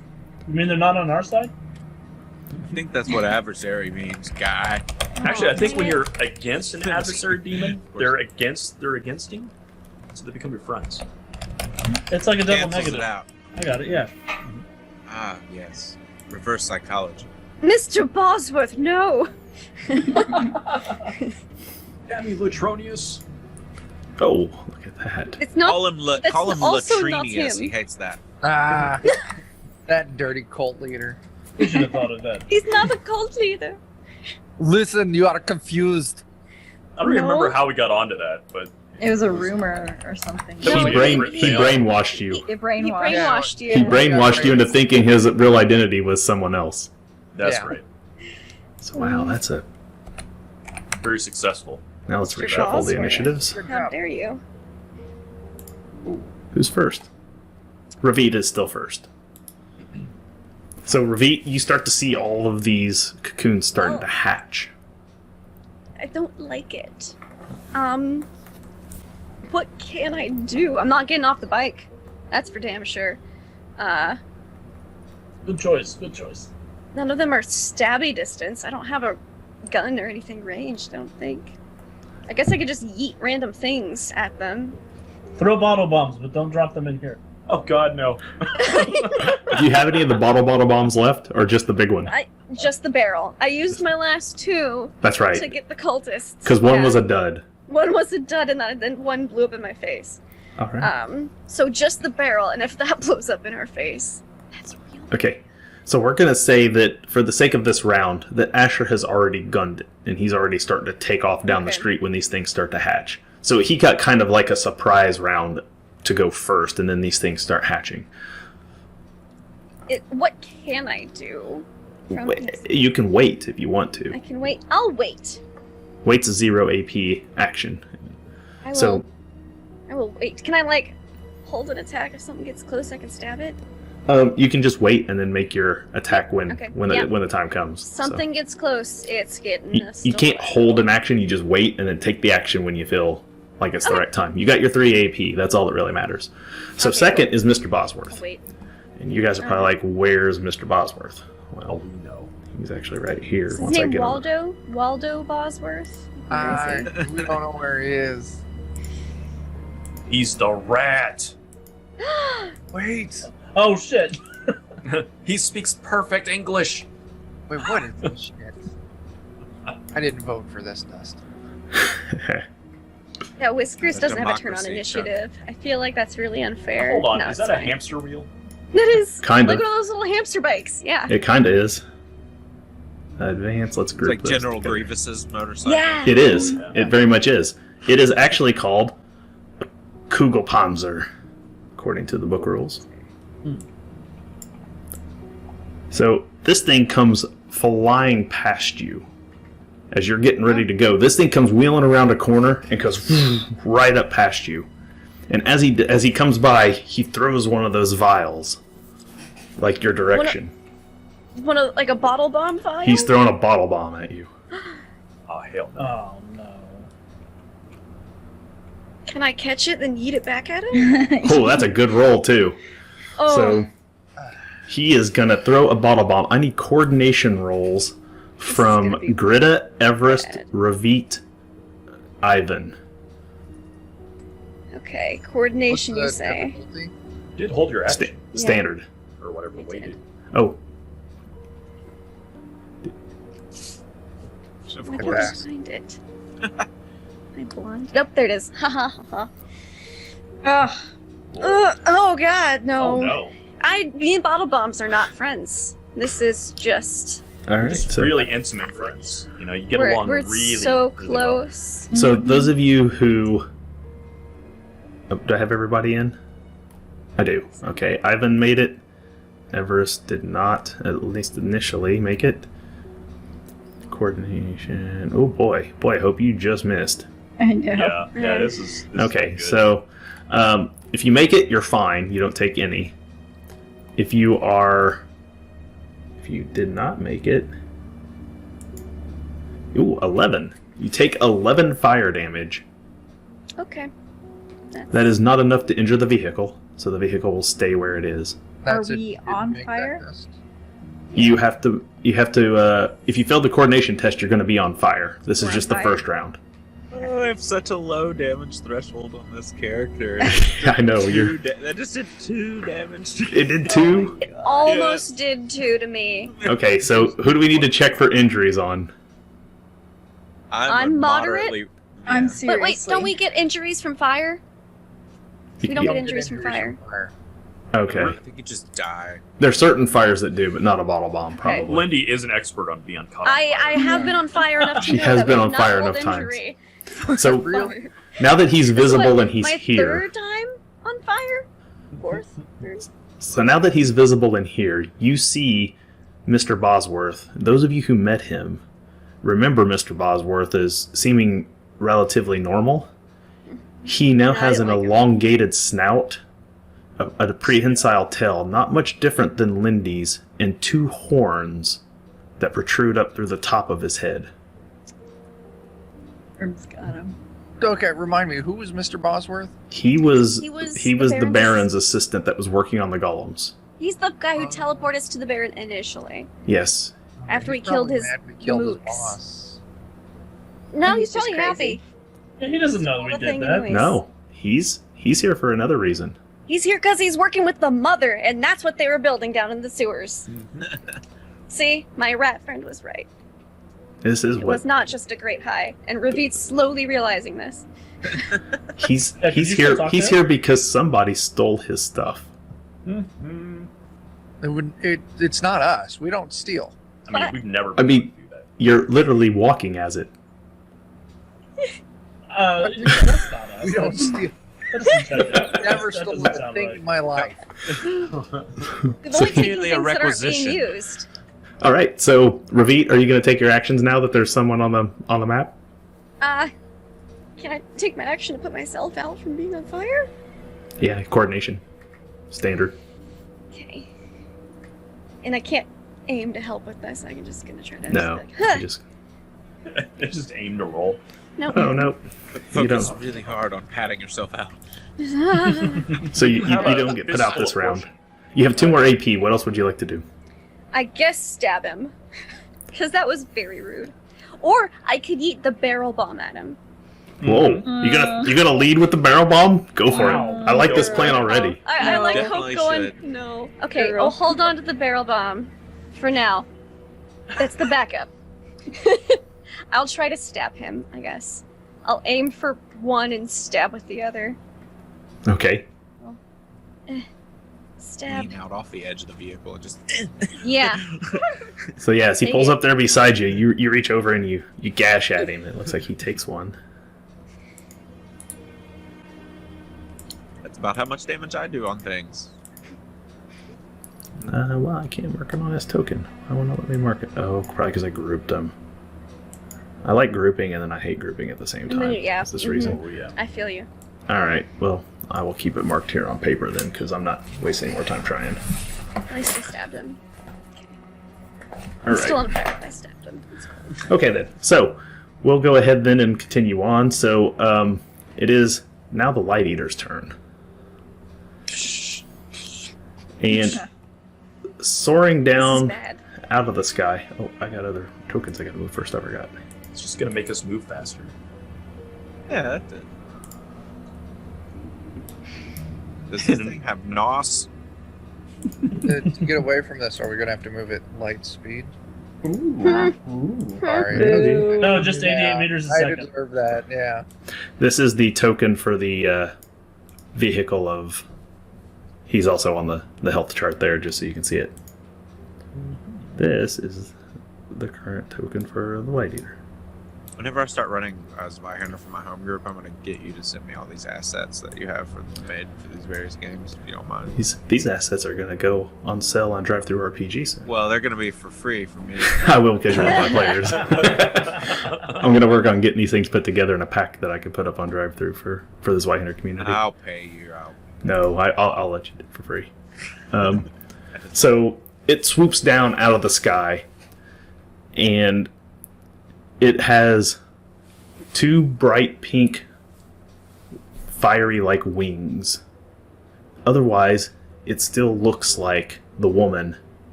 mean they're not on our side? I think that's what adversary means, guy. Actually, I think when you're against an adversary demon, they're against him, so they become your friends. It's like a double Cancels negative. it out. I got it. Yeah. Ah, yes. Reverse psychology. Mr. Bosworth, no. Damn you, Latronius. Oh, look at that! It's not. Call him that's also not Latrinius. him. He hates that. Ah, that dirty cult leader. We should have thought of that. He's not a cult leader. Listen, you are confused. I don't even No. remember how we got onto that, but It was a rumor or something. That was He weird. brainwashed you. It He brainwashed. brainwashed you. He brainwashed you into thinking his real identity was someone else. that's Yeah. right. So wow, that's it. Very successful. Now let's Mr. reshuffle the Bosworth. initiatives. How dare you? Who's first? Ravit is still first. So, Ravit, you start to see all of these cocoons starting to hatch. I don't like it. What can I do? I'm not getting off the bike. That's for damn sure. Good choice. Good choice. None of them are stabby distance. I don't have a gun or anything ranged, I don't think. I guess I could just yeet random things at them. Throw bottle bombs, but don't drop them in here. Oh God, no! Do you have any of the bottle bombs left, or just the big one? Just the barrel. I used my last two. That's right. To get the cultists. Because one was a dud. One was a dud, and then one blew up in my face. All right. So just the barrel, and if that blows up in our face, that's real. Okay. So we're going to say that, for the sake of this round, that Asher has already gunned it, and he's already starting to take off down the street when these things start to hatch. So he got kind of like a surprise round to go first, and then these things start hatching. What can I do? You can wait if you want to. I can wait. I'll wait. Wait's a 0 AP action. I will wait. Can I, hold an attack if something gets close? I can stab it? You can just wait and then make your attack when the time comes. Something gets close, it's getting you can't hold an action, you just wait and then take the action when you feel like it's the right time. You got your 3 AP, that's all that really matters. So second is Mr. Bosworth. I'll wait. And you guys are probably like, where's Mr. Bosworth? Well, no. He's actually right here. Is his name Waldo? Waldo Bosworth? We don't know where he is. He's the rat. Wait. Oh shit! He speaks perfect English. Wait, what is this shit? I didn't vote for this, Dust. Yeah, Whiskers That's doesn't have a turn on democracy, initiative. I feel like that's really unfair. Hold on, No, is it's that a fine. hamster wheel? That is. Kind Look of. at all those little hamster bikes. Yeah. It kind of is. Advance, let's It's group like those General together. Grievous's motorcycle. Yeah. It is. It very much is. It is actually called a Kugelpanzer, according to the book rules. So this thing comes flying past you as you're getting ready to go. This thing comes wheeling around a corner and goes right up past you. And as he comes by, he throws one of those vials, like your direction. One of a bottle bomb vial. He's throwing a bottle bomb at you. Oh hell no! Oh no. Can I catch it and yeet it back at him? Oh, that's a good roll too. Oh. So he is gonna throw a bottle bomb. I need coordination rolls from gonna be Greta, Everest, bad. Ravit, Ivan. Okay, coordination. You What's the say? difficulty? You did hold your action Standard. or whatever the I way did. did. Oh, Of I course. can't find it. I blind. Nope, there it is. Ha ha ha. Oh god, no. Oh no! Me and bottle bombs are not friends. This is just all right. Just So, really intimate friends. You know, you get we're along we're really so really well. close. so those of you who do I have everybody in? I do. Okay, Ivan made it. Everest did not, at least initially, make it. Coordination. Oh boy, I hope you just missed. I know. Yeah. This is Okay, good. so if you make it, you're fine. You don't take any. If you did not make it, 11. You take 11 fire damage. Okay. That is not enough to injure the vehicle, so the vehicle will stay where it is. That's Are if we you didn't on make that fire? Dust. You have to. If you fail the coordination test, you're going to be on fire. This is We're just on the fire. first round. Oh, I have such a low damage threshold on this character. I know you're. That just did 2 damage. It did 2. It almost did 2 to me. Okay, so who do we need to check for injuries on? I'm moderate? moderately- I'm yeah. seriously. But wait, don't we get injuries from fire? We don't get injuries from fire. Okay. I think you just die. There's certain fires that do, but not a bottle bomb, probably. Lindy is an expert on being caught. I have been on fire enough to She know has that been we've on not fire rolled enough times. injury. So Really? now that he's visible What, and he's my here, third time on fire? Fourth? Third? so now that he's visible and here, you see Mr. Bosworth. Those of you who met him remember Mr. Bosworth as seeming relatively normal. He now I has an like it. elongated snout, a prehensile tail, not much different than Lindy's, and 2 horns that protrude up through the top of his head. Herb's got him. Okay, remind me, who was Mr. Bosworth? He was He was the the Baron's assistant that was working on the golems. He's the guy who teleported us to the Baron initially. Yes. After He's he killed probably his mad we killed his mooks. boss. No, he's He's just probably crazy. happy. Yeah, he doesn't know we The did thing that. anyways. No, he's here for another reason. He's here because he's working with the mother, and that's what they were building down in the sewers. See, my rat friend was right. This is It what was not just a great high, and Ravit's slowly realizing this. he's Yeah, did you he's still here. talk to He's him? here because somebody stole his stuff. Mhm. It's not us. We don't steal. I mean, we've never. I been mean- able to do that. You're literally walking as it. That's not us. We don't steal. That doesn't check out. Never That stolen doesn't a sound thing right. in my life. We've So only taken merely a things that aren't being requisition. used. All right. So Ravit, are you going to take your actions now that there's someone on the map? Can I take my action to put myself out from being on fire? Yeah, coordination, standard. Okay. And I can't aim to help with this. I'm just gonna try to. No, Just be like, you just It's just aim to roll. Nope. oh no. You Focus don't. really hard on patting yourself out. So you How about don't get put out this pistol round. You have 2 more AP. What else would you like to do? I guess stab him, because that was very rude. Or I could eat the barrel bomb at him. Whoa! You gonna lead with the barrel bomb? Go for Wow. it. I like this plan already. I No. like Definitely hope going. should. No. Okay, Girl. I'll hold on to the barrel bomb for now. That's the backup. I'll try to stab him, I guess. I'll aim for one and stab with the other. Okay. Stab. Lean out off the edge of the vehicle and just. Yeah. So yeah, as he Dang pulls it. up there beside you, you reach over and you gash at him. It looks like he takes one. That's about how much damage I do on things. Well, I can't mark him on his token. I will not let me mark it. Oh, probably because I grouped them. I like grouping and then I hate grouping at the same time. Yeah. That's this reason. Oh yeah. I feel you. All right. Well, I will keep it marked here on paper then, because I'm not wasting more time trying. At least I stabbed him. All I'm still right. on fire if I stabbed him. It's cool. Okay then. So we'll go ahead then and continue on. So it is now the Light Eater's turn, and soaring This is down bad. out of the sky. Oh, I got other tokens I got to move first. I forgot. It's just gonna make us move faster. Yeah, that did. Does this thing have NOS? To get away from this, are we gonna have to move at light speed? Ooh. Sorry. Boo. No, just 88 Yeah, meters a I second. deserve that. Yeah. This is the token for the vehicle of. He's also on the health chart there, just so you can see it. This is the current token for the Light Eater. Whenever I start running Zweihander for my home group, I'm going to get you to send me all these assets that you have for these various games, if you don't mind. These assets are going to go on sale on Drive Through RPG soon. Well, they're going to be for free for me. I will, because you're one of my players. I'm going to work on getting these things put together in a pack that I can put up on Drive Through for the Zweihander community. I'll pay you. No, I'll let you do it for free. So it swoops down out of the sky, and it has 2 bright pink, fiery-like wings. Otherwise, it still looks like the woman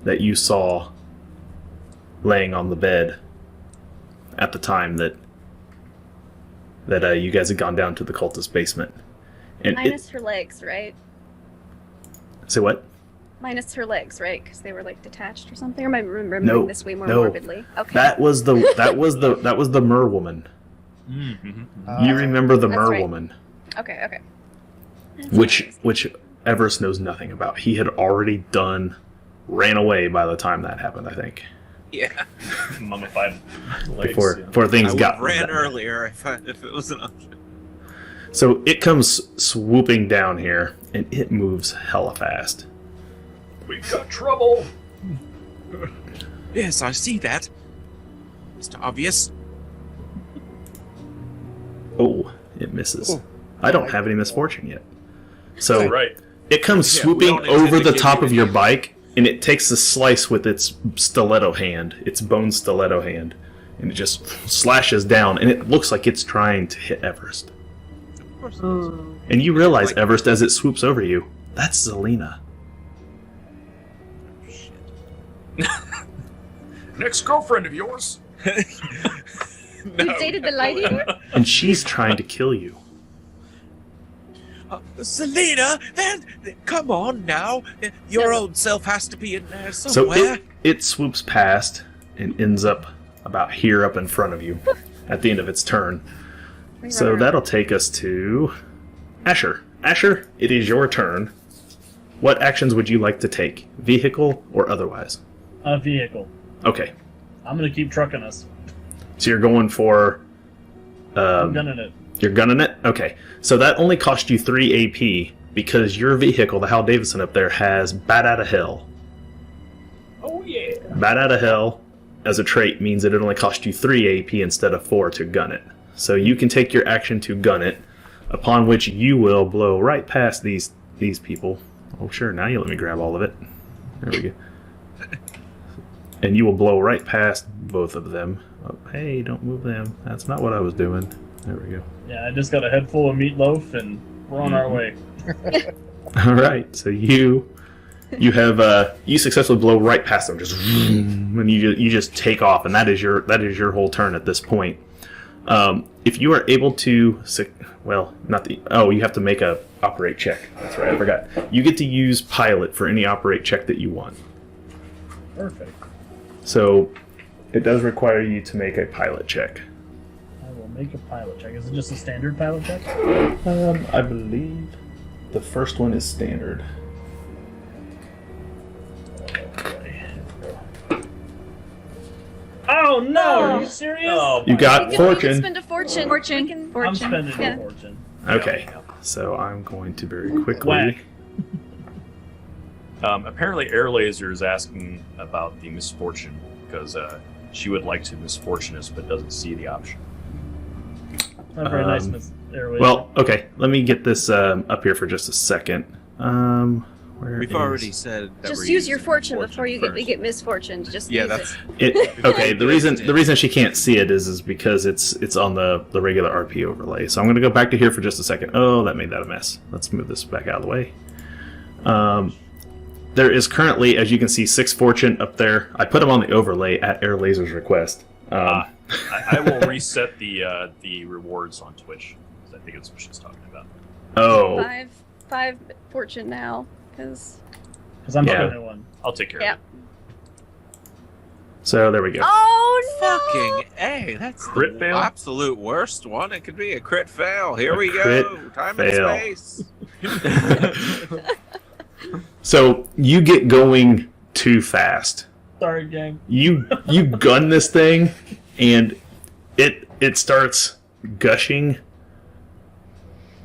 that you saw laying on the bed at the time that you guys had gone down to the cultist basement. And Minus her legs, right? say what? Minus her legs, right? Because they were like detached or something. Or am I remembering this way more no. morbidly? Okay. That was the mer woman. Mm-hmm. You remember the That's mer right. woman, Okay. That's which nice. Everest knows nothing about. He had already ran away by the time that happened. I think Yeah. Mummified legs. before things I would got have ran that- earlier if it was an option. So it comes swooping down here, and it moves hella fast. We've got trouble. Yes, I see that. Mr. Obvious. Oh, it misses. Oh. I don't have any misfortune yet. So Right. it comes Yeah, we swooping don't intend over to the give top you of your any- bike, and it takes a slice with its stiletto hand, its bone stiletto hand, and it just slashes down, and it looks like it's trying to hit Everest. Of course it is. Ooh. And you realize, Like- Everest, as it swoops over you, that's Zelina. Next girlfriend of yours. You dated the Light Eater? And she's trying to kill you. Selena, then come on now. Your old self has to be in there So somewhere. it swoops past and ends up about here up in front of you at the end of its turn. So that'll take us to Asher. Asher, it is your turn. What actions would you like to take? Vehicle or otherwise? A vehicle. Okay. I'm gonna keep trucking us. So you're going for... I'm gunning it. You're gunning it? Okay. So that only cost you 3 AP because your vehicle, the Hal Davidson up there, has Bat Out of Hell. Oh yeah. Bat Out of Hell, as a trait, means that it only costs you 3 AP instead of 4 to gun it. So you can take your action to gun it, upon which you will blow right past these people. Oh, sure, now you let me grab all of it. There we go. And you will blow right past both of them. Oh, hey, don't move them. That's not what I was doing. There we go. Yeah, I just got a head full of meatloaf and we're on our way. All right, so you have you successfully blow right past them, just and you just take off, and that is your whole turn at this point. If you are able to, you have to make a operate check. That's right, I forgot. You get to use pilot for any operate check that you want. Perfect. So it does require you to make a pilot check. I will make a pilot check. Is it just a standard pilot check? I believe the first one is standard. Oh no! Are you serious? Oh, You got We can fortune. spend a fortune. Fortune. We can- I'm spending Yeah. a fortune. Okay, Yeah. so I'm going to very quickly. Whack. Apparently, Air Laser is asking about the misfortune because she would like to misfortune us, but doesn't see the option. Not very nice, Um, Miss Airways. Well, okay, let me get this up here for just a second. Where We've is- already said that Just we're use your using fortune before you first. get misfortune. Just Yeah, use that's it. Okay, the reason she can't see it is because it's on the regular RP overlay. So I'm going to go back to here for just a second. Oh, that made that a mess. Let's move this back out of the way. There is currently, as you can see, 6 fortune up there. I put them on the overlay at Air Laser's request. I will reset the rewards on Twitch. 'Cause I think it's what she's talking about. Oh, five fortune now, because I'm yeah. spending one. I'll take care Yeah. of it. so there we go. oh no! Fucking A, that's Crit the fail? absolute worst one. It could be a crit fail. Here A we crit go. Time fail. and space. So you get going too fast. Sorry, gang. You gun this thing, and it starts gushing.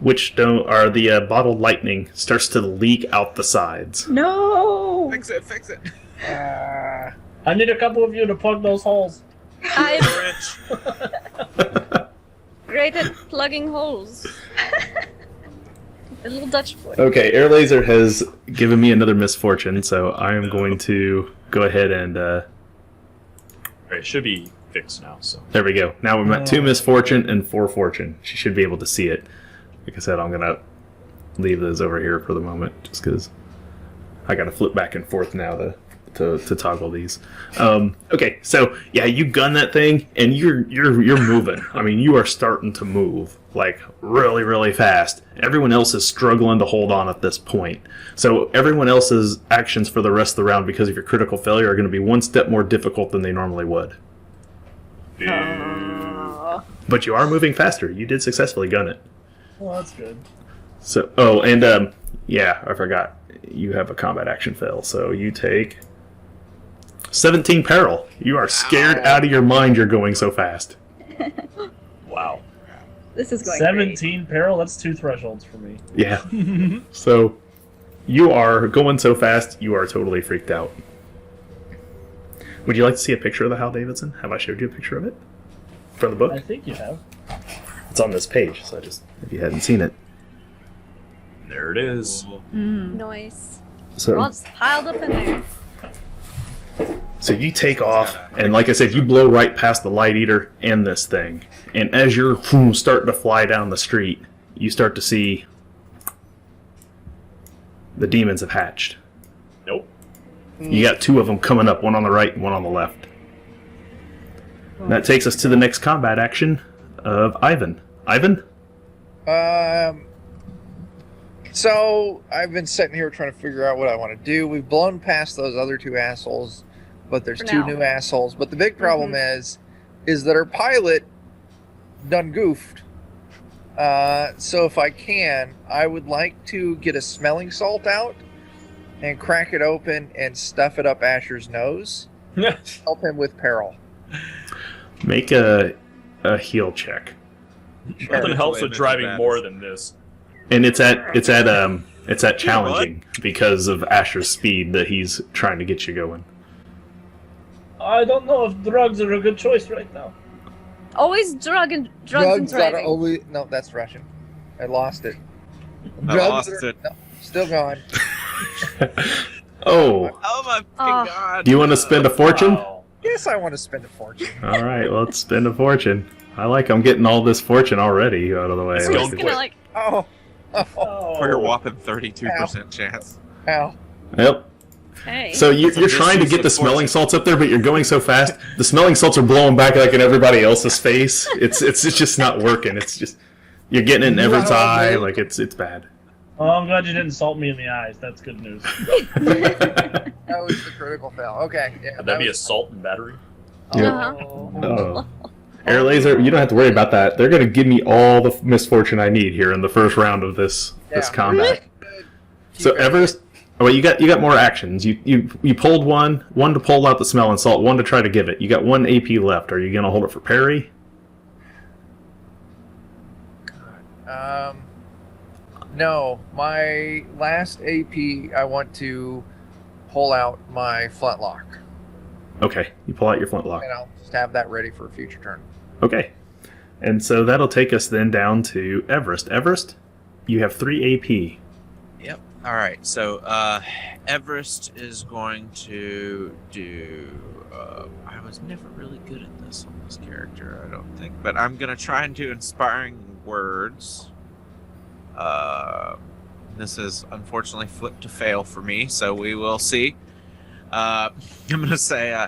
Are the bottled lightning starts to leak out the sides. No! Fix it, fix it. I need a couple of you to plug those holes. I'm Wrench. great at plugging holes. The little Dutch boy. Okay, Air Laser has given me another misfortune, so I am going to go ahead and Alright, it should be fixed now. So there we go. Now we're at 2 misfortune and 4 fortune. She should be able to see it. Like I said, I'm gonna leave those over here for the moment, just because I gotta flip back and forth now to toggle these. Okay, so yeah, you gun that thing and you're moving. I mean, you are starting to move like really, really fast. Everyone else is struggling to hold on at this point. So everyone else's actions for the rest of the round, because of your critical failure, are going to be one step more difficult than they normally would. Oh. But you are moving faster. You did successfully gun it. Well, that's good. So, yeah, I forgot. You have a combat action fail, so you take 17 peril. You are scared out of your mind. You're going so fast. wow. This is going 17 peril? That's 2 thresholds for me. Yeah. So you are going so fast. You are totally freaked out. Would you like to see a picture of the Hal Davidson? Have I showed you a picture of it for the book? I think you have. It's on this page. So if you hadn't seen it, There it is. Nice. We're all So, just piled up in there. so you take off, and like I said, you blow right past the Light Eater and this thing. And as you're starting to fly down the street, you start to see the demons have hatched. Nope. You got 2 of them coming up, one on the right and one on the left. And that takes us to the next combat action of Ivan. Ivan? So I've been sitting here trying to figure out what I want to do. We've blown past those other 2 assholes, but there's For 2 now. new assholes. But the big problem is that our pilot done goofed. So if I can, I would like to get a smelling salt out and crack it open and stuff it up Asher's nose. Help him with peril. Make a heal check. Nothing helps with Wait, driving Mr. more Babs. than this. And it's at challenging because of Asher's speed that he's trying to get you going. I don't know if drugs are a good choice right now. Always drugs and Drugs that are driving. always... No, that's Russian. I lost it. I lost it. No, still going. Oh, Oh my fucking Oh. god! do you want to spend a fortune? Wow. Yes, I want to spend a fortune. All right, well, let's spend a fortune. I'm getting all this fortune already out of the way. It's We're going just gonna like. Oh. Oh. Oh. For your whopping 32% chance. Ow. Yep. Hey. So you're trying to get the smelling salts up there, but you're going so fast. The smelling salts are blowing back like in everybody else's face. It's just not working. It's just you're getting it in everyone's No, eye. man. Like it's bad. Oh, I'm glad you didn't salt me in the eyes. That's good news. That was the critical fail. Okay. Yeah. Would that be was- assault and battery? Yeah. Oh. Oh. Air laser, you don't have to worry about that. They're going to give me all the misfortune I need here in the first round of this combat. Good. So Keep it. Everest, well, you got more actions. You pulled one to pull out the smell and salt, one to try to give it. You got 1 AP left. Are you going to hold it for parry? No, my last AP, I want to pull out my flintlock, Okay, you pull out your flintlock. and I'll just have that ready for a future turn. Okay, and so that'll take us then down to Everest. Everest, you have 3 AP. Yep. All right. So Everest is going to do. I was never really good at this on this character, I don't think, but I'm gonna try and do inspiring words. This is unfortunately flipped to fail for me, so we will see. I'm gonna say,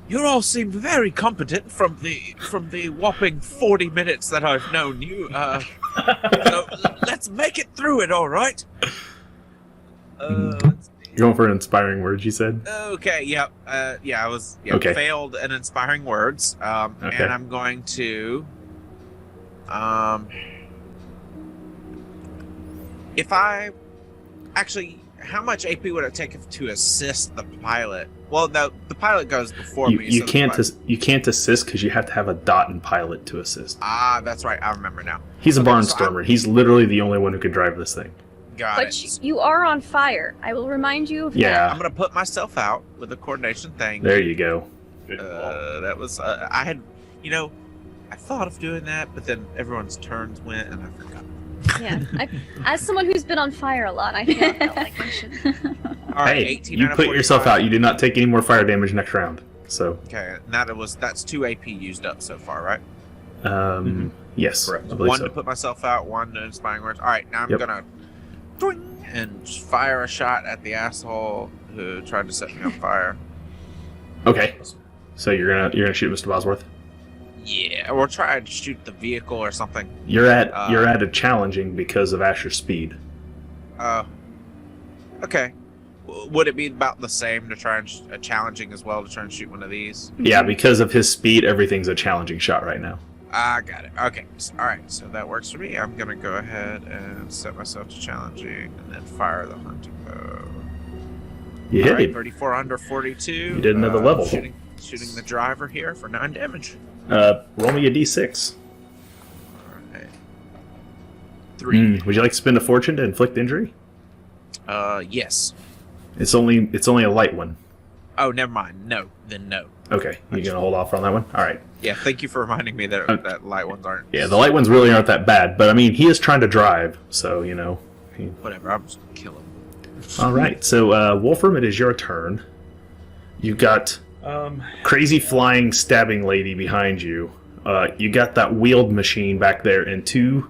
you all seem very competent from the whopping 40 minutes that I've known you. So let's make it through it, all right? Let's see. You're going for an inspiring word, you said? Okay, yep. I was Okay. failed in inspiring words. Okay. And I'm going to if I actually, how much AP would it take to assist the pilot? Well, no, the pilot goes before me. You so the can't pilot- you can't assist because you have to have a dot and pilot to assist. Ah, that's right. I remember now. He's a Okay, so barnstormer. He's literally the only one who could drive this thing. Got But it. you are on fire. I will remind you of Yeah. I'm gonna put myself out with a coordination thing. There you go. Good call. That was I had, I thought of doing that, but then everyone's turns went and I forgot. that. Yeah. As someone who's been on fire a lot, I feel like I should. All right, Hey, 18 you out of put yourself 45. out. You did not take any more fire damage next round. So, Okay, and that's 2 AP used up so far, right? yes, Correct. I believe One so. to put myself out, one to inspiring words. All right, now I'm Yep. gonna doing, and just fire a shot at the asshole who tried to set me on fire. Okay, so you're gonna shoot Mr. Bosworth. Yeah, or try to shoot the vehicle or something. You're at a challenging because of Asher's speed. Okay. Would it be about the same to try and challenging as well to try and shoot one of these? Yeah, because of his speed, everything's a challenging shot right now. I got it. Okay. All right. So that works for me. I'm gonna go ahead and set myself to challenging, and then fire the hunting bow. You All hit right, him. 34 under 42. You did another level. Shooting the driver here for 9 damage. Roll me a d6. All right. 3. Would you like to spend a fortune to inflict injury? Yes. It's only a light one. Oh, never mind. No. Then no. Okay, you're gonna hold off on that one. All right. Yeah, thank you for reminding me that light ones aren't. Yeah, the light ones really aren't that bad, but I mean, he is trying to drive, so, you know. Whatever, I'm just gonna kill him. All right, so Wolfram, it is your turn. You've got crazy flying stabbing lady behind you. You got that wheeled machine back there and 2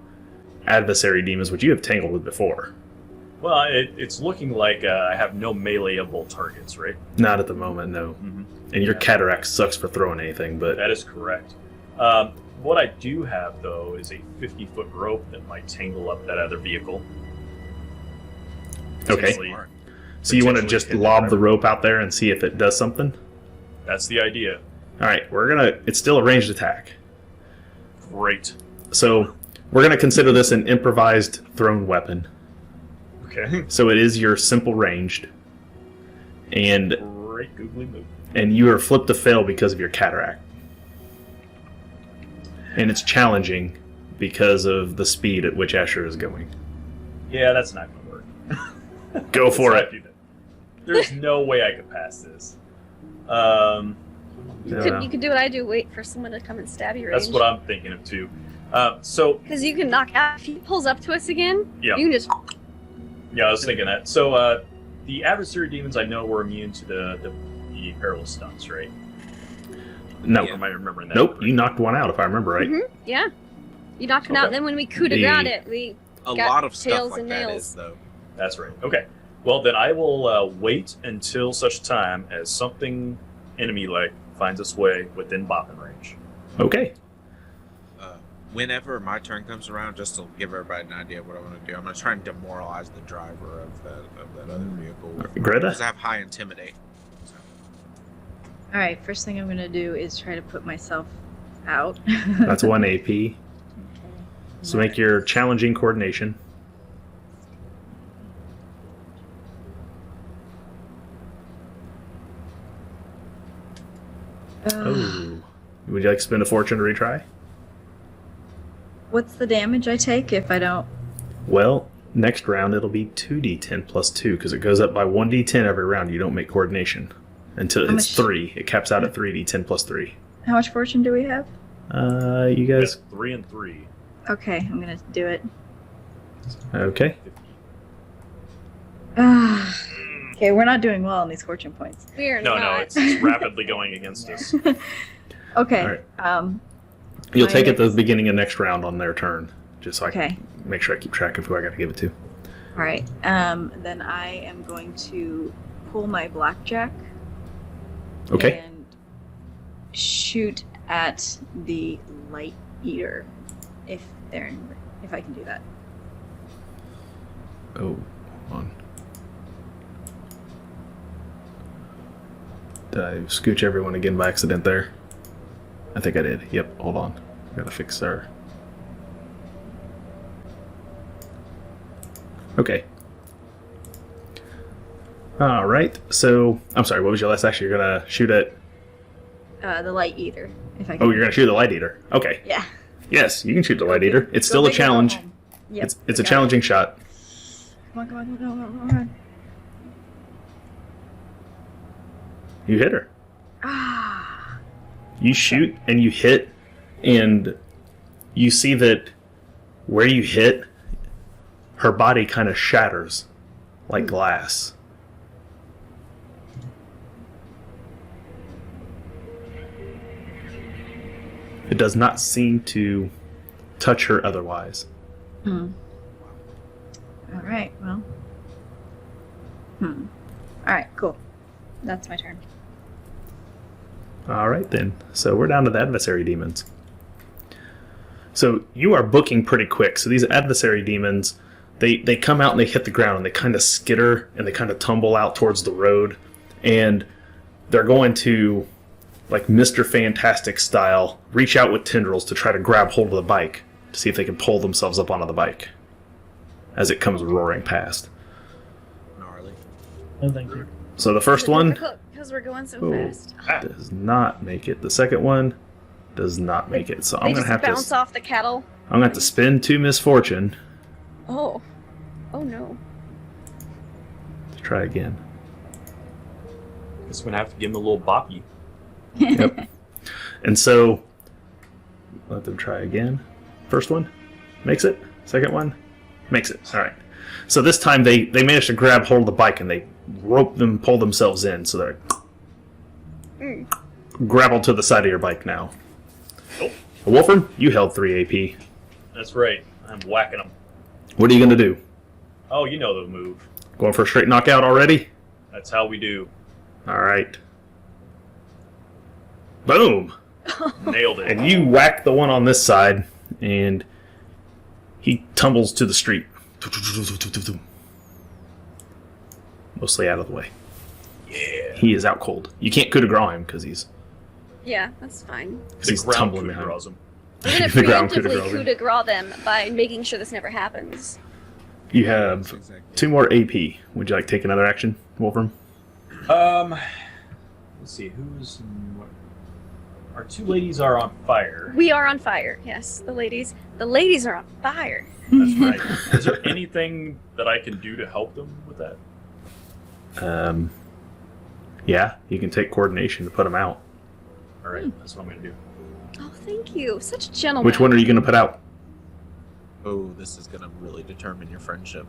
adversary demons, which you have tangled with before. Well, it's looking like I have no meleeable targets, right? Not at the moment, no. Mm-hmm. And your cataract sucks for throwing anything, but... That is correct. What I do have, though, is a 50-foot rope that might tangle up that other vehicle. Okay. So you want to just lob the rope out there and see if it does something? That's the idea. All right, it's still a ranged attack. Great. So we're going to consider this an improvised thrown weapon. Okay. So it is your simple ranged. And Great googly move. And you are flipped to fail because of your cataract. And it's challenging because of the speed at which Asher is going. Yeah, that's not going to work. Go for it. There's no way I could pass this. You could do what I do, wait for someone to come and stab you. That's what I'm thinking of too. Because you can knock out, if he pulls up to us again, yeah. you can just... Yeah, I was thinking that. So the adversary demons I know were immune to the perilous stunts, right? No. Or am I remembering that? Nope, you knocked one out if I remember right. Mm-hmm. Yeah. You knocked one out, and then when we coup de grace it, we a got lot of stuff tails like and that nails. is, though. That's right. Okay. Well, then I will wait until such time as something enemy-like finds its way within bopping range. Okay. Whenever my turn comes around, just to give everybody an idea of what I want to do, I'm going to try and demoralize the driver of that other vehicle. Greta? Because I have high intimidate. So. All right, first thing I'm going to do is try to put myself out. That's 1 AP. So make your challenging coordination. Oh. Would you like to spend a fortune to retry? What's the damage I take if I don't? Well, next round it'll be 2d10 plus 2 because it goes up by 1d10 every round. You don't make coordination until it's 3. It caps out at 3d10 plus 3. How much fortune do we have? You guys. 3 and 3. Okay, I'm gonna do it. Okay. Okay, we're not doing well on these fortune points. We're No, not. it's rapidly going against us. Okay. All right. You'll take it at the beginning of next round on their turn, just so I can make sure I keep track of who I got to give it to. All right. Then I am going to pull my blackjack. Okay. And shoot at the Light Eater, if I can do that. Oh, hold on. Did I scooch everyone again by accident there? I think I did. Yep, hold on. Gotta fix her. Okay. Alright, so... I'm sorry, what was your last action? You're gonna shoot at... The Light Eater, if I can. Oh, you're gonna shoot the Light Eater. Okay. Yeah. Yes, you can shoot the Light Eater. It's still a challenge. Yep. It's a challenging shot. Come on. You hit her. Ah. You shoot and you hit, and you see that where you hit, her body kind of shatters like glass. It does not seem to touch her otherwise. All right, well. All right, cool. That's my turn. All right, then. So we're down to the adversary demons. So you are booking pretty quick. So these adversary demons, they come out and they hit the ground and they kind of skitter and they kind of tumble out towards the road. And they're going to, like Mr. Fantastic style, reach out with tendrils to try to grab hold of the bike to see if they can pull themselves up onto the bike as it comes roaring past. Gnarly. No, thank you. So the first one Because we're going so oh, fast. does not make it. The second one does not make it. So I'm They gonna just have bounce to. off the cattle. I'm gonna have to spend 2 misfortune Oh. Oh no. to try again. Guess we're gonna have to give him a little boppy. Yep. And so let them try again. First one, makes it. Second one, makes it. All right. So this time they managed to grab hold of the bike and they pull themselves in. So they're grappled to the side of your bike now. Oh. Wolfram, you held 3 AP. That's right. I'm whacking them. What are you going to do? Oh, you know the move. Going for a straight knockout already? That's how we do. All right. Boom! Nailed it. And you whack the one on this side, and he tumbles to the street. Mostly out of the way. Yeah. He is out cold. You can't coup de grace him because he's Yeah, that's fine. The ground tumbling coup de behind. grace him. We're gonna The ground coup de preemptively grace. coup de grace them by making sure this never happens. You have Exactly. 2 more AP. Would you like to take another action, Wolfram? Let's see, who's... Our 2 ladies are on fire. We are on fire. Yes, the ladies are on fire. That's right. Is there anything that I can do to help them with that? Yeah, you can take coordination to put them out. All right, that's what I'm going to do. Oh, thank you. Such a gentleman. Which one are you going to put out? Oh, this is gonna really determine your friendship.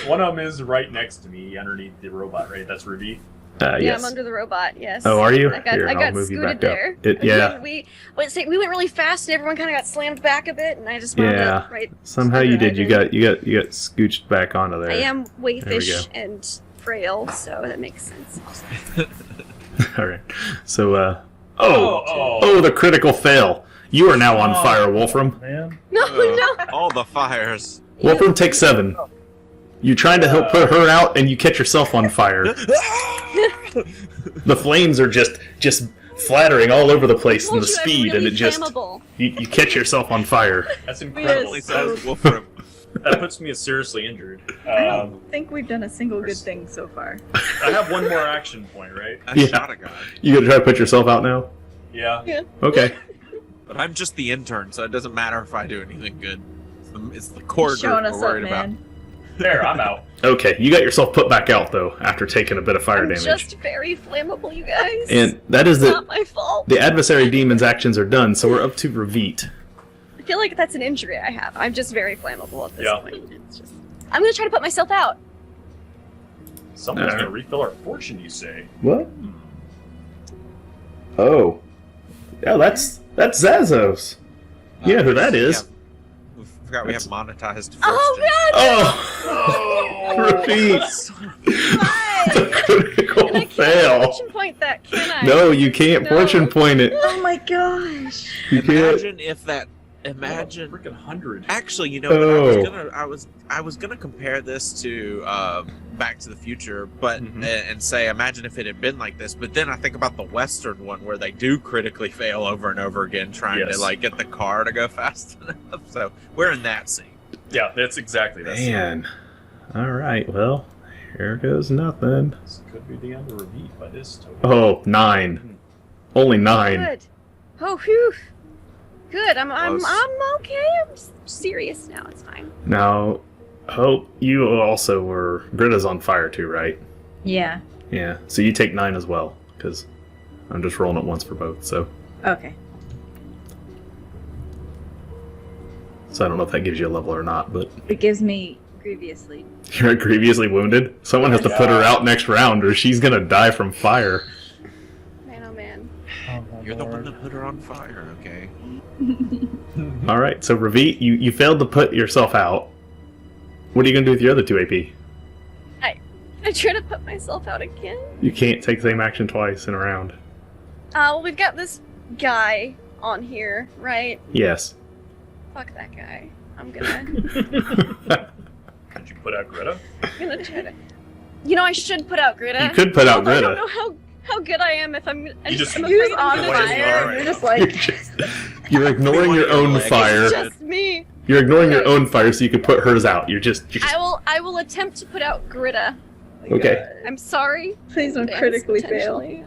One of them is right next to me, underneath the robot, right? That's Ruby. Yeah, Yes. I'm under the robot. Yes. Oh, are you? I got, Here, I I'll got move you scooted back up. there. Yeah. We went really fast, and everyone kind of got slammed back a bit, and I just wound Yeah. up right. Somehow you did. You got scooched back onto there. I am There we waithish go. and frail, so that makes sense. All right. So, Oh. the critical fail. You are now on Oh. fire, Wolfram. Man. No, no. All the fires. Wolfram, take 7. You're trying to help put her out, and you catch yourself on fire. The flames are just flattering all over the place in Told the you I'm speed, and really it just flammable. you catch yourself on fire. That's incredible. At least I was Wolfram. That puts me as seriously injured. I don't think we've done a single good thing so far. I have one more action point, right? I Yeah. shot a guy. You gonna try to put yourself out now? Yeah. Okay. But I'm just the intern, so it doesn't matter if I do anything good. It's the core group Showing we're us up, worried about. man. There, I'm out. Okay, you got yourself put back out though after taking a bit of fire I'm damage. just very flammable, you guys. And that is it's not the my fault. adversary demon's actions are done, so we're up to Ravit. I feel like that's an injury I have. I'm just very flammable at this Yeah. point. It's just... I'm gonna try to put myself out. Someone's going to refill our fortune, you say? What? Oh. Yeah, that's Zazos. You know who that is. We forgot we have monetized. Oh Oh! Ravit! Why? Critical And I can't fail. fortune point that, can I? No, you can't No. fortune point it. Oh my gosh. You can't. Imagine if that. Imagine. Freaking 100. Actually, you know, Oh. I was gonna compare this to Back to the Future, but and say, imagine if it had been like this. But then I think about the Western one where they do critically fail over and over again, trying Yes. to like get the car to go fast enough. So we're in that scene. Yeah, that's exactly that. Man. Alright, well, here goes nothing. This could be the end of Ravit by this total. Oh, 9. Only 9. Good. Oh, phew. Good. I'm Close. okay. I'm serious now. It's fine. Now, Hope, you also were... Greta's on fire too, right? Yeah. Yeah, so you take 9 as well, because I'm just rolling it once for both, so... Okay. So I don't know if that gives you a level or not, but... It gives me grievously. You're grievously wounded? Someone has to put her out next round, or she's gonna die from fire. Man, oh man. Oh my You're the one lord. that put her on fire, okay? Alright, so Ravit, you failed to put yourself out. What are you gonna do with your other 2 AP? I try to put myself out again. You can't take the same action twice in a round. Well, we've got this guy on here, right? Yes. Fuck that guy. I'm gonna Could you put out Greta? try to. You know, I should put out Greta. You could put out Although I Greta. don't know how good I am if I'm. I'm just- I'm Who's afraid on I'm What is gonna it? fire? Alright. You're just You're, like. just, you're ignoring your own It's fire. It's just me. You're ignoring your own fire so you could put hers out. You're just I will attempt to put out Greta. okay. I'm sorry. Please don't Dance, critically fail. potentially.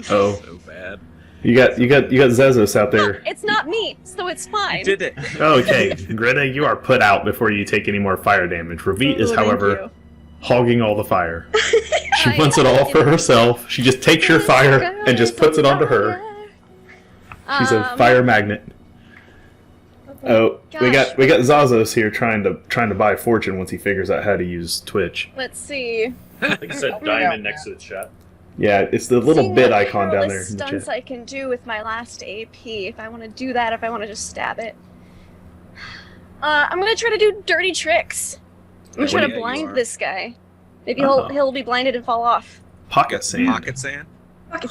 Oh. So bad. You got Zezos out there. It's not me, so it's fine. You did it. Okay, Greta, you are put out before you take any more fire damage. Ravit is, Oh, thank however, you. hogging all the fire. She wants it all for herself. She just takes your fire and just puts it onto her. She's a fire magnet. Oh, we got Zazos here trying to buy Fortune once he figures out how to use Twitch. Let's see. I think it said diamond next to the chat. Yeah, it's the little Seeing bit what icon down there. perilous In the stunts chat. I can do with my last AP. If I want to do that, if I want to just stab it. I'm gonna try to do dirty tricks. I'm gonna try to Yeah, you blind are. this guy. Maybe Oh. he'll be blinded and fall off. Pocket sand. Pocket sand?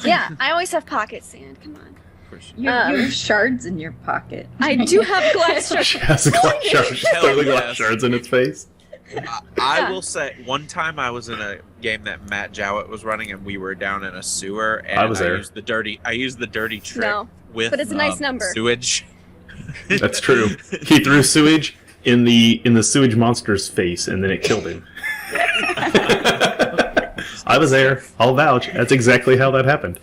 Yeah, I always have pocket sand. Come on. You have shards in your pocket. I do have glass shards. She has a glass shard. She's Hell totally yes. glass shards in its face. I will say, one time I was in a game that Matt Jowett was running, and we were down in a sewer, and I was there. used the dirty trick No, with but it's a nice number. sewage. That's true. He threw sewage in the sewage monster's face, and then it killed him. I was there. I'll vouch. That's exactly how that happened.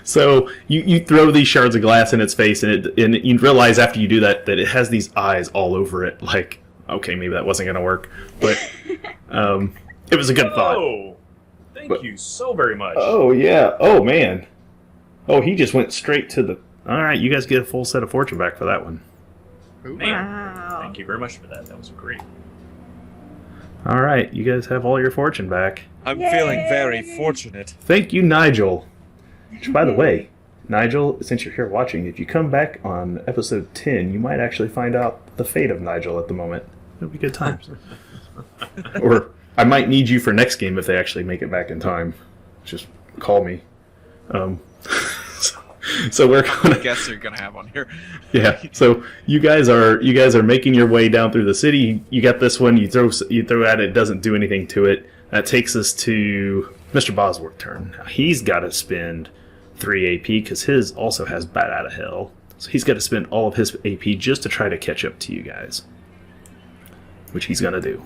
So you throw these shards of glass in its face, and you realize after you do that it has these eyes all over it. Like, okay, maybe that wasn't going to work, but it was a good thought. Oh, thank you so very much. Oh yeah. Oh man. Oh, he just went straight to the. All right, you guys get a full set of Fortune back for that one. Man, Wow. thank you very much for that. That was great. All right, you guys have all your Fortune back. I'm Yay! feeling very fortunate. Thank you, Nigel. Which, by the way, Nigel, since you're here watching, if you come back on episode 10, you might actually find out the fate of Nigel at the moment. It'll be good times. Or I might need you for next game if they actually make it back in time. Just call me. So we're gonna. Guests are gonna have on here. Yeah. So you guys are making your way down through the city. You got this one. You throw at it. It doesn't do anything to it. That takes us to Mr. Bosworth's turn. Now, he's got to spend 3 AP because his also has Bat Out of Hell. So he's got to spend all of his AP just to try to catch up to you guys, which he's gonna do.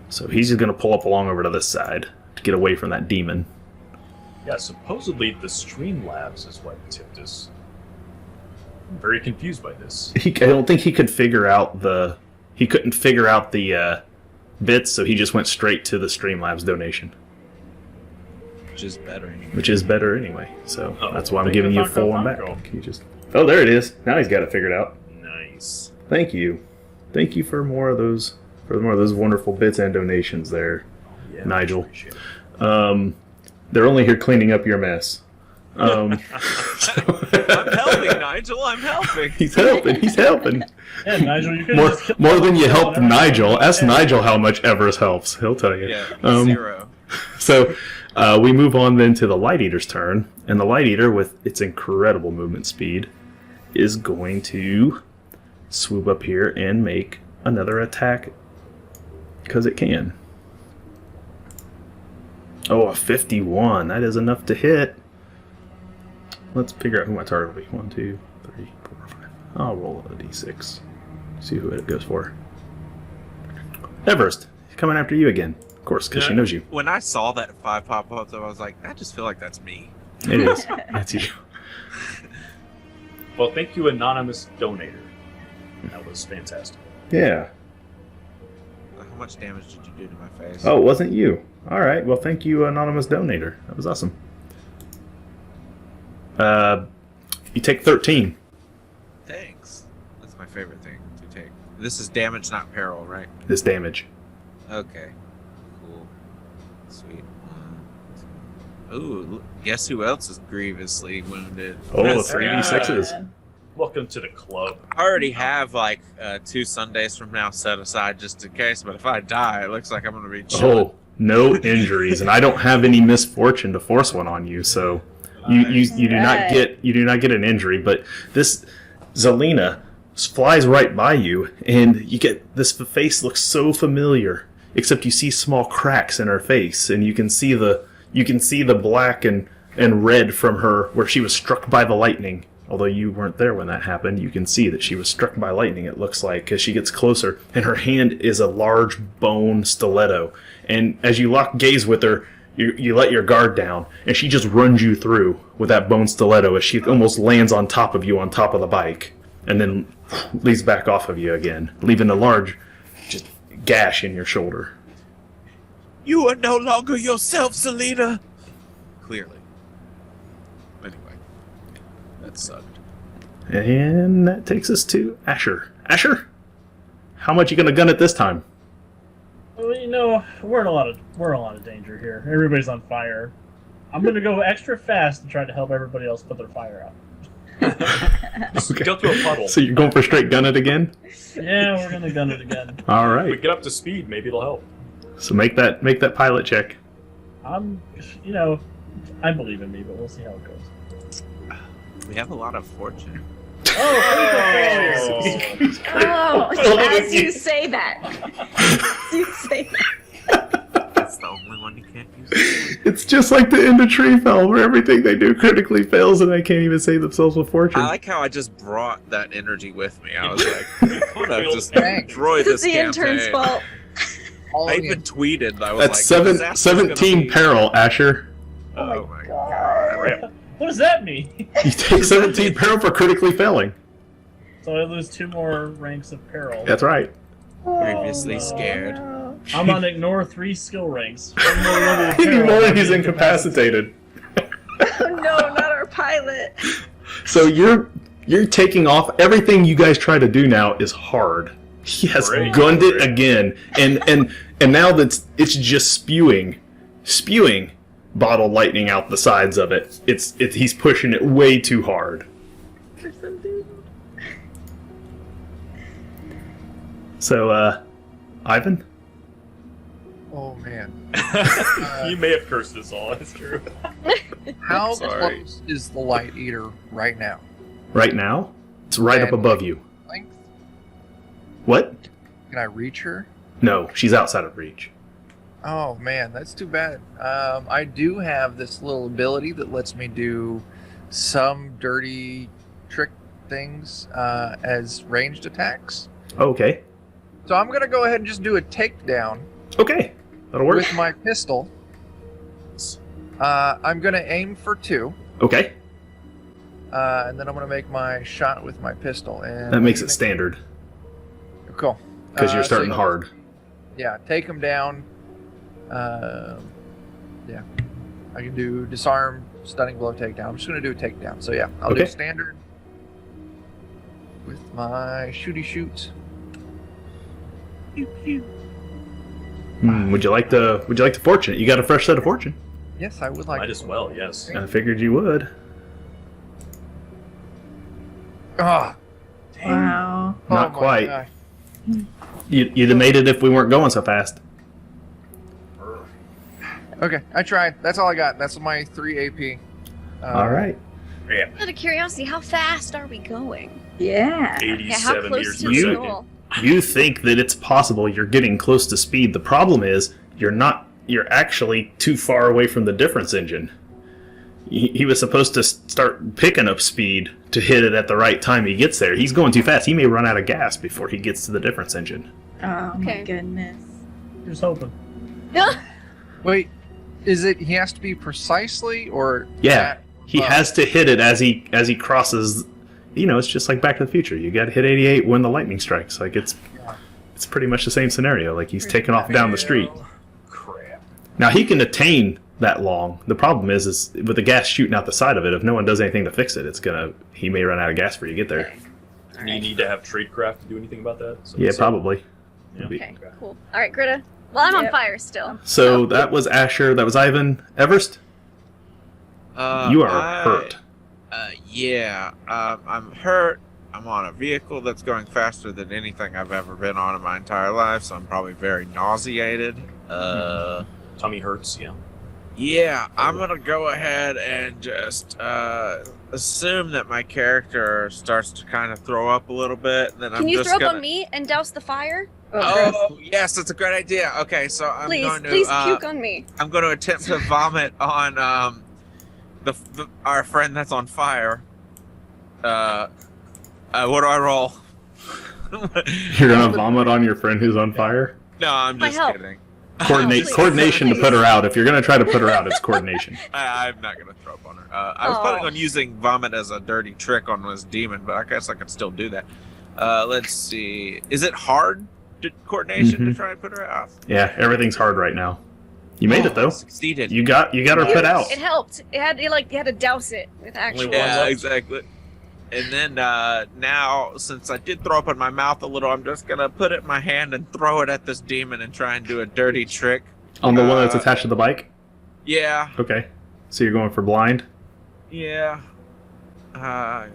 So he's just gonna pull up along over to this side to get away from that demon. Yeah, supposedly the Streamlabs is what tipped us. I'm very confused by this. I don't think he could figure out the. He couldn't figure out the bits, so he just went straight to the Streamlabs donation, Which is better anyway. which is better anyway. So Oh, that's why I'm thank giving you a you, full one Funko. back. Can you just? Oh, there it is. Now he's got it figured out. Nice. Thank you for more of those wonderful bits and donations there. Yeah, Nigel. appreciate it. They're only here cleaning up your mess. I'm helping, Nigel. I'm helping. He's helping. Yeah, Nigel, you could More, just more than you helped whenever- Nigel. Ask Yeah. Nigel how much Everest helps. He'll tell you. Yeah, 0. So we move on then to the Light Eater's turn, and the Light Eater, with its incredible movement speed, is going to swoop up here and make another attack because it can. Oh, a 51. That is enough to hit. Let's figure out who my target will be. 1, 2, 3, 4, 5. I'll roll a d6. See who it goes for. Everest, he's coming after you again. Of course, because she knows you. When I saw that 5 pop up, I was like, I just feel like that's me. It is. That's you. Well, thank you, anonymous donator. That was fantastic. Yeah. How much damage did you do to my face? Oh, it wasn't you. All right. Well, thank you, anonymous donator. That was awesome. You take 13. Thanks. That's my favorite thing to take. This is damage, not peril, right? This damage. Okay. Cool. Sweet. Ooh, guess who else is grievously wounded? Oh, Chris. 3d6s. Welcome to the club. I already have like 2 Sundays from now set aside just in case, but if I die, it looks like I'm going to be chilling. Oh, no injuries, and I don't have any misfortune to force one on you, so you do not get an injury. But this Zelina flies right by you, and you get this face looks so familiar, except you see small cracks in her face, and you can see the black and red from her where she was struck by the lightning. Although you weren't there when that happened, you can see that she was struck by lightning, it looks like, as she gets closer. And her hand is a large bone stiletto. And as you lock gaze with her, you let your guard down, and she just runs you through with that bone stiletto as she almost lands on top of you on top of the bike. And then leaps back off of you again, leaving a large just gash in your shoulder. You are no longer yourself, Selena. Clearly. Anyway, that sucked. And that takes us to Asher. Asher, how much you gonna gun it this time? Well, you know, we're in a lot of danger here. Everybody's on fire. I'm gonna go extra fast to try to help everybody else put their fire out. Okay. Go through a puddle. So you're going for straight gun it again? Yeah, we're gonna gun it again. All If we right. get up to speed, maybe it'll help. So make that pilot check. You know, I believe in me, but we'll see how it goes. We have a lot of fortune. Oh, Oh, as you say that. You say that. That's the only one you can't use. It's just like the end of Treefell, where everything they do critically fails and they can't even save themselves with fortune. I like how I just brought that energy with me. I was like, I'm gonna just Dang. destroy This this is the campaign. intern's fault. All I of even you. tweeted. I was That's like, disaster's 17 gonna be- peril, Asher. Oh my god. what does that mean? You take 17 peril for critically failing. So I lose 2 more ranks of peril. That's right. Previously no. scared. I'm on ignore 3 skill ranks. 1 more level of peril, Anymore, I'll he's be incapacitated. Oh no, not our pilot. So you're taking off. Everything you guys try to do now is hard. He has Great. gunned it again, and now that's it's just spewing bottle lightning out the sides of it. He's pushing it way too hard. For some reason. So, Ivan, Oh man. You may have cursed us all. That's true. How Sorry. close is the Light Eater right now? right now, it's right up And above you. Length? What? Can I reach her? No, she's outside of reach. Oh man, that's too bad. I do have this little ability that lets me do some dirty trick things as ranged attacks. Okay. So I'm gonna go ahead and just do a takedown Okay. That'll work. with my pistol. I'm gonna aim for 2, Okay. and then I'm gonna make my shot with my pistol. And That makes it standard cool. because you're So starting you- hard. Yeah, take him down. Yeah, I can do disarm, stunning blow, takedown. I'm just gonna do a takedown. So yeah, I'll do Okay. standard with my shooty shoot. Would you like the fortune? You got a fresh set of fortune. Yes, I would like. Might as well, yes. I figured you would. Ah, Wow. Not my quite. gosh. You'd have made it if we weren't going so fast. Okay, I tried. That's all I got. That's my 3 AP. All right. Out of curiosity, how fast are we going? Yeah. Okay, how 87 close years to per the You- second. goal? You think that it's possible you're getting close to speed. The problem is you're not. You're actually too far away from the difference engine. He was supposed to start picking up speed to hit it at the right time he gets there. He's going too fast. He may run out of gas before he gets to the difference engine. Oh Okay. my goodness. Just hoping. Wait, is it? He has to be precisely, or Yeah, that he above? has to hit it as he crosses. You know, it's just like Back to the Future. You got to hit 88 when the lightning strikes. Like it's pretty much the same scenario. Like he's taking off down the street. Crap. Now he can attain that long. The problem is with the gas shooting out the side of it. If no one does anything to fix it, he may run out of gas before you get there. Do you need to have tradecraft to do anything about that? So- Yeah, so- probably. Yeah. Okay, cool. All right, Greta. Well, I'm on Yep. fire still. So that was Asher. That was Ivan. Everest, you are I- hurt. Yeah, I'm hurt. I'm on a vehicle that's going faster than anything I've ever been on in my entire life, so I'm probably very nauseated. Tummy hurts, yeah. Yeah, I'm gonna go ahead and just assume that my character starts to kind of throw up a little bit. And then Can I'm you just throw up gonna... on me and douse the fire? Oh, yes, that's a great idea. Okay, so I'm Please, going to please puke on me. I'm going to attempt to vomit on our friend that's on fire. What do I roll? You're gonna vomit on your friend who's on fire. No, I'm My just help. kidding. Coordinate please. coordination to put her out. If you're gonna try to put her out, it's coordination. I'm not gonna throw up on her. I was Oh. planning on using vomit as a dirty trick on this demon, but I guess I could still do that. Let's see. Is it hard coordination to Mhm. try and put her out? Yeah, everything's hard right now. You made it though. Succeeded. You got her put out. It helped. You had to douse it with actual. Only one Yeah, left. exactly. And then now, since I did throw up in my mouth a little, I'm just gonna put it in my hand and throw it at this demon and try and do a dirty trick. On the one that's attached to the bike? Yeah, Okay. So you're going for blind? yeah.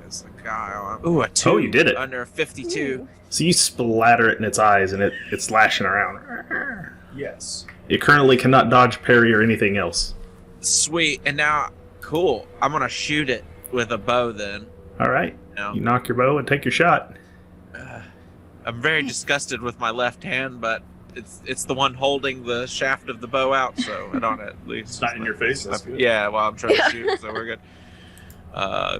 It's a guy. Ooh, a 2. Oh, you did it. Under 52. So you splatter it in its eyes and it's lashing around. Yes. It currently cannot dodge, parry, or anything else. Sweet. And now, cool. I'm gonna shoot it with a bow then. Alright. No. You knock your bow and take your shot. I'm very disgusted with my left hand, but it's the one holding the shaft of the bow out, so I don't at least. It's not in your face. That's good. Yeah, well, I'm trying to shoot, so we're good.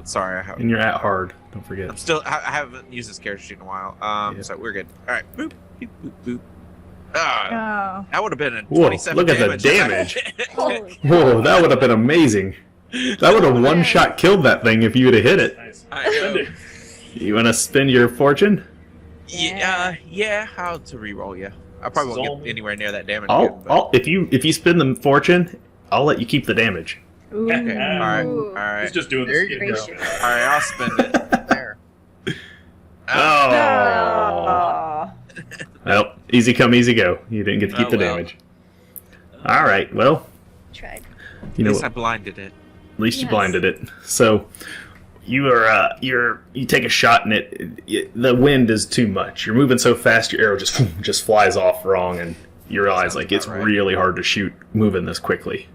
Sorry, I haven't. And you're at hard. Don't forget. I haven't used this character sheet in a while. Yeah. So we're good. All right, boop, boop, boop, boop. Ah, Oh. that would have been a Whoa, 27 look at the damage. damage. Holy. Whoa, that would have been amazing. That would have one-shot killed that thing if you would have hit it. Nice. I know. You want to spend your fortune? Yeah, how to reroll? Yeah, I probably This is won't all- get anywhere near that damage. again, but- I'll if you spend the fortune, I'll let you keep the damage. Ooh. Okay, all right, Ooh. all right, He's just doing There this. you Get go. going. all right. I'll spend it. There. Oh. Well, easy come, easy go. You didn't get to keep Oh, the well. damage. All right. Well, Tried. you At know, least I at blinded it. least you Yes. blinded it. So you are you take a shot and the wind is too much. You're moving so fast, your arrow just flies off wrong, and you realize like it's about right. really hard to shoot moving this quickly.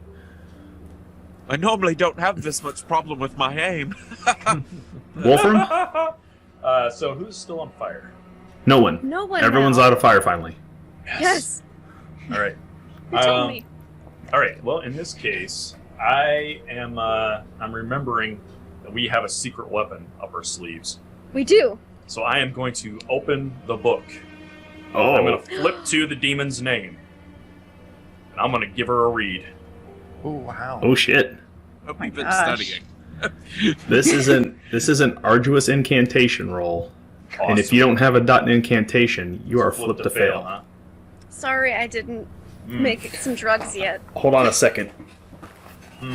I normally don't have this much problem with my aim. Wolfram? So who's still on fire? No one. No one. Everyone's now. out of fire finally. Yes. All right. You told me. All right. Well, in this case, I am. I'm remembering that we have a secret weapon up our sleeves. We do. So I am going to open the book. Oh. I'm going to flip to the demon's name, and I'm going to give her a read. Oh wow. Oh shit. Hope my you've been gosh. studying. This is an arduous incantation roll. And if you don't have a dot in incantation, you are flipped to fail. huh? Sorry, I didn't make some drugs yet. Hold on a second. Oh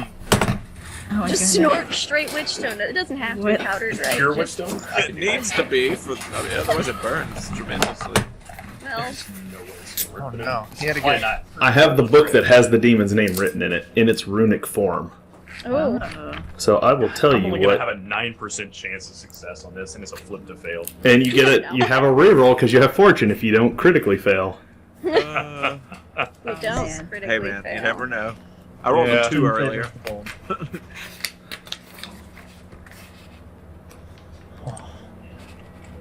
my Just goodness. snort straight witchstone. It doesn't have to be What? powdered, right? Pure Just- witchstone? It needs to be, otherwise it burns tremendously. Well, Oh no. He had to Why get. not? I have the book that has the demon's name written in it, in its runic form. oh, So I will tell I'm you only going what. to have a 9% chance of success on this, and it's a flip to fail. And you get it. You have a reroll because you have fortune if you don't critically fail. we don't man. critically Hey man, fail. you never know. I rolled Yeah. a 2 earlier.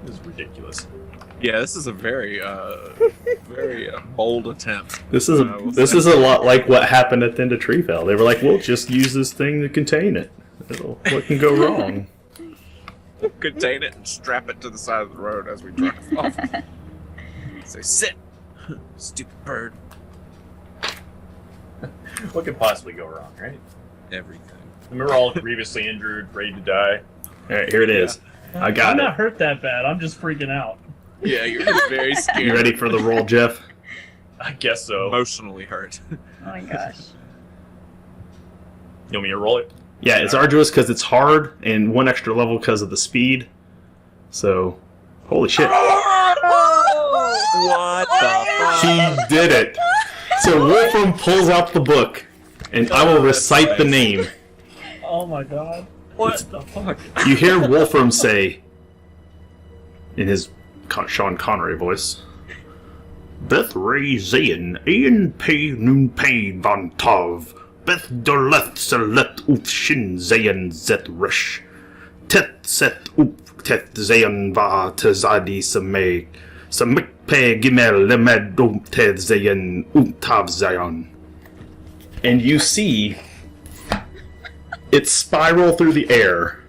This is ridiculous. Yeah, this is a very, very bold attempt. This is we'll this see. is a lot like what happened at the end of Treefell. They were like, "We'll just use this thing to contain it. What can go wrong?" Contain it and strap it to the side of the road as we drive off. Say, sit, stupid bird. What could possibly go wrong, right? Everything. And we're all grievously injured, ready to die. All right, here it is. I got I'm it. not hurt that bad. I'm just freaking out. Yeah, you're just very scared. You ready for the roll, Jeff? I guess so. Emotionally hurt. Oh my gosh. You want me to roll it? Yeah, it's arduous because it's hard, and one extra level because of the speed. So, holy shit. What the fuck? He did it. So Wolfram pulls out the book, and I will recite the name. Oh my god. What the fuck? You hear Wolfram say, in his Sean Connery voice, Beth Ray Zayn, Ian Pay Noon Pay Von Tov, Beth Doleth Selet Uth Shin Zayn Zet Rush, Tet Set Up Tet Zayn Va Tezadi Samay, Samik Pe Gimel Lemed Ted Zayn Tav Zayon. And you see it spiral through the air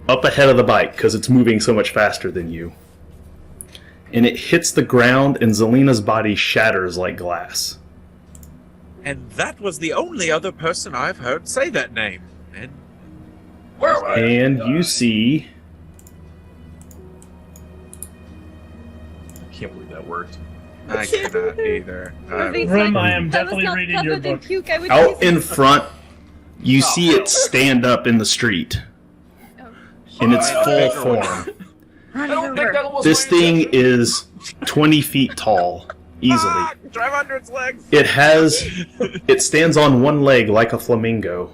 up ahead of the bike because it's moving so much faster than you. And it hits the ground and Zelina's body shatters like glass. And that was the only other person I've heard say that name. And And you see I can't believe that worked. I cannot either. Grim, I am That was definitely not reading your covered in book. puke, I would Out say in front, you see it stand up in the street in its full form. I don't think that was This my thing intention. is 20 feet tall, easily. Ah, drive under its legs. It stands on one leg like a flamingo.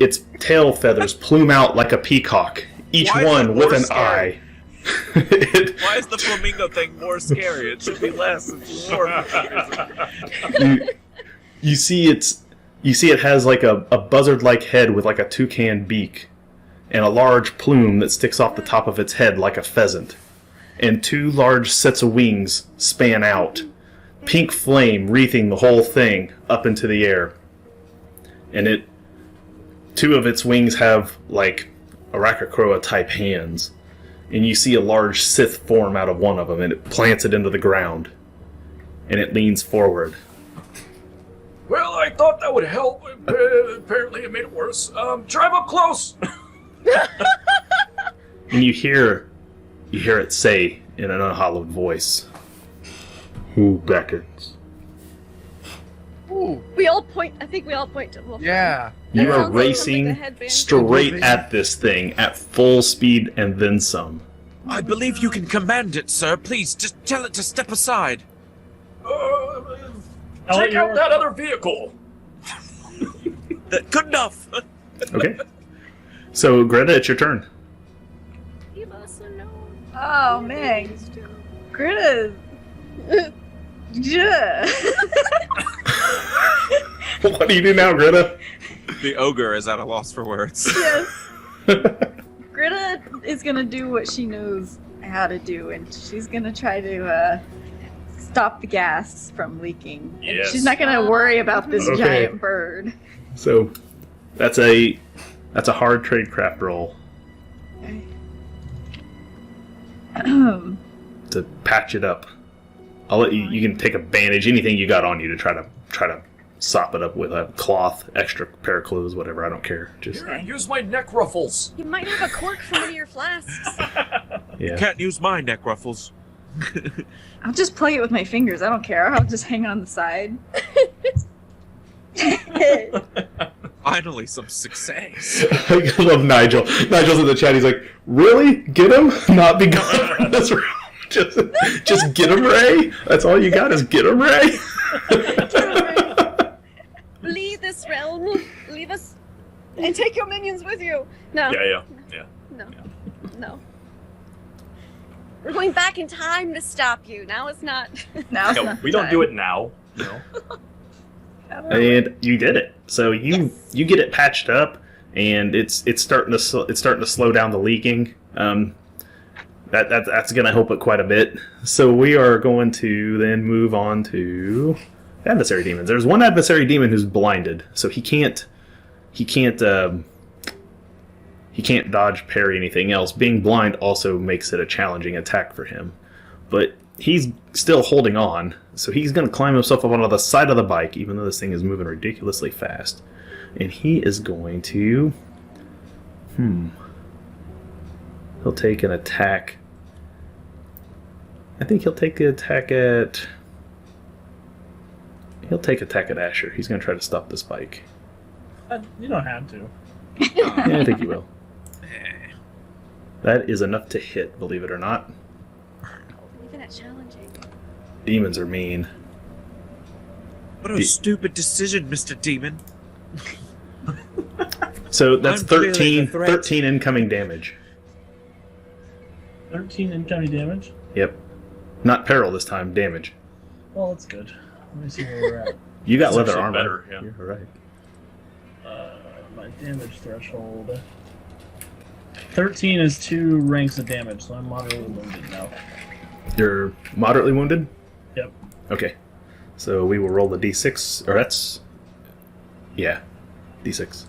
Its tail feathers plume out like a peacock, each Why is one it with more an scary? eye. Why is the flamingo thing more scary? It should be less. It's more. You see it has like a buzzard-like head with like a toucan beak, and a large plume that sticks off the top of its head like a pheasant, and 2 large sets of wings span out, pink flame wreathing the whole thing up into the air. And 2 of its wings have like Arachocroa type hands, and you see a large Sith form out of one of them, and it plants it into the ground, and it leans forward. Well, I thought that would help. Apparently, it made it worse. Drive up close. And you hear it say in an unhallowed voice, "Who beckons?" Ooh, we all point. I think we all point to Wolf. yeah. You That are sounds like something the racing headband straight could- at this thing at full speed and then some. I believe you can command it, sir. Please, just tell it to step aside. I'll let Check you out work. that other vehicle. Good enough. Okay. So, Greta, it's your turn. Leave us alone. Oh man, Greta. Yeah. What do you do now, Greta? The ogre is at a loss for words. Yes. Greta is gonna do what she knows how to do, and she's gonna try to stop the gas from leaking. And Yes. she's not gonna worry about this Okay. giant bird. So, that's a hard tradecraft roll to patch it up. I'll let you. You can take a bandage, anything you got on you to try to sop it up with a cloth, extra pair of clothes, whatever. I don't care. Just Here, use my neck ruffles. You might have a cork from one of your flasks. yeah. Can't use my neck ruffles. I'll just play it with my fingers. I don't care. I'll just hang on the side. Finally, some success. I love Nigel. Nigel's in the chat. He's like, "Really? Get him? Not be gone from this room. Just get him, Ray. That's all you got is get him, Ray." Leave this realm. Leave us, and take your minions with you. No. Yeah. No. No. We're going back in time to stop you. Now it's not. Now it's No, not we don't time. do it now. You know. And you did it. So you get it patched up, and it's starting to slow down the leaking. That's going to help it quite a bit. So we are going to then move on to adversary demons. There's one adversary demon who's blinded, so he can't dodge, parry, anything else. Being blind also makes it a challenging attack for him. But he's still holding on, so he's going to climb himself up onto the side of the bike, even though this thing is moving ridiculously fast. And he is going to... He'll take an attack. I think he'll take the attack at... He'll take attack at Asher. He's going to try to stop this bike. You don't have to. Yeah, I think he will. That is enough to hit, believe it or not. Even at challenging. Demons are mean. What a stupid decision, Mr. Demon. So that's I'm clearly 13, the threat. 13 incoming damage. 13 incoming damage. Yep. Not peril this time, damage. Well, that's good. Let me see where we're at. You got That's leather actually armor. better, yeah. You're right. My damage threshold. 13 is 2 ranks of damage, so I'm moderately wounded now. You're moderately wounded? Yep. Okay. So we will roll the d6, or that's... Yeah, d6.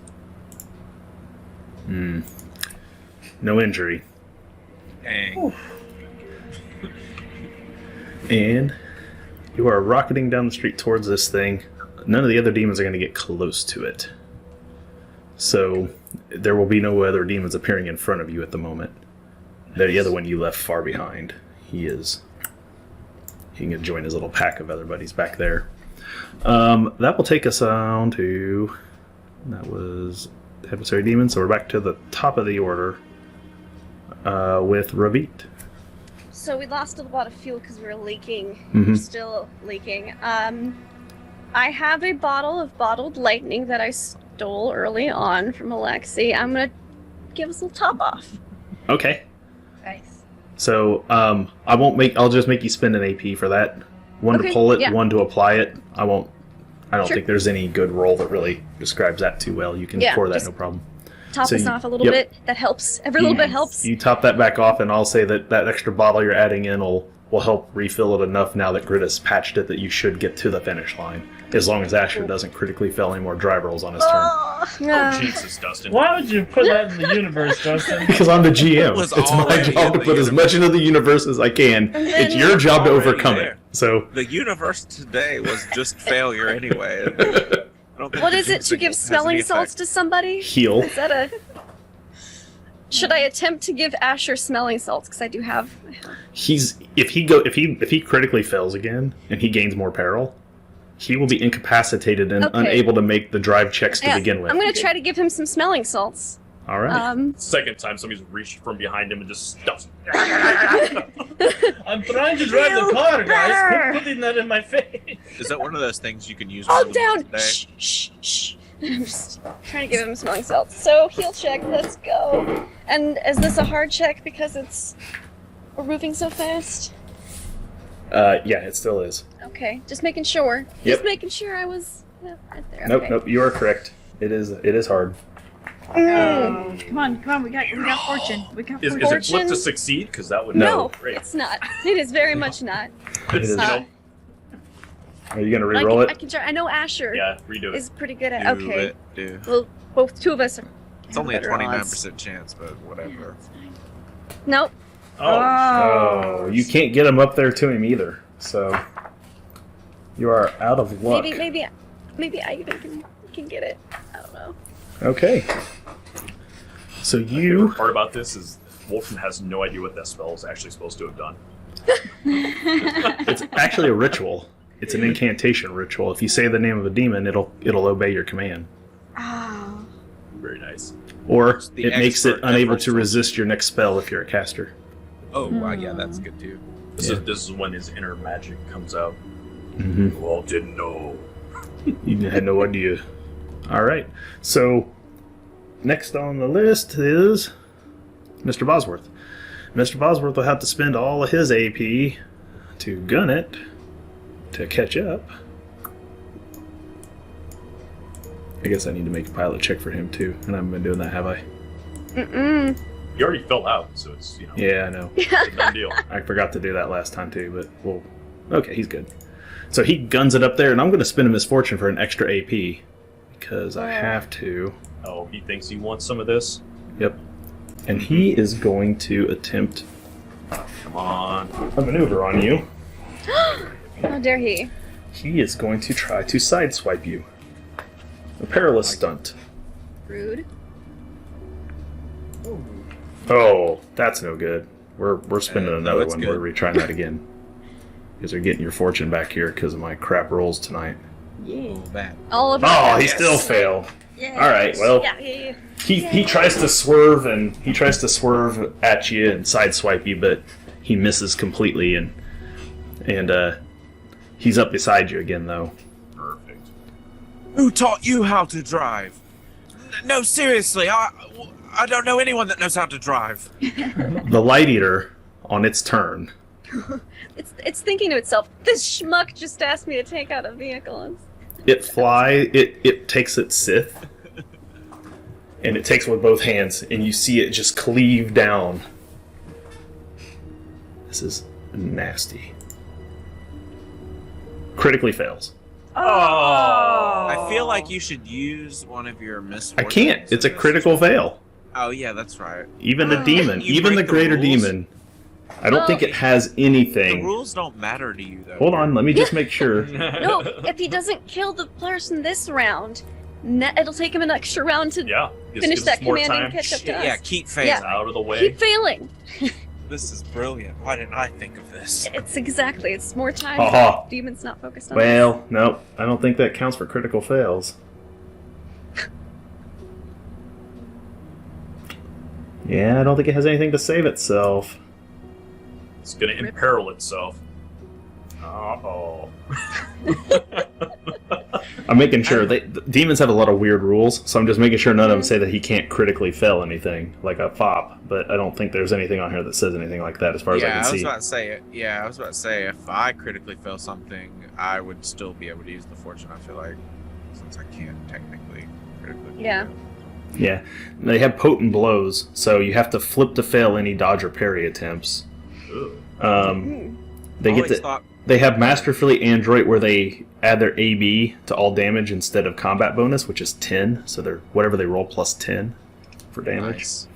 No injury. Dang. And you are rocketing down the street towards this thing. None of the other demons are going to get close to it. So there will be no other demons appearing in front of you at the moment. The other one you left far behind. He is He can join his little pack of other buddies back there. That will take us on to... That was Adversary Demon, so we're back to the top of the order with Ravit. So we lost a lot of fuel because we were leaking. Mhm. We're still leaking. I have a bottle of bottled lightning that I stole early on from Alexi. I'm gonna give us a little top off. Okay. Nice. So I'll just make you spend an AP for that. One to Okay, pull it, yeah. one to apply it. I don't Sure. think there's any good roll that really describes that too well. You can Yeah, pour that, just no problem. Top So us you- off a little yep. bit. That helps. Every little bit helps. You top that back off, and I'll say that extra bottle you're adding in will help refill it enough now that Grit has patched it that you should get to the finish line. As long as Asher doesn't critically fail any more dry rolls on his turn. Oh, Yeah. Jesus, Dustin. Why would you put that in the universe, Justin? Because I'm the GM. It was It's my already job in to the put as much into the universe as I can. And It's then- your job to Already overcome there. it. So The universe today was just failure anyway. I don't think What the is it jinxing to give has smelling any salts effect. to somebody? heal. Is that a... Should I attempt to give Asher smelling salts? Because I do have... If he critically fails again and he gains more peril, he will be incapacitated and Okay. unable to make the drive checks to Yeah, begin with. I'm going to try to give him some smelling salts. All right. Second time somebody's reached from behind him and just stuffs. I'm trying to drive the car, guys. Quit putting that in my face. Is that one of those things you can use Calm more down! than once a day? Shh, shh, shh. I'm just trying to give him smelling salts. So, heal check, let's go. And is this a hard check because we're moving so fast? Yeah, it still is. Okay, just making sure. Yep. Just making sure I was right there. Nope, okay. nope. You are correct. It is hard. Mm. Come on, we got fortune. We got Is fortune. it flip Fortune? to succeed? Because that would No. be great. It's not. It is very much not. It is. You know, Are you gonna I re-roll can try. I know Asher yeah, redo it. is pretty good at. Do Okay. it, do. Well, both two of us are. It's only a better 29% chance, but whatever. odds. Nope. Oh, you can't get him up there to him either. So you are out of luck. Maybe I even can get it. I don't know. Okay. So The you. part about this is Wolfram has no idea what that spell is actually supposed to have done. It's actually a ritual. It's an incantation ritual. If you say the name of a demon, it'll obey your command. Oh. Very nice. Or the it makes it expert unable efforts to will- resist your next spell if you're a caster. Oh, wow, yeah, that's good too. This Yeah. is when his inner magic comes out. Mm-hmm. You all didn't know. You had no idea. All right. So next on the list is Mr. Bosworth. Mr. Bosworth will have to spend all of his AP to gun it to catch up. I guess I need to make a pilot check for him too, and I haven't been doing that, have I? Mm-mm. You already fell out, so it's Yeah, I know. it's a done deal. I forgot to do that last time too, but well, okay, he's good. So he guns it up there, and I'm going to spend a misfortune for an extra AP because I have to. Oh, he thinks he wants some of this. Yep. And he is going to attempt Come on. a maneuver on you. How dare he? He is going to try to sideswipe you. A perilous stunt. Rude. Oh, that's no good. We're spending No, another it's one. good. We're retrying that again. Because they're getting your fortune back here because of my crap rolls tonight. Yeah. Oh, bad. All of Oh, he Yes. still failed. Yeah. All right, well, Yeah. he tries to swerve at you and sideswipe you, but he misses completely and he's up beside you again though. Perfect. Who taught you how to drive? No, seriously, I don't know anyone that knows how to drive. The Light Eater, on its turn, It's thinking to itself, this schmuck just asked me to take out a vehicle. it takes its scythe and it takes it with both hands, and you see it just cleave down. This is nasty. Critically fails. Oh. I feel like you should use one of your I misfortunes. can't. It's a in this. critical fail. Oh, yeah, that's right. Even the demon, You even the break the greater rules? demon. I don't think it has The anything. rules don't matter to you, though. Hold on, let me just make sure. No, if he doesn't kill the person this round, it'll take him an extra round to Yeah. Just finish gives that us more command time. and catch up to Yeah, us. keep failing. Yeah. Out of the way. Keep failing. This is brilliant. Why didn't I think of this? It's more time. Haha. Demons not focused on. Well, no, I don't think that counts for critical fails. Yeah, I don't think it has anything to save itself. It's going to imperil itself. Uh-oh. I'm making sure the demons have a lot of weird rules, so I'm just making sure none of them say that he can't critically fail anything, like a fop. But I don't think there's anything on here that says anything like that, as far as I can see. I was about to say, if I critically fail something, I would still be able to use the fortune. I feel like, since I can't technically critically fail. Yeah. Yeah, they have potent blows, so you have to flip to fail any dodge or parry attempts. They have masterfully adroit, where they add their AB to all damage instead of combat bonus, which is 10. So they're whatever they roll plus 10 for damage. Nice.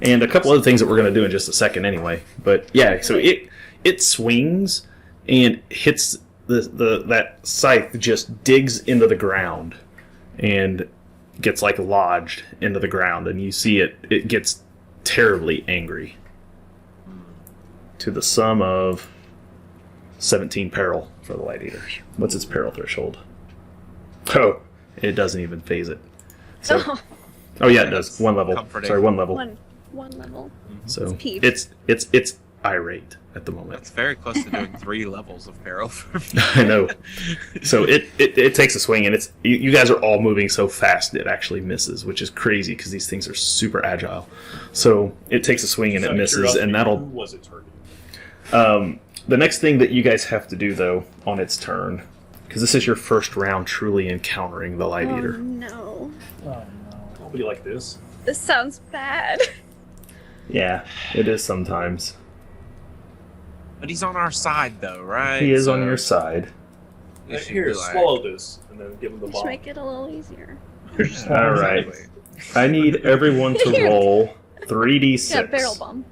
And a couple other things that we're going to do in just a second, anyway. But yeah, so it swings and hits that scythe, just digs into the ground and gets like lodged into the ground, and you see it gets terribly angry to the sum of 17 peril for the Light Eater. What's its peril threshold? Oh, it doesn't even phase it. So, oh yeah, it does. One level. Comforting. Sorry, one level. One level. So It's it's irate at the moment. That's very close to doing 3 levels of peril for me. I know. So it takes a swing, and it's you guys are all moving so fast it actually misses, which is crazy because these things are super agile. So it takes a swing and it misses, and that'll. Who was it targeting? The next thing that you guys have to do though on its turn, because this is your first round truly encountering the Light Eater. No. Oh no. Nobody like this. This sounds bad. Yeah, it is sometimes. But he's on our side, though, right? He is on your side. It should Here, be like- swallow this, and then give him the Just bomb. make it a little easier. All right. I need everyone to roll 3d6. Yeah, barrel bomb.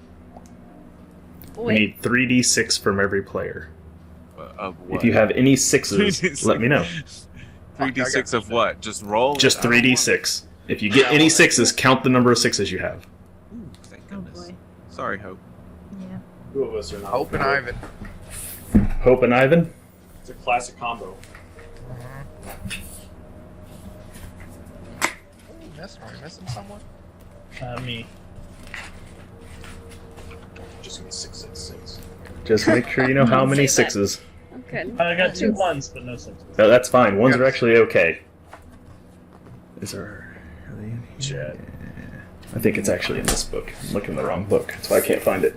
We Wait. need 3d6 from every player. Of what? If you have any sixes, 3d6. let me know. 3d6 of what? Just roll? Just 3d6. If you get any sixes, count the number of sixes you have. Ooh, thank Oh goodness. boy. Sorry, Hope. Yeah. Two of us are not. Hope and Ivan. Hope and Ivan? It's a classic combo. Am I missing someone? Me. Just give me 666. Just make sure you know how many Save that. sixes. Oh, good. I got 2 Thanks. ones, but no 6s. No, that's fine. Ones are actually okay. Is there... Are they in Chat. I think it's actually in this book. I'm looking in the wrong book. That's why I can't find it.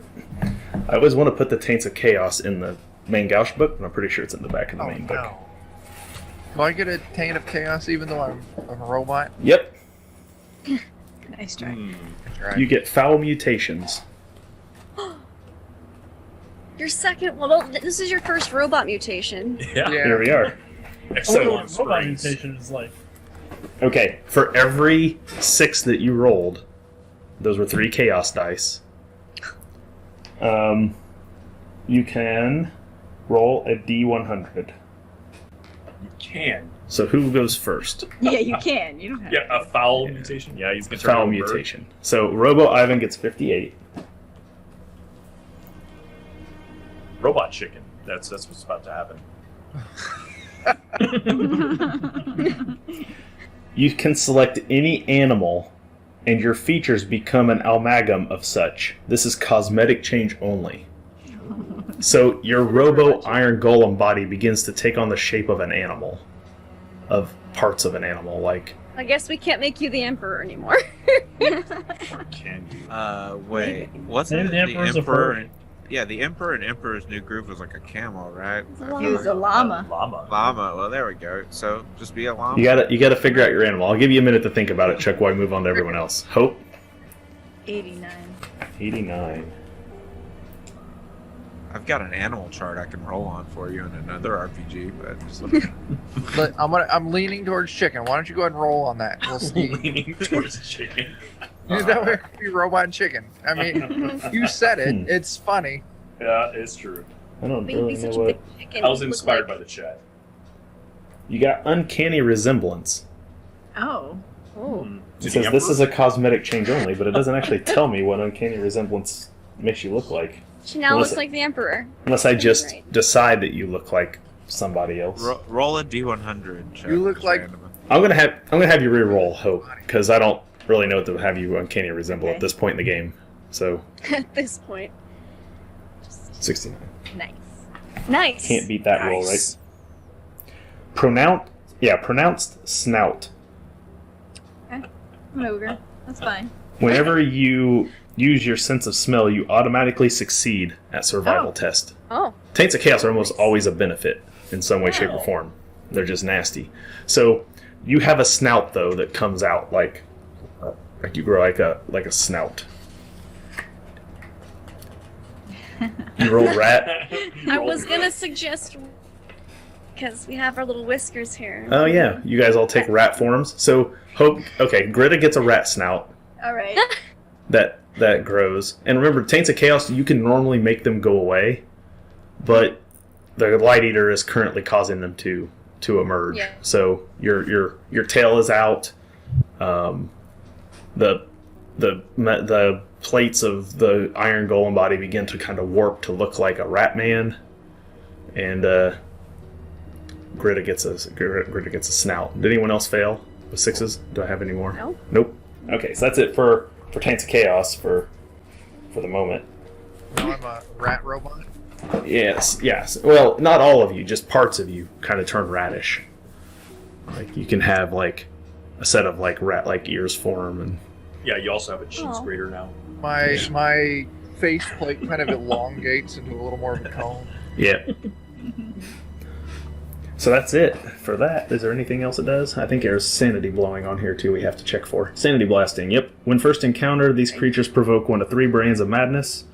I always want to put the Taints of Chaos in the main Gauche book, but I'm pretty sure it's in the back of the Oh, main book. no. Do I get a Taint of Chaos even though I'm a robot? Yep. Nice try. Right. You get foul mutations. Your second. Well, this is your first robot mutation. Yeah. Here we are. Excellent. Robot Springs. mutation is like Okay, for every 6 that you rolled, those were 3 chaos dice. You can roll a D100. You can. So who goes first? Yeah, you can. You don't have Yeah, a foul mutation. Yeah, he's gonna turn Foul into a bird. mutation. So Robo Ivan gets 58. Robot chicken. That's what's about to happen. You can select any animal, and your features become an amalgam of such. This is cosmetic change only. So your Robo Iron Golem body begins to take on the shape of an animal, of parts of an animal, like. I guess we can't make you the emperor anymore. Or can you? Wait. Wasn't Maybe it the the Emperor's a Emperor? furry. Yeah, the Emperor and Emperor's New Groove was like a camel, right? He was a llama. Llama. Llama. Well, there we go. So just be a llama. You gotta figure out your animal. I'll give you a minute to think about it, Chuck, while I move on to everyone else. Hope, 89. 89. I've got an animal chart I can roll on for you in another RPG, but just let me know. But I'm leaning towards chicken. Why don't you go ahead and roll on that? We'll see. Leaning towards chicken. That way it could be robot and chicken. I mean, you said it. It's funny. Yeah, it's true. I don't We would really be know such a what. big chicken. I was Look inspired like- by the chat. You got uncanny resemblance. Oh. Oh. To It the says this Emperor? is a cosmetic change only, but it doesn't actually tell me what uncanny resemblance makes you look like. She now looks like the Emperor. Unless I just Right. decide that you look like somebody else. Roll a d100. Chuck, You look just like- randomly. I'm gonna have you re-roll Hope because I don't really know what to have you uncanny resemble Okay. at this point in the game. So At this point. Just 69. Nice. nice. Can't beat that roll, right? Nice. Pronounced snout. I'm an ogre. That's fine. Whenever you use your sense of smell, you automatically succeed at survival Oh. test. Oh, Taints of Chaos are almost always a benefit in some way, shape, or Oh. form. They're just nasty. So you have a snout though that comes out like you grow like a snout. You roll rat. I was gonna suggest because we have our little whiskers here. Oh yeah, you guys all take rat forms. So Hope. Okay, Greta gets a rat snout All right. that grows. And remember, Taints of Chaos, you can normally make them go away, but the Light Eater is currently causing them to emerge. Yeah. So your tail is out. The plates of the Iron Golem body begin to kind of warp to look like a rat man, and Greta gets a snout. Did anyone else fail with 6s? Do I have any more? No. Nope. Okay, so that's it for Taints of Chaos for the moment. Now I'm a rat robot. Yes. Well, not all of you, just parts of you kind of turn radish. Like you can have like a set of like rat-like ears form, and Yeah, you also have a cheese Oh. grater now. My faceplate kind of elongates into a little more of a cone. yeah. So that's it for that. Is there anything else it does? I think there's sanity blowing on here too. We have to check for sanity blasting. Yep. When first encountered, these creatures provoke 1 to 3 brands of madness.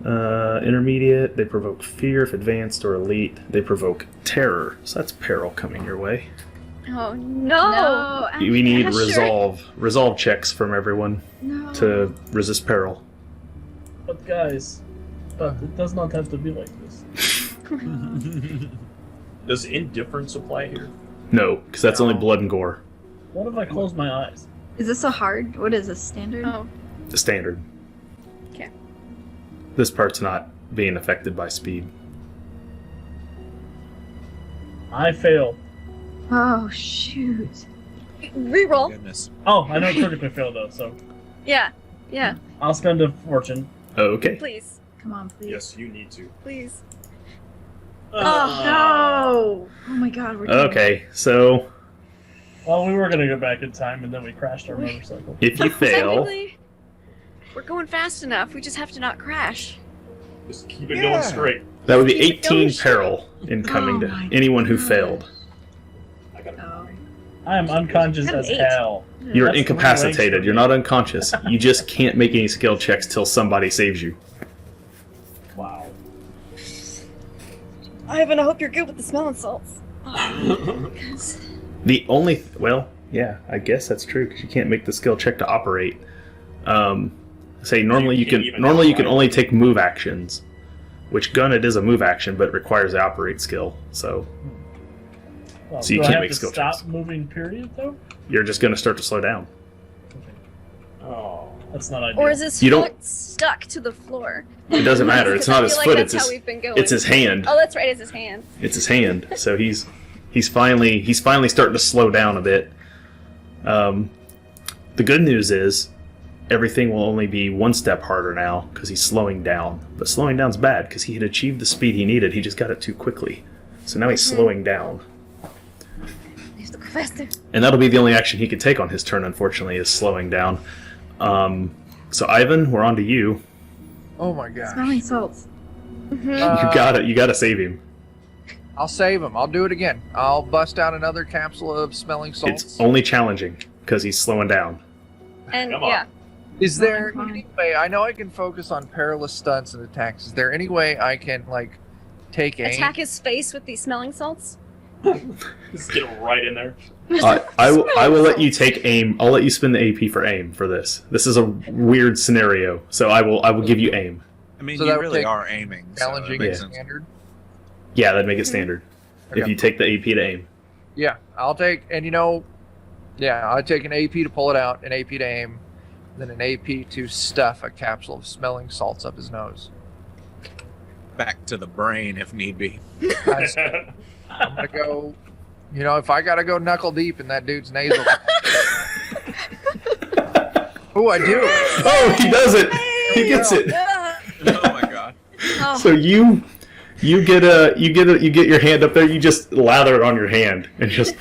Intermediate, they provoke fear. If advanced or elite, they provoke terror. So that's peril coming your way. Oh no! We need Asher. resolve checks from everyone No. to resist peril. But guys, it does not have to be like this. Does indifference apply here? No, because that's only blood and gore. What if I close my eyes? Is this a hard? What is this, standard? Oh, The standard. okay. This part's not being affected by speed. I fail. Oh, shoot. Reroll. Goodness. Oh, I know critically fail though, so Yeah. I'll spend a fortune. Okay. Please, Come on, please. Yes, you need to. please. No! Oh my god, we're doing Okay, so Well, we were gonna go back in time and then we crashed our motorcycle. if you fail, Technically, we're going fast enough. We just have to not crash. Just keep it Yeah. going straight. that would be Keep it 18 going. peril incoming Oh to my anyone who God. failed. I got it. Oh. I am unconscious Got an as 8. hell. You're That's incapacitated. the You're not unconscious. You just can't make any skill checks till somebody saves you. Wow. Ivan, I hope you're good with the smelling salts. Because The only yeah, I guess that's true because you can't make the skill check to operate. Say normally you can't can even normally you can try. only take move actions, which gun it is a move action, but it requires the operate skill. So Well, So you do I can't have make to skill stop checks. moving, period, though? you're just going to start to slow down. Oh. That's not ideal. or is his You foot don't- stuck to the floor? It doesn't matter. It's Because I not his feel like foot. That's It's how his we've been going. it's his hand. Oh, that's right. It's his hand. It's his hand. So he's finally starting to slow down a bit. The good news is everything will only be 1 step harder now because he's slowing down. But slowing down's bad because he had achieved the speed he needed. He just got it too quickly. So now he's slowing down. He has to go faster. And that'll be the only action he could take on his turn, unfortunately, is slowing down. So Ivan, we're on to you. Oh my god. Smelling salts. You gotta save him. I'll save him. I'll do it again. I'll bust out another capsule of smelling salts. It's only challenging because he's slowing down. And Come on. yeah, Is there Fine. any way? I know I can focus on perilous stunts and attacks. Is there any way I can like take aim? attack his face with these smelling salts. Just get right in there. I will let you take aim. I'll let you spend the AP for aim for this. This is a weird scenario, so I will give you aim. I mean, So you that would really take are aiming. so Challenging that and makes sense. standard. Yeah, that'd make it standard. If Okay. you take the AP to aim. Yeah, I'll take, and I take an AP to pull it out, an AP to aim. then an AP to stuff a capsule of smelling salts up his nose. Back to the brain if need be. I'm gonna go. You know, if I gotta go knuckle deep in that dude's nasal. Oh, I do. Oh, he does it. He gets it. Oh my god. Oh. So you get your hand up there. You just lather it on your hand and just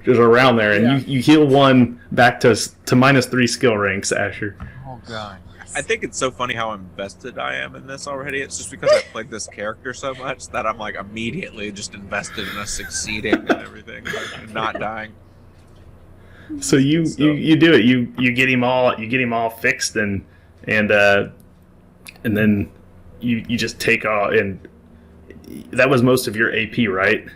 around there, and you heal one back to -3 skill ranks, Asher. Oh god. I think it's so funny how invested I am in this already. It's just because I played this character so much that I'm like immediately just invested in us succeeding and everything and not dying. So you do it. You get him all fixed and then you just take off, and that was most of your AP, right?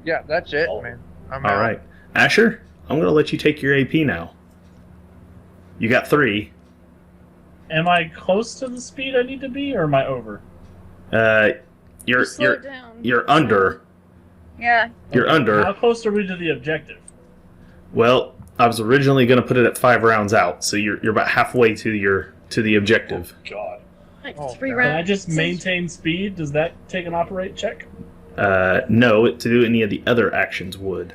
Yeah, that's it, man. I'm All out. right, Asher, I'm gonna let you take your AP now. You got 3. Am I close to the speed I need to be, or am I over? Slow down. You're under. Yeah. You're How under. close are we to the objective? Well, I was originally gonna put it at 5 rounds out, so you're about halfway to the objective. God. Like Oh, 3 God. rounds. Can I just maintain speed? Does that take an operate check? No, to do any of the other actions would.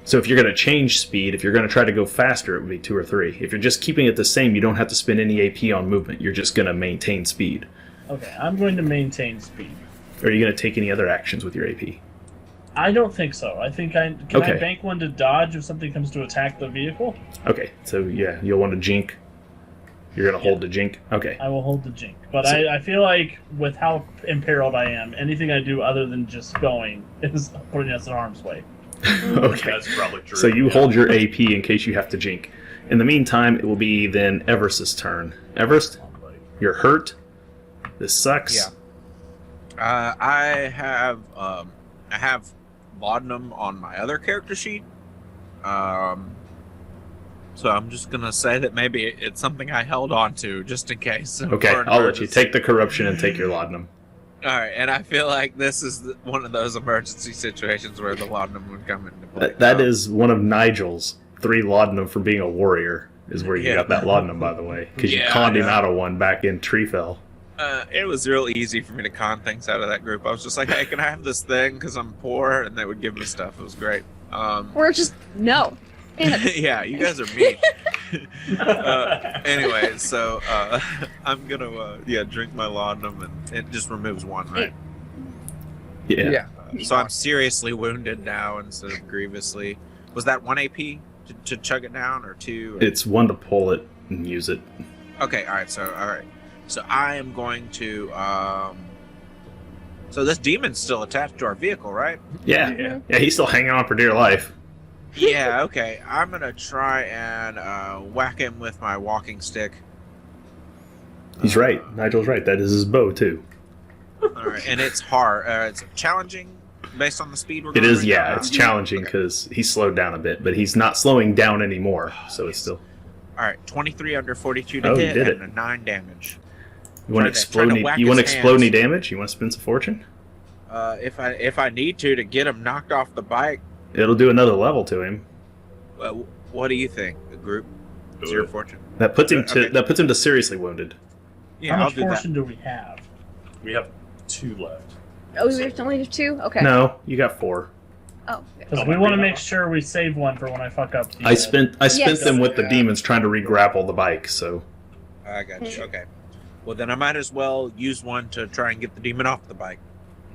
So if you're going to change speed, if you're going to try to go faster, it would be 2 or 3. If you're just keeping it the same, you don't have to spend any AP on movement. You're just going to maintain speed. Okay, I'm going to maintain speed. Or are you going to take any other actions with your AP? I don't think so. I think I Okay. bank one to dodge if something comes to attack the vehicle. Okay, so yeah, you'll want to jink. You're going to hold the jink? Okay. I will hold the jink. But So- I feel like with how imperiled I am, anything I do other than just going is putting us in harm's way. Okay. That's probably true. So you yeah. hold your AP in case you have to jink. In the meantime, it will be then Everest's turn. Everest, you're hurt. This sucks. Yeah. I have laudanum on my other character sheet. So I'm just gonna say that maybe it's something I held on to just in case. Okay, for an I'll let you emergency. take the corruption and take your laudanum. All right, and I feel like this is one of those emergency situations where the laudanum would come into play. That is one of Nigel's 3 laudanum for being a warrior, is where you Yeah. got that laudanum, by the way. Because you Yeah, conned him yeah. out of one back in Treefell. It was real easy for me to con things out of that group. I was just like, "Hey, can I have this thing? Because I'm poor," and they would give me stuff. It was great. We're just no. Yeah, you guys are mean. Anyway, so I'm gonna drink my laudanum, and it just removes 1, right? Yeah. So I'm seriously wounded now instead of grievously. Was that 1 AP to chug it down, or 2? It's 1 to pull it and use it. Okay, all right. So I am going to. So this demon's still attached to our vehicle, right? Yeah. Yeah, he's still hanging on for dear life. Yeah. Okay. I'm gonna try and whack him with my walking stick. He's right. Nigel's right. That is his bow, too. All right, and it's hard. It's challenging based on the speed we're It going is, right yeah. now? It's challenging because he's slowed down a bit, but he's not slowing down anymore, so it's still... All right, 23 under 42 to Oh, you hit did and it. a 9 damage. You want to explode any, whack you want to his explode any hands. damage? You want to spend some fortune? If I need to get him knocked off the bike, It'll do another level to him. what do you think? The group, Do zero it. fortune. That puts him Okay. to seriously wounded. Yeah, How I'll much do that. fortune do we have? We have 2 left. Oh, we have to only do 2? Okay. No, you got 4. Oh. Because Oh, we my want to God. make sure we save one for when I fuck up. The, I spent Yes. them with the Yeah. demons trying to re-grapple the bike, so... I got you. Okay. Well, then I might as well use one to try and get the demon off the bike.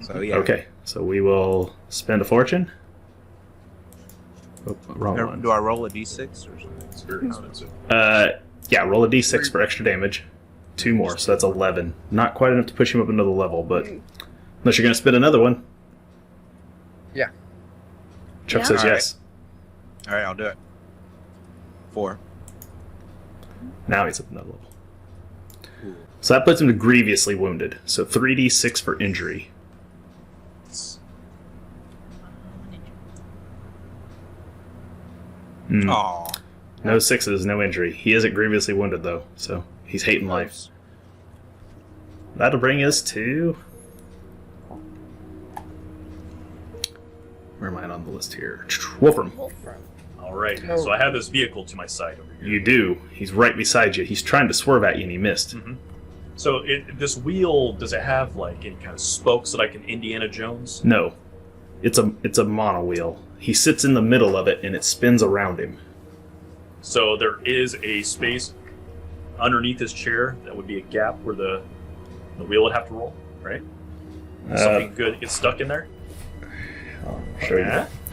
So yeah. Okay, so we will spend a fortune. Oh, wrong one. Do I roll a d6 or something? It's very expensive. Yeah, roll a d6 for extra damage. 2 more, so that's 11. Not quite enough to push him up another level, but unless you're going to spend another one. Yeah. Chuck Yeah. says All right. yes. All right, I'll do it. 4. Now he's at another level. Cool. So that puts him to grievously wounded. So 3d6 for injury. Mm. Aw. No 6s, no injury. He isn't grievously wounded though, so he's hating life. That'll bring us to... Where am I on the list here? Wolfram. Wolfram. All right. So I have this vehicle to my side over here. You do. He's right beside you. He's trying to swerve at you, and he missed. Mm-hmm. So this wheel, does it have like any kind of spokes that I can Indiana Jones? No. It's a mono wheel. He sits in the middle of it, and it spins around him. So there is a space underneath his chair that would be a gap where the wheel would have to roll, right? Something good gets stuck in there? I'll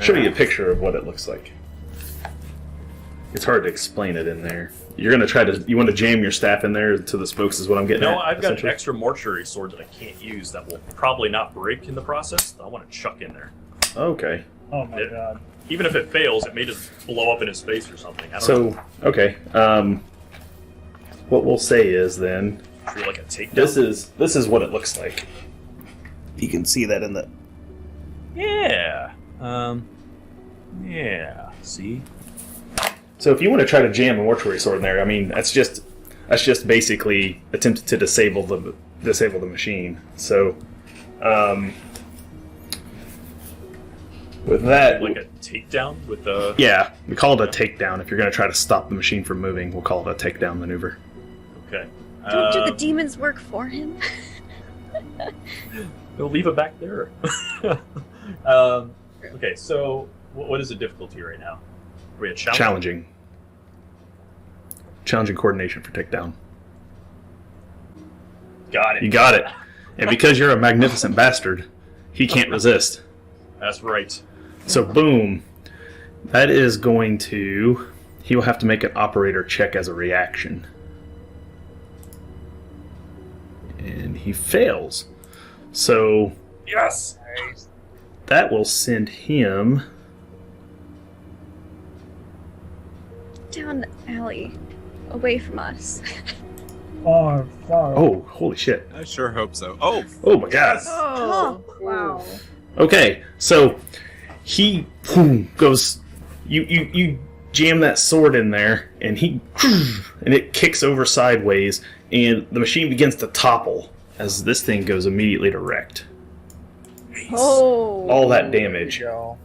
show you a picture of what it looks like. It's hard to explain it in there. You're gonna you want to jam your staff in there to the spokes is what I'm getting at? No, I've got an extra mortuary sword that I can't use that will probably not break in the process. I want to chuck in there. Okay. Oh my god. Even if it fails, it may just blow up in his face or something. I don't know. Okay. What we'll say is then... Treat it like a takedown? This is what it looks like. You can see that in the... Yeah. Yeah. See? So if you want to try to jam a mortuary sword in there, I mean, that's just basically attempted to disable the machine. So, with that, like a takedown with the... Yeah, we call it a takedown. If you're going to try to stop the machine from moving, we'll call it a takedown maneuver. Okay. Don't do the demons work for him? We'll leave it back there. Okay, so what is the difficulty right now? Are we at challenge? Challenging coordination for takedown. Got it. You got it. And because you're a magnificent bastard, he can't resist. That's right. So boom. That is going to... He will have to make an operator check as a reaction. And he fails. So... Yes! That will send him... Down the alley. Away from us. Far. Oh, holy shit. I sure hope so. Oh my god. Oh, wow. Okay, so he goes... You jam that sword in there, and and it kicks over sideways, and the machine begins to topple as this thing goes immediately to wrecked. Oh. All that damage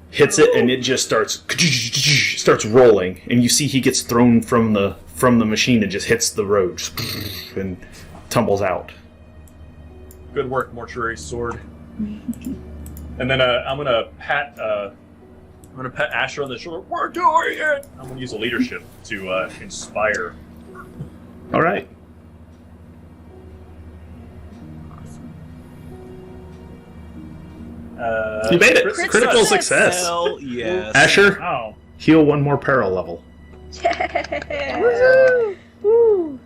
hits it, and it just starts rolling, and you see he gets thrown from the machine and just hits the road and tumbles out. Good work, mortuary sword. And then I'm gonna pat Asher on the shoulder. We're doing it. I'm gonna use a leadership to inspire. All right. You made it. Critical success. hell yes. Asher, Oh. heal one more peril level. Yeah. Woo!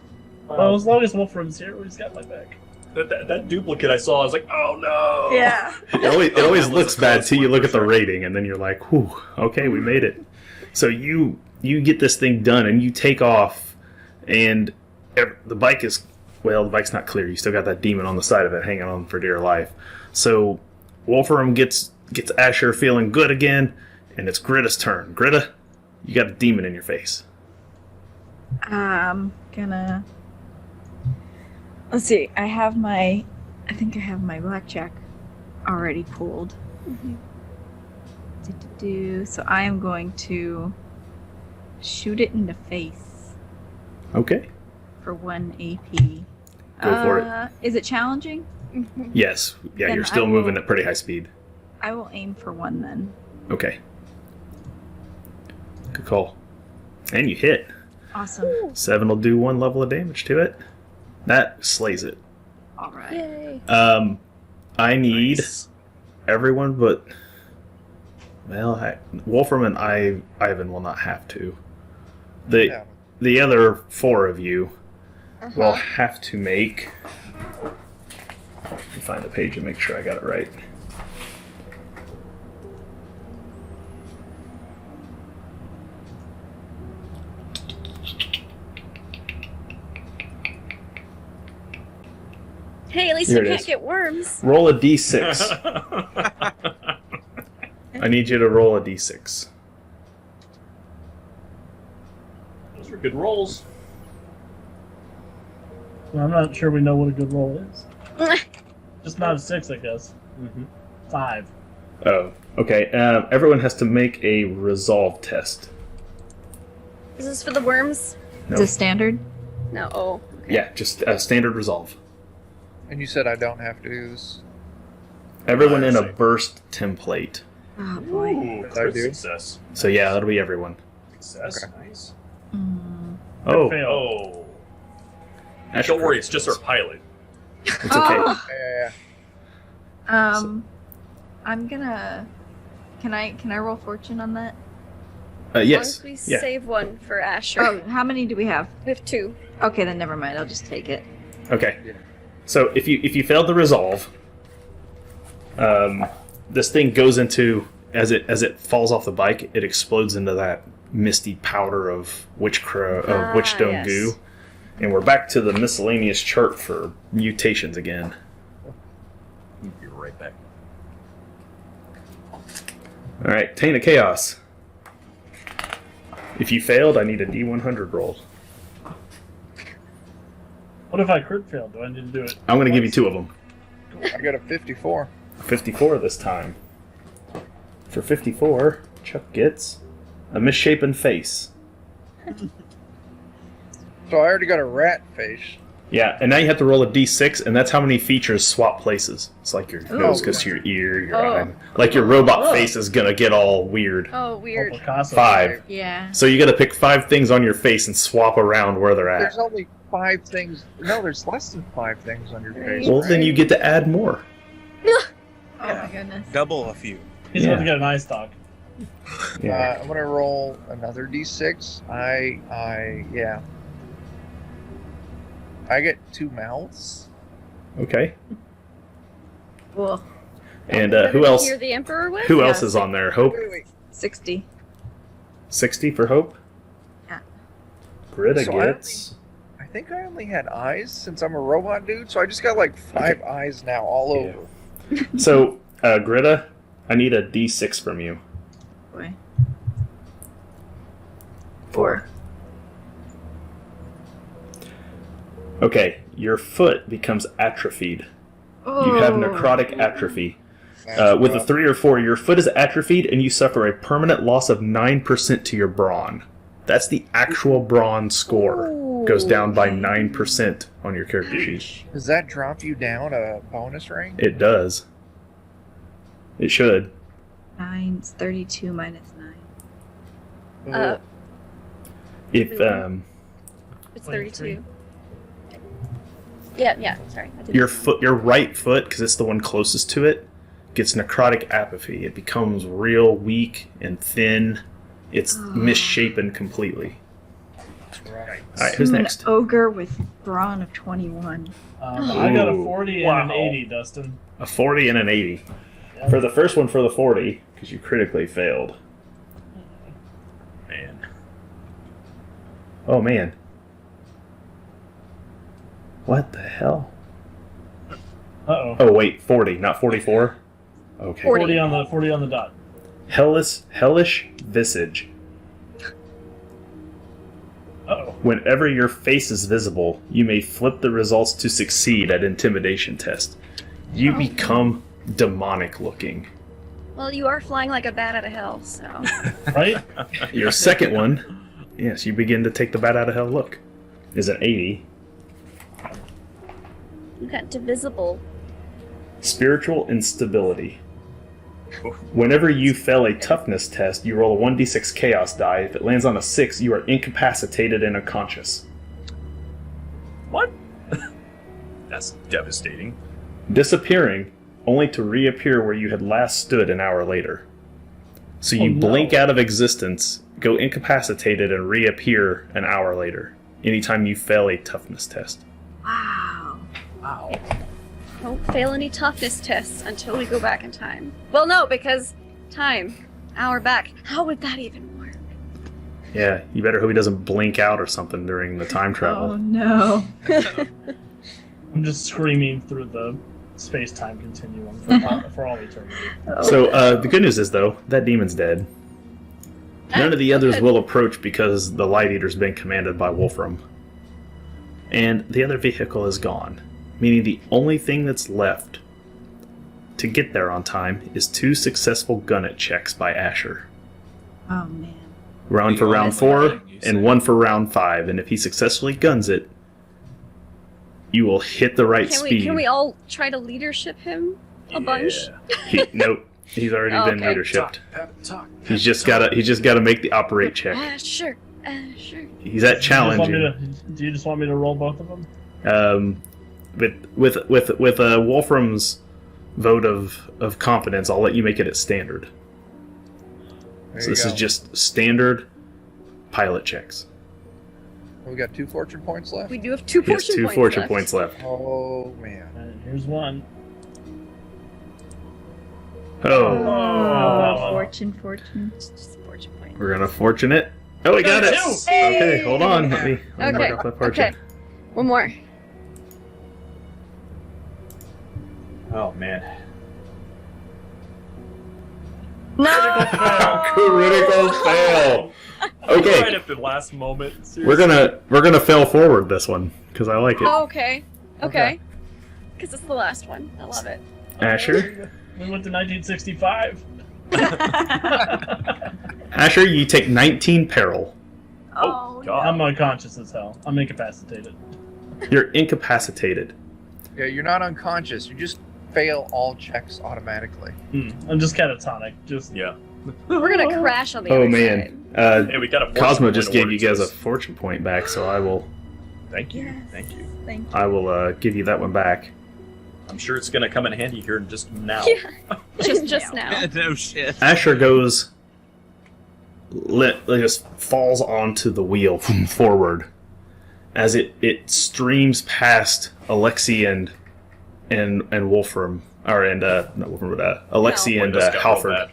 Well, as long as Wolfram's here, he's got my back. That duplicate I saw, I was like, oh no! Yeah. It always That was looks a bad close till you one look for at the sure. rating, and then you're like, whew, okay, we made it. So you get this thing done, and you take off, and the bike's not clear. You still got that demon on the side of it hanging on for dear life. So Wolfram gets Asher feeling good again, and it's Gritta's turn. Gritta, you got a demon in your face. I'm gonna... Let's see. I think I have my blackjack already pulled. So I am going to shoot it in the face Okay. for 1 AP. Go for it. Is it challenging? Yes. Yeah, Then you're still I will- moving at pretty high speed. I will aim for 1 then. Okay. Good call. And you hit. Awesome. 7 will do 1 level of damage to it. That slays it. All right. Yay. I need Nice. everyone but... Well, Wolfram and Ivan will not have to. The other 4 of you will have to make... Let me find the page and make sure I got it right. Hey, at least Here you it can't is. get worms. Roll a d6. I need you to roll a d6. Those were good rolls. Well, I'm not sure we know what a good roll is. Just not a 6, I guess. Mm-hmm. 5. Oh, okay. Everyone has to make a resolve test. Is this for the worms? No. Is it standard? No. Oh. Okay. Yeah, just a standard resolve. And you said I don't have to do this. Everyone in a burst template. Oh boy. Ooh, I crit do. success. So yeah, that'll be everyone. Success. Okay. Nice. Oh, Fail. Oh. Asher Don't worry, crit it's just our pilot. It's okay. Oh. Yeah. I'm gonna. Can I roll fortune on that? Yes. We Yeah. save one for Asher. Oh, how many do we have? We have 2. Okay, then never mind. I'll just take it. Okay. Yeah. So if you failed the resolve, this thing goes into as it falls off the bike, it explodes into that misty powder of witchstone yes. goo, and we're back to the miscellaneous chart for mutations again. Be right back. All right, Taint of Chaos. If you failed, I need a D100 roll. What if I crit failed? Do I need to do it? I'm going to give you 2 of them. I got a 54. 54 this time. For 54, Chuck gets a misshapen face. So I already got a rat face. Yeah, and now you have to roll a d6, and that's how many features swap places. It's like your nose Oh. goes to your ear, your Oh. eye. Like your robot Oh. face is gonna get all weird. Oh, weird. Picasso. 5. Yeah. So you gotta pick 5 things on your face and swap around where they're at. There's only 5 things. No, there's less than 5 things on your face. Well, then you get to add more. Oh my goodness. Double a few. He's about Yeah. to get an eye stock. Yeah. I'm gonna roll another d6. I get 2 mouths. Okay. Cool. And Better who else? Hear the Emperor with? Who Yeah, else is on there? Hope. Wait. 60. 60 for Hope. Yeah. Britta So I gets. I think I only had eyes since I'm a robot dude, so I just got like 5 eyes now all Yeah. over. So, Greta, I need a d6 from you. Boy. 4. Okay, your foot becomes atrophied. You have necrotic atrophy. With a 3 or 4, your foot is atrophied and you suffer a permanent loss of 9% to your brawn. That's the actual brawn score. Goes down by 9% on your character sheet. Does that drop you down a bonus rank? It does. It should. 9's 32 minus 9. If It's 32. Yeah, sorry. I didn't- your right foot, because it's the one closest to it, gets necrotic apathy. It becomes real weak and thin. It's misshapen completely. Right. All right, who's I'm next? an ogre with brawn of 21. I got a Ooh. 40 Wow. and an 80, Dustin. A 40 and an 80. For the first one, for the 40, because you critically failed. Man. Oh, man. What the hell? Uh-oh. Oh, wait, 40, not 44? Okay. 40. 40 on the dot. Hellish visage. Uh-oh. Whenever your face is visible, you may flip the results to succeed at intimidation test. You become demonic looking. Well, you are flying like a bat out of hell, so. Right? Your second one, yes, you begin to take the bat out of hell look, is an 80. You got divisible. Spiritual instability. Whenever you fail a toughness test, you roll a 1d6 chaos die. If it lands on a 6, you are incapacitated and unconscious. What? That's devastating. Disappearing, only to reappear where you had last stood an hour later. So you Oh, no. blink out of existence, go incapacitated, and reappear an hour later, anytime you fail a toughness test. Wow. Wow. Don't fail any toughness tests until we go back in time. Well, no, because time. Hour back. How would that even work? Yeah, you better hope he doesn't blink out or something during the time Oh travel. no. I'm just screaming through the space-time continuum for all eternity. So the good news is, though, that demon's dead. None of the others Good. will approach because the Light Eater's been commanded by Wolfram. And the other vehicle is gone, meaning the only thing that's left to get there on time is 2 successful gunnet checks by Asher. Oh man. One for round 4 and one for round 5. And if he successfully guns it, you will hit the right speed. Can we all try to leadership him a bunch? Nope. He's already been okay. leadershiped. He's just gotta make the operate check. Sure. He's at challenging. Do you just want me to roll both of them? With Wolfram's vote of confidence, I'll let you make it at standard. So this is just standard pilot checks. We got 2 fortune points left. We do have 2 He has fortune 2 points fortune left. points left. Oh man. Here's one. Oh. Fortune. It's just a fortune point. We're gonna fortune it. Oh, we got it! Hey! Okay, hold on. Let me Okay. mark up that fortune. Okay. One more. Oh man. No. Critical fail. Okay. Right at the last moment. Seriously. We're gonna fail forward this one because I like it. Oh, okay. Okay. Because it's the last one. I love it. Asher, We went to 1965. Asher, you take 19 peril. Oh god. I'm unconscious as hell. I'm incapacitated. You're incapacitated. Yeah, you're not unconscious. You just fail all checks automatically. I'm just catatonic. Just Yeah. We're gonna crash on the Oh other man, Hey, we got a fortune Cosmo point just gave award, you guys a so- fortune point back, so I will Thank you. Yes. Thank you. Thank you. I will give you that one back. I'm sure it's gonna come in handy here in just now. Yeah. Just now. No shit. Asher goes, just falls onto the wheel forward as it streams past Alexi and Wolfram, or not Wolfram, but Alexi No. and Windows got real Halford, bad.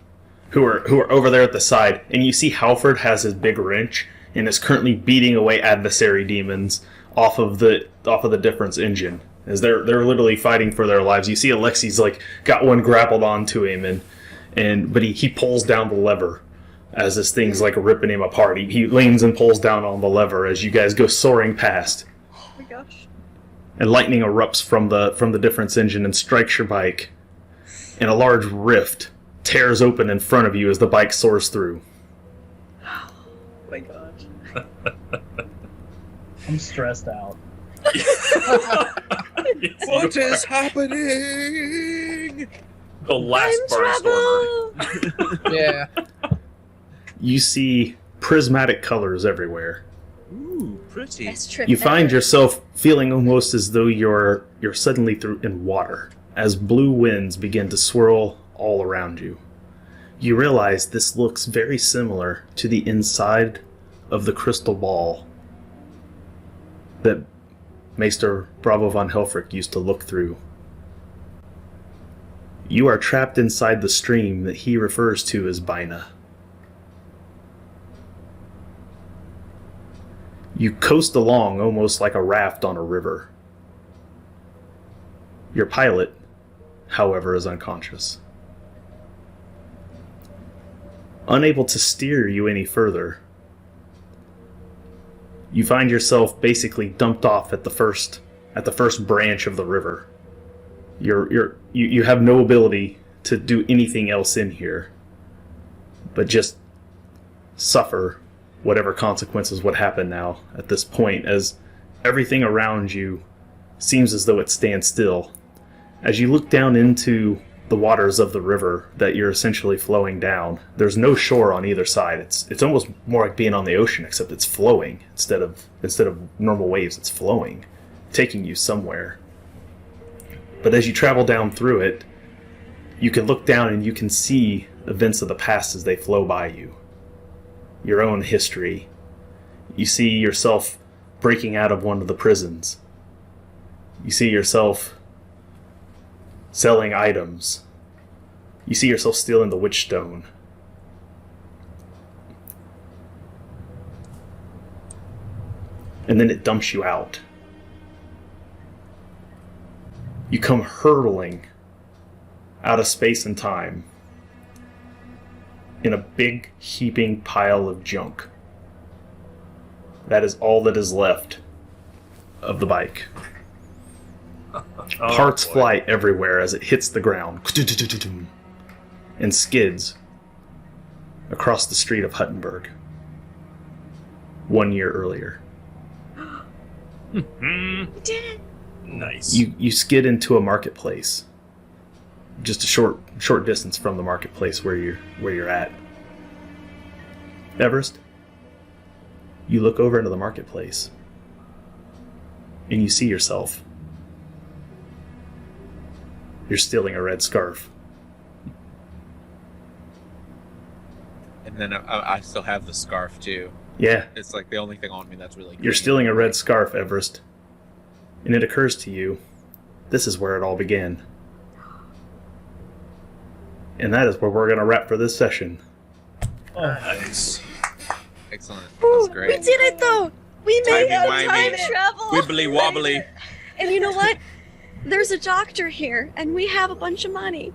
who are over there at the side, and you see Halford has his big wrench and is currently beating away adversary demons off of the difference engine. As they're literally fighting for their lives. You see Alexi's like got one grappled onto him but he pulls down the lever as this thing's like ripping him apart. He leans and pulls down on the lever as you guys go soaring past. Oh my gosh. And lightning erupts from the difference engine and strikes your bike. And a large rift tears open in front of you as the bike soars through. Oh my gosh. I'm stressed out. What is happening? The last barnstormer. Yeah. You see prismatic colors everywhere. Ooh, pretty. Best trip You find ever. yourself feeling almost as though you're suddenly through in water as blue winds begin to swirl all around you. You realize this looks very similar to the inside of the crystal ball that Maester Bravo von Helfrich used to look through. You are trapped inside the stream that he refers to as Bina. You coast along almost like a raft on a river. Your pilot, however, is unconscious. Unable to steer you any further, you find yourself basically dumped off at the first branch of the river. You have no ability to do anything else in here, but just suffer whatever consequences would happen now at this point, as everything around you seems as though it stands still. As you look down into the waters of the river that you're essentially flowing down, there's no shore on either side. It's almost more like being on the ocean, except it's flowing instead of normal waves. It's flowing, taking you somewhere. But as you travel down through it, you can look down and you can see events of the past as they flow by you. Your own history. You see yourself breaking out of one of the prisons. You see yourself selling items. You see yourself stealing the witch stone. And then it dumps you out. You come hurtling out of space and time in a big heaping pile of junk. That is all that is left of the bike. Parts boy. fly everywhere as it hits the ground and skids across the street of Huttenberg. 1 year earlier. Hmm. We did it. Nice. You skid into a marketplace, just a short distance from the marketplace where you're at. Everest, you look over into the marketplace, and you see yourself. You're stealing a red scarf. And then I still have the scarf too. Yeah, It's like the only thing on me that's really. you're green. stealing a red scarf, Everest. And it occurs to you, this is where it all began. And that is where we're going to wrap for this session. Oh, Nice. Excellent. Ooh, That's great. we did it though. We made it. Timey-wimey. Time travel. Wibbly wobbly. And you know what? There's a doctor here, and we have a bunch of money.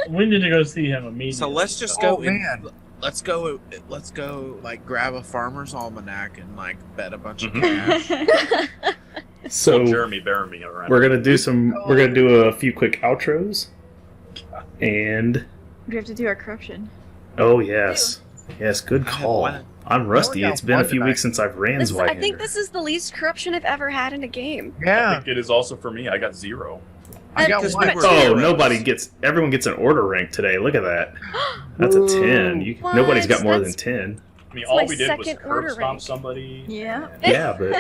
we need to go see him immediately. So let's just Oh, go. in- man. Let's go. Let's go. Like grab a farmer's almanac and like bet a bunch of Mhm. cash. So Jeremy bearing me around. we're gonna do a few quick outros. And We have to do our corruption. oh yes. Yes, good I have call. one. I'm rusty. We're It's been a down few one weeks since I've ran I think Zweihander. this is the least corruption I've ever had in a game. I Yeah. think it is also for me. I got 0. I got Because one. we were- Oh, everyone gets an order rank today. Look at that. That's a 10. What? Nobody's got more than That's- 10. I mean, It's all my we did was second curb order stomp rank. somebody. Yeah. Yeah, but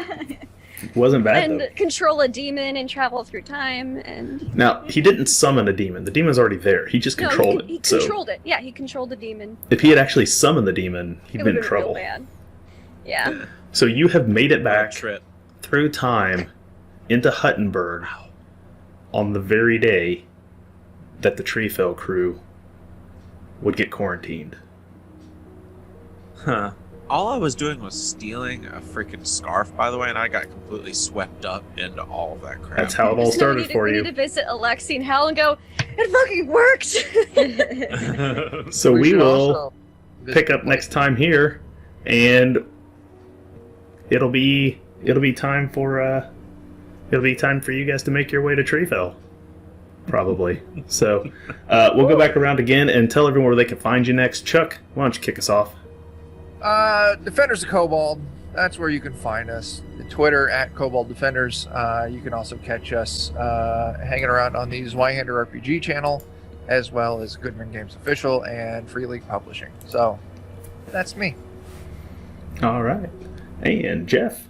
it wasn't bad And though. control a demon and travel through time and Now, he didn't summon a demon. The demon's already there. He just controlled he it. So controlled it. Yeah, he controlled the demon. if he had actually summoned the demon, he'd It been would in have been real trouble. bad. Yeah. So you have made it Bad back trip. through time into Huttenberg on the very day that the Tree Fell crew would get quarantined. Huh. All I was doing was stealing a freaking scarf, by the way, and I got completely swept up into all of that crap. That's how it all So started for we you. need to visit Alexi and Hal and go, it fucking worked! So we should will also visit pick up next time here, and it'll be time for you guys to make your way to Treefell, probably. So we'll go back around again and tell everyone where they can find you next. Chuck, why don't you kick us off? Defenders of Cobalt. That's where you can find us. Twitter at Cobalt Defenders. You can also catch us hanging around on the Zweihander RPG channel, as well as Goodman Games Official and Free League Publishing. So that's me. All right, and Jeff.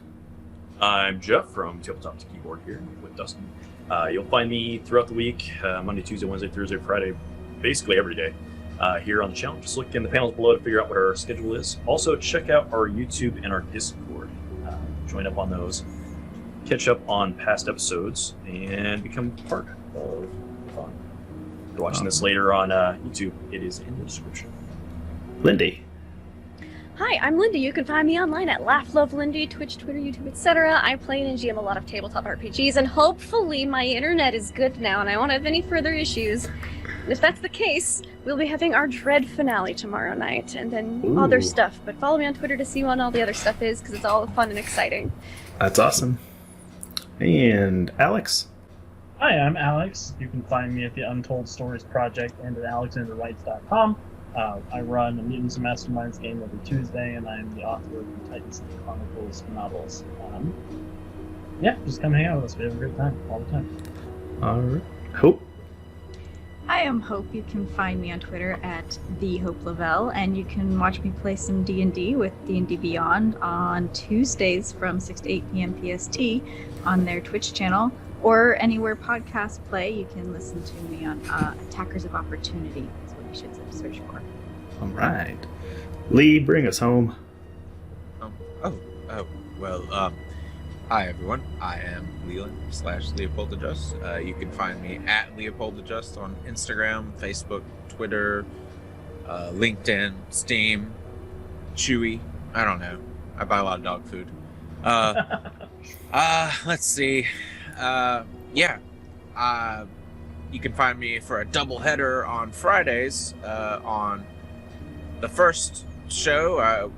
I'm Jeff from Tabletop to Keyboard here with Dustin. You'll find me throughout the week, Monday, Tuesday, Wednesday, Thursday, Friday, basically every day here on the channel. Just look in the panels below to figure out what our schedule is. Also, check out our YouTube and our Discord. Join up on those. Catch up on past episodes and become part of the fun. If you're watching this later on YouTube, it is in the description. Lindy. Hi, I'm Lindy. You can find me online at LaughLoveLindy, Twitch, Twitter, YouTube, etc. I play and GM a lot of tabletop RPGs, and hopefully my internet is good now and I won't have any further issues. And if that's the case, we'll be having our Dread finale tomorrow night, and then Ooh. other stuff. But follow me on Twitter to see when all the other stuff is, because it's all fun and exciting. That's awesome. And Alex. Hi, I'm Alex. You can find me at the Untold Stories Project and at alexanderwrites.com. I run a Mutants and Masterminds game every Tuesday, and I'm the author of the Titans City Chronicles novels. Yeah, just come hang out with us. We have a great time all the time. All right. Hope. I am Hope. You can find me on Twitter at @TheHopeLavel, and you can watch me play some D&D with D&D Beyond on Tuesdays from 6 to 8 p.m. PST on their Twitch channel, or anywhere podcasts play. You can listen to me on Attackers of Opportunity. That's what you should search for. All right. Lee, bring us home. Hi everyone. I am Leland /LeopoldTheJust. You can find me at LeopoldTheJust on Instagram, Facebook, Twitter, LinkedIn, Steam, Chewy. I don't know. I buy a lot of dog food. Let's see. You can find me for a double header on Fridays. On the first show,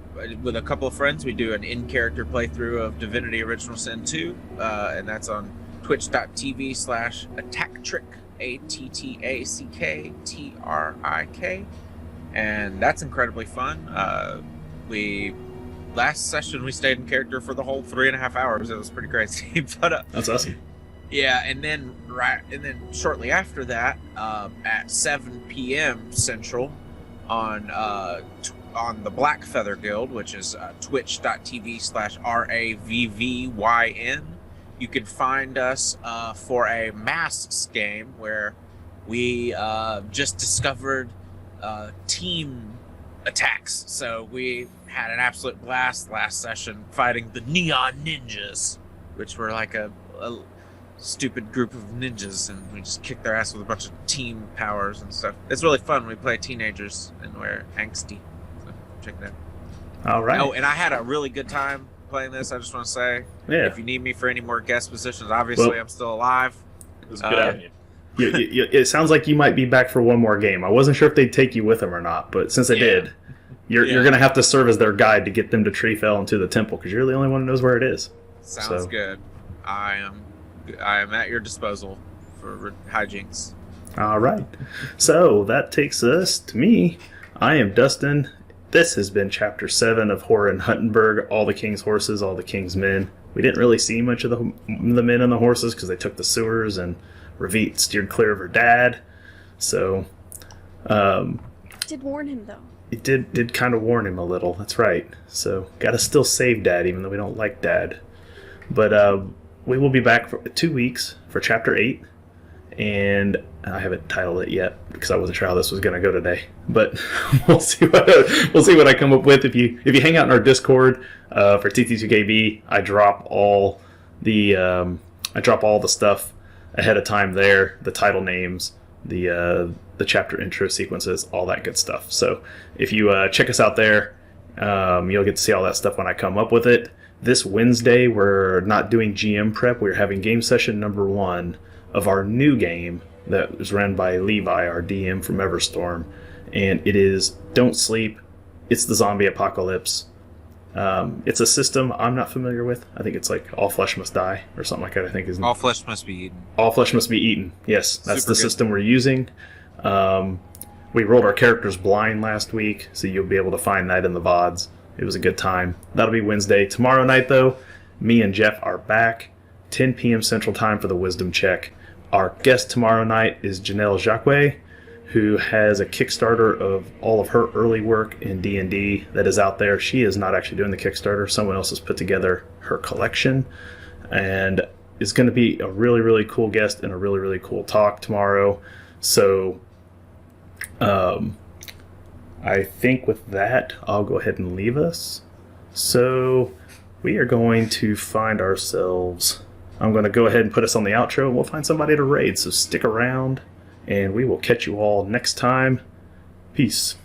with a couple of friends, we do an in-character playthrough of Divinity Original Sin 2, and that's on twitch.tv/attacktrick, ATTACKTRIK, and that's incredibly fun. We last session we stayed in character for the whole 3.5 hours. It was pretty crazy. But That's awesome. yeah, and then shortly after that, at 7 p.m. Central, on the Black Feather Guild, which is twitch.tv/RAVVYN, you can find us for a masks game where we just discovered team attacks. So we had an absolute blast last session fighting the Neon Ninjas, which were like a stupid group of ninjas, and we just kicked their ass with a bunch of team powers and stuff. It's really fun. We play teenagers and we're angsty. So check that out. All right. Oh, and I had a really good time playing this. I just want to say, Yeah. if you need me for any more guest positions, obviously I'm still alive. It was good having you. It sounds like you might be back for one more game. I wasn't sure if they'd take you with them or not, but since they did, you're going to have to serve as their guide to get them to Treefell and to the temple, because you're the only one who knows where it is. Sounds good. I am at your disposal for hijinks. All right. So that takes us to me. I am Dustin. This has been Chapter 7 of Horror in Huttenberg, All the King's Horses, All the King's Men. We didn't really see much of the men and the horses because they took the sewers, and Ravit steered clear of her dad. So, Did warn him though. it did kind of warn him a little. That's right. So, gotta still save Dad, even though we don't like Dad. But we will be back for 2 weeks for Chapter 8, and I haven't titled it yet because I wasn't sure how this was going to go today. But we'll see what I come up with. If you hang out in our Discord for TT2KB, I drop all the stuff ahead of time there, the title names, the chapter intro sequences, all that good stuff. So if you check us out there, you'll get to see all that stuff when I come up with it. This Wednesday, we're not doing GM prep. We're having game session number 1 of our new game that was run by Levi, our DM from Everstorm. And it is Don't Sleep. It's the zombie apocalypse. It's a system I'm not familiar with. I think it's like All Flesh Must Die or something like that. I think is All flesh must be eaten. All Flesh Must Be Eaten. Yes, that's Super the good. system we're using. We rolled our characters blind last week, so you'll be able to find that in the VODs. It was a good time. That'll be Wednesday. Tomorrow night, though, me and Jeff are back, 10 p.m. Central Time for the Wisdom Check. Our guest tomorrow night is Janelle Jacques, who has a Kickstarter of all of her early work in D&D that is out there. She is not actually doing the Kickstarter. Someone else has put together her collection, and is going to be a really, really cool guest and a really, really cool talk tomorrow. So, I think with that, I'll go ahead and leave us. So, we are going to find ourselves... I'm going to go ahead and put us on the outro, and we'll find somebody to raid, so stick around, and we will catch you all next time. Peace.